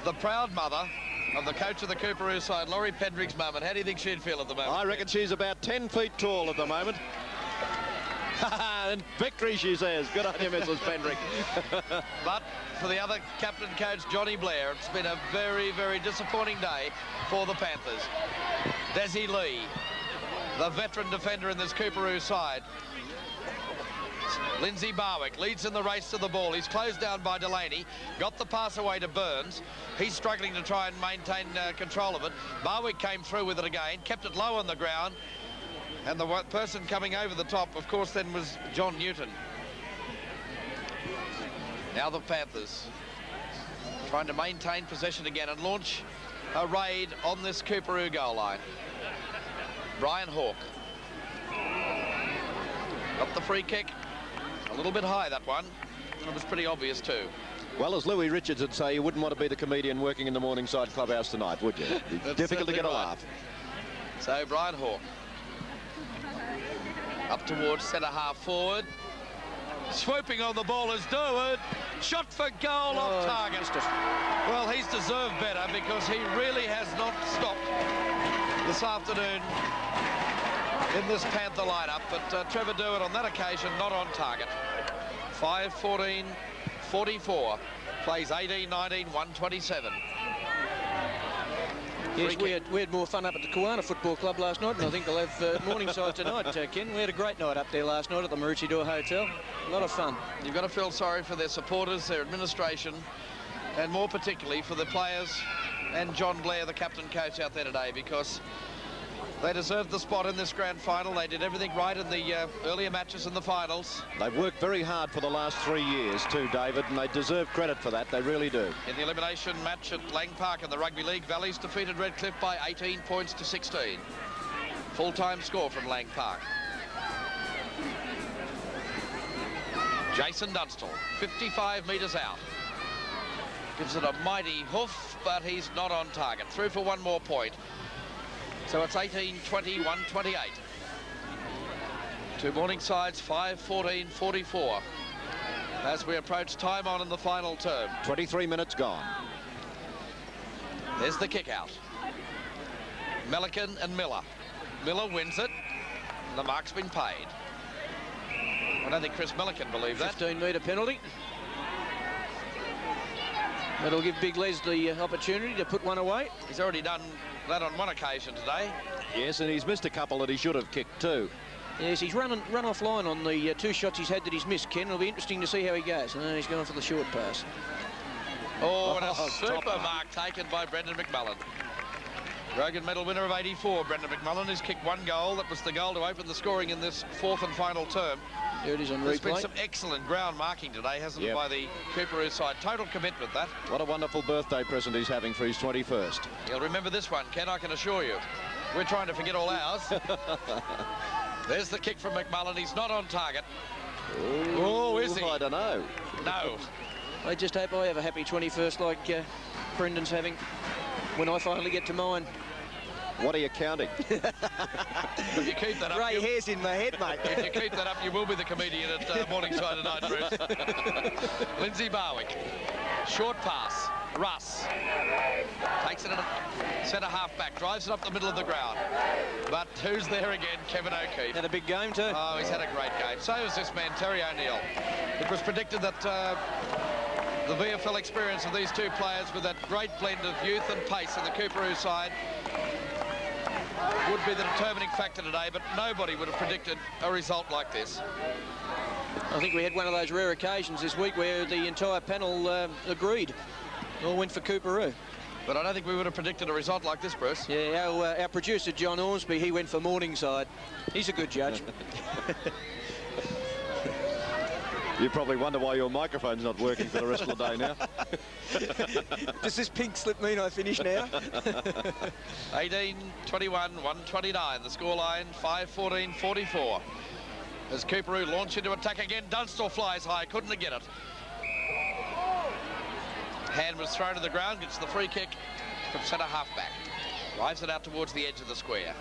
the proud mother of the coach of the Coorparoo side, Laurie Pendrick's mum. And how do you think she'd feel at the moment? I reckon she's about 10 feet tall at the moment. And victory, she says. Good on you, Mrs. Pendrick. But for the other captain coach, Johnny Blair, it's been a very, very disappointing day for the Panthers. Desi Lee, the veteran defender in this Coorparoo side. Lindsay Barwick leads in the race to the ball. He's closed down by Delaney. Got the pass away to Burns. He's struggling to try and maintain control of it. Barwick came through with it again, kept it low on the ground. And the person coming over the top, of course, then was John Newton. Now the Panthers trying to maintain possession again and launch a raid on this Coorparoo goal line. Brian Hawke. Got the free kick. A little bit high, that one. And it was pretty obvious, too. Well, as Louis Richards would say, you wouldn't want to be the comedian working in the Morningside clubhouse tonight, would you? It's difficult to get a laugh. So, Brian Hawke. Up towards centre half forward. Swooping on the ball is Durwood. Shot for goal off target. Well, he's deserved better because he really has not stopped this afternoon in this Panther lineup. But Trevor Durwood on that occasion not on target. 5-14-44. Plays 18-19, 127. Yes, we had more fun up at the Kiwana Football Club last night, and I think they'll have Morningside tonight, Ken. We had a great night up there last night at the Maroochydore Hotel. A lot of fun. You've got to feel sorry for their supporters, their administration, and more particularly for the players and John Blair, the captain coach out there today, because they deserved the spot in this grand final. They did everything right in the earlier matches in the finals. They've worked very hard for the last 3 years too, David, and they deserve credit for that. They really do. In the elimination match at Lang Park in the Rugby League, Valleys defeated Redcliffe by 18 points to 16. Full-time score from Lang Park. Jason Dunstall, 55 metres out. Gives it a mighty hoof, but he's not on target. Through for one more point. So it's 18-20, 128. To Morningside's 5-14-44 as we approach time on in the final term. 23 minutes gone. There's the kick out. Melican and Miller. Miller wins it. And the mark's been paid. I don't think Chris Miller can believe that. 15-metre penalty. That'll give Big Les the opportunity to put one away. He's already done that on one occasion today. Yes, and he's missed a couple that he should have kicked too. Yes, he's run offline on the two shots he's had that he's missed, Ken. It'll be interesting to see how he goes. And he's going for the short pass. Oh, and a super mark taken by Brendan McMullen. Rogan medal winner of 84, Brendan McMullen, has kicked one goal. That was the goal to open the scoring in this fourth and final term. Here it is on replay. There's been some excellent ground marking today, hasn't it, by the Coorparoo side. Total commitment, that. What a wonderful birthday present he's having for his 21st. You'll remember this one, Ken, I can assure you. We're trying to forget all ours. There's the kick from McMullen. He's not on target. Oh, is he? I don't know. No. I just hope I have a happy 21st like Brendan's having when I finally get to mine. What are you counting? If you keep that up, grey hairs in my head, mate. If you keep that up, you will be the comedian at Morningside tonight, Roos. Lindsay Barwick. Short pass. Russ. Takes it in a centre half back. Drives it up the middle of the ground. But who's there again? Kevin O'Keefe. Had a big game too. Oh, he's had a great game. So is this man, Terry O'Neill. It was predicted that the VFL experience of these two players with that great blend of youth and pace in the Coorparoo side would be the determining factor today, but nobody would have predicted a result like this. I think we had one of those rare occasions this week where the entire panel agreed. All went for Coorparoo. But I don't think we would have predicted a result like this, Bruce. Yeah, our producer, John Ormsby, he went for Morningside. He's a good judge. You probably wonder why your microphone's not working for the rest of the day now. Does this pink slip mean I finish now? 18-21, 129. The scoreline, 5-14-44. As Coorparoo launch into attack again, Dunstall flies high, couldn't get it. Hand was thrown to the ground, gets the free kick from centre half-back. Drives it out towards the edge of the square.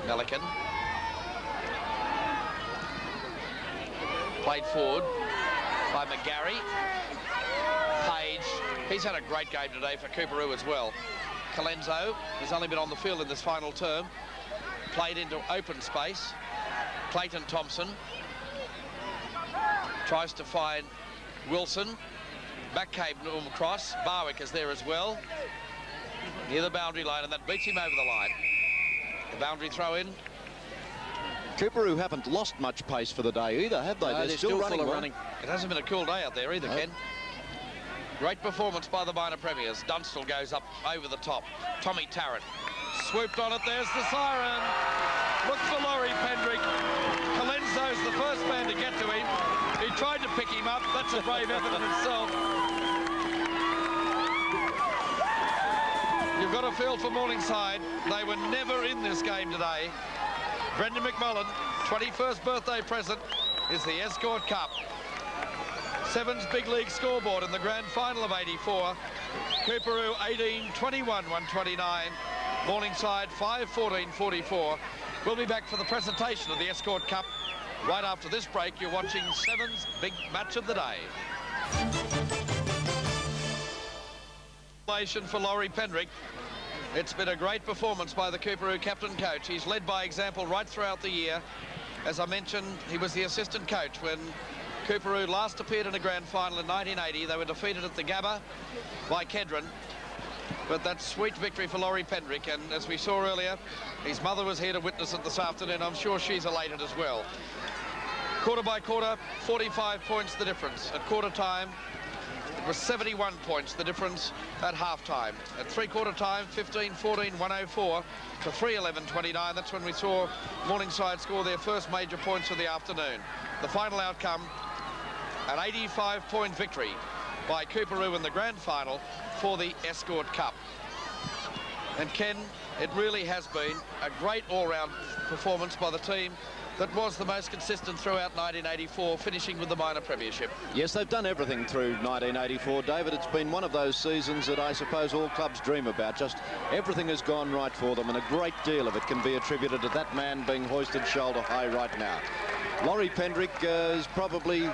Melican. Played forward by McGarry. Page. He's had a great game today for Coorparoo as well. Colenso has only been on the field in this final term. Played into open space. Clayton Thompson tries to find Wilson. Back came across. Barwick is there as well. Near the boundary line, and that beats him over the line. The boundary throw in. Coorparoo haven't lost much pace for the day either, have they? No, they're still full of running. It hasn't been a cool day out there either, Ken. Great performance by the minor premiers. Dunstall goes up over the top. Tommy Tarrant swooped on it. There's the siren. Look for Laurie Pendrick. Colenso's the first man to get to him. He tried to pick him up. That's a brave effort in itself. You've got a feel for Morningside. They were never in this game today. Brendan McMullen, 21st birthday present, is the Escort Cup. Sevens big league scoreboard in the grand final of 84. Coorparoo 18-21, 129. Morningside 5-14-44. We'll be back for the presentation of the Escort Cup. Right after this break, you're watching Sevens big match of the day. For Laurie Pendrick. It's been a great performance by the Coorparoo captain coach. He's led by example right throughout the year. As I mentioned, he was the assistant coach when Coorparoo last appeared in a grand final in 1980. They were defeated at the Gabba by Kedron. But that sweet victory for Laurie Pendrick, and as we saw earlier, his mother was here to witness it this afternoon. I'm sure she's elated as well. Quarter by quarter, 45 points the difference. At quarter time, it was 71 points the difference at half-time. At three-quarter time, 15-14, 104 to 3-11-29. That's when we saw Morningside score their first major points of the afternoon. The final outcome, an 85-point victory by Coorparoo in the grand final for the Escort Cup. And Ken, it really has been a great all-round performance by the team that was the most consistent throughout 1984, finishing with the minor premiership. Yes, they've done everything through 1984, David. It's been one of those seasons that I suppose all clubs dream about. Just everything has gone right for them, and a great deal of it can be attributed to that man being hoisted shoulder high right now. Laurie Pendrick is probably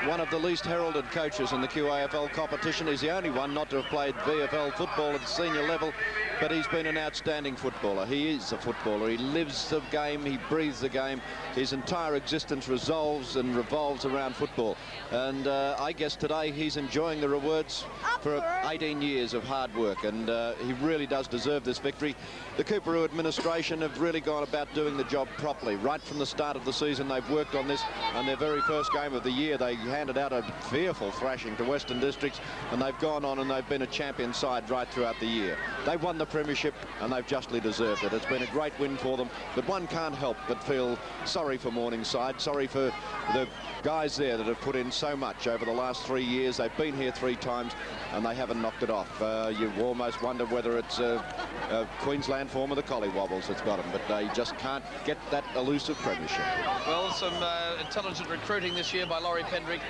one of the least heralded coaches in the QAFL competition. He's the only one not to have played VFL football at senior level, but he's been an outstanding footballer. He is a footballer. He lives the game. He breathes the game. His entire existence revolves around football. And I guess today he's enjoying the rewards for 18 years of hard work, and he really does deserve this victory. The Coorparoo administration have really gone about doing the job properly. Right from the start of the season, they've worked on this. On their very first game of the year, they handed out a fearful thrashing to Western Districts, and they've gone on and they've been a champion side right throughout the year. They won the premiership, and they've justly deserved it. It's been a great win for them, but one can't help but feel sorry for Morningside, sorry for the guys there that have put in so much over the last 3 years. They've been here 3 times, and they haven't knocked it off. You almost wonder whether it's a Queensland form of the Collywobbles that's got them, but they just can't get that elusive premiership. Well, some intelligent recruiting this year by Laurie Pendrick,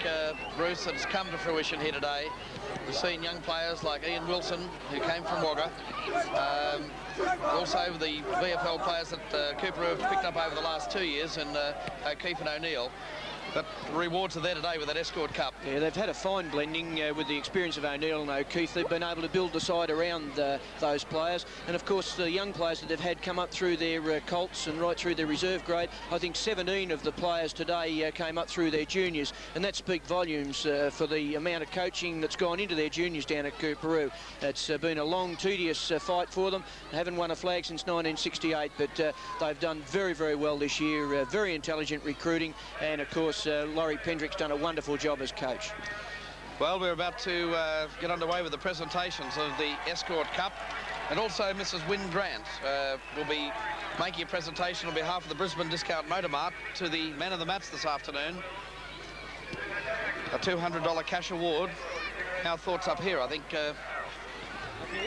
Roos, that's come to fruition here today. We've seen young players like Ian Wilson, who came from Wagga. Also the VFL players that Coorparoo have picked up over the last 2 years, and O'Keefe and O'Neill. But the rewards are there today with that Escort Cup. Yeah, they've had a fine blending with the experience of O'Neill and O'Keefe. They've been able to build the side around those players. And, of course, the young players that they've had come up through their colts and right through their reserve grade. I think 17 of the players today came up through their juniors. And that speaks volumes for the amount of coaching that's gone into their juniors down at Coorparoo. It's been a long, tedious fight for them. They haven't won a flag since 1968, but they've done very, very well this year. Very intelligent recruiting. And, of course, Laurie Pendrick's done a wonderful job as coach. Well, we're about to get underway with the presentations of the Escort Cup, and also Mrs. Wynne Grant will be making a presentation on behalf of the Brisbane Discount Motor Mart to the man of the match this afternoon. A $200 cash award. Our thoughts up here, I think,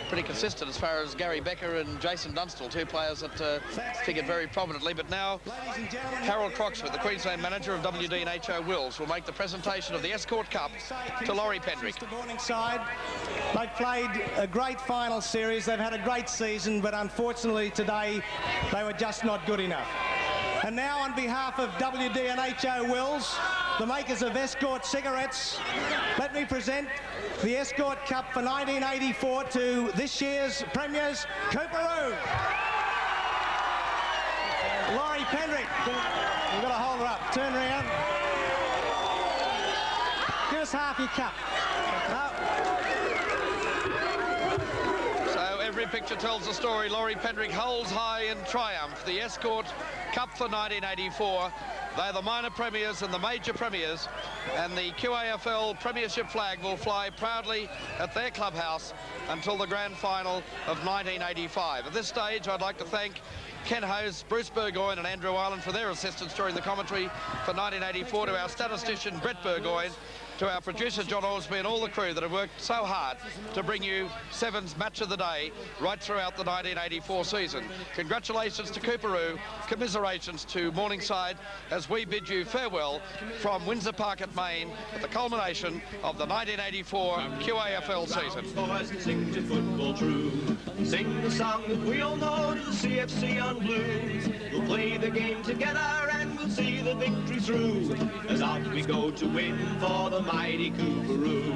pretty consistent as far as Gary Becker and Jason Dunstall, two players that figured very prominently. But now Harold Croxford, the Queensland manager of WD&HO Wills, will make the presentation of the Escort Cup to Laurie Pendrick. Morningside. They've played a great final series. They've had a great season, but unfortunately today they were just not good enough. And now on behalf of WD&HO Wills, the makers of Escort cigarettes, let me present the Escort Cup for 1984 to this year's premiers, Coorparoo. Laurie Pendrick, you've got to hold her up. Turn around. Give us half your cup. So every picture tells a story. Laurie Pendrick holds high in triumph the Escort Cup for 1984. They're the minor premiers and the major premiers, and the QAFL premiership flag will fly proudly at their clubhouse until the grand final of 1985. At this stage, I'd like to thank Ken Hose, Bruce Burgoyne and Andrew Ireland for their assistance during the commentary for 1984, to our statistician Brett Burgoyne, to our producer John Orsby and all the crew that have worked so hard to bring you Seven's Match of the Day right throughout the 1984 season. Congratulations to Coorparoo, commiserations to Morningside, as we bid you farewell from Windsor Park at Maine at the culmination of the 1984 QAFL season. Boys and sing to football true. Sing the song that we all know to the CFC on blues. We'll play the game together and we'll see the victory through, as out we go to win for the mighty Coorparoo.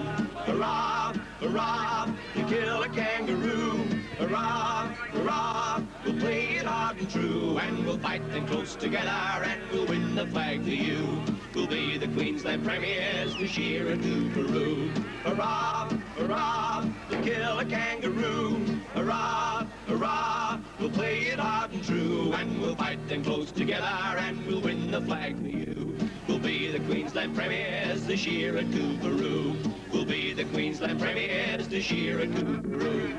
Hurrah, hurrah, to kill a kangaroo. Hurrah, hurrah, we'll play it hard and true, and we'll fight them close together and we'll win the flag for you. We'll be the Queensland premiers this year at Coorparoo. Hurrah, hurrah, to kill a kangaroo. Hurrah, hurrah, we'll play it hard and true, and we'll fight them close together and we'll win the flag for you. We'll be the Queensland premiers this year at Coorparoo. We'll be the Queensland premiers this year at Coorparoo.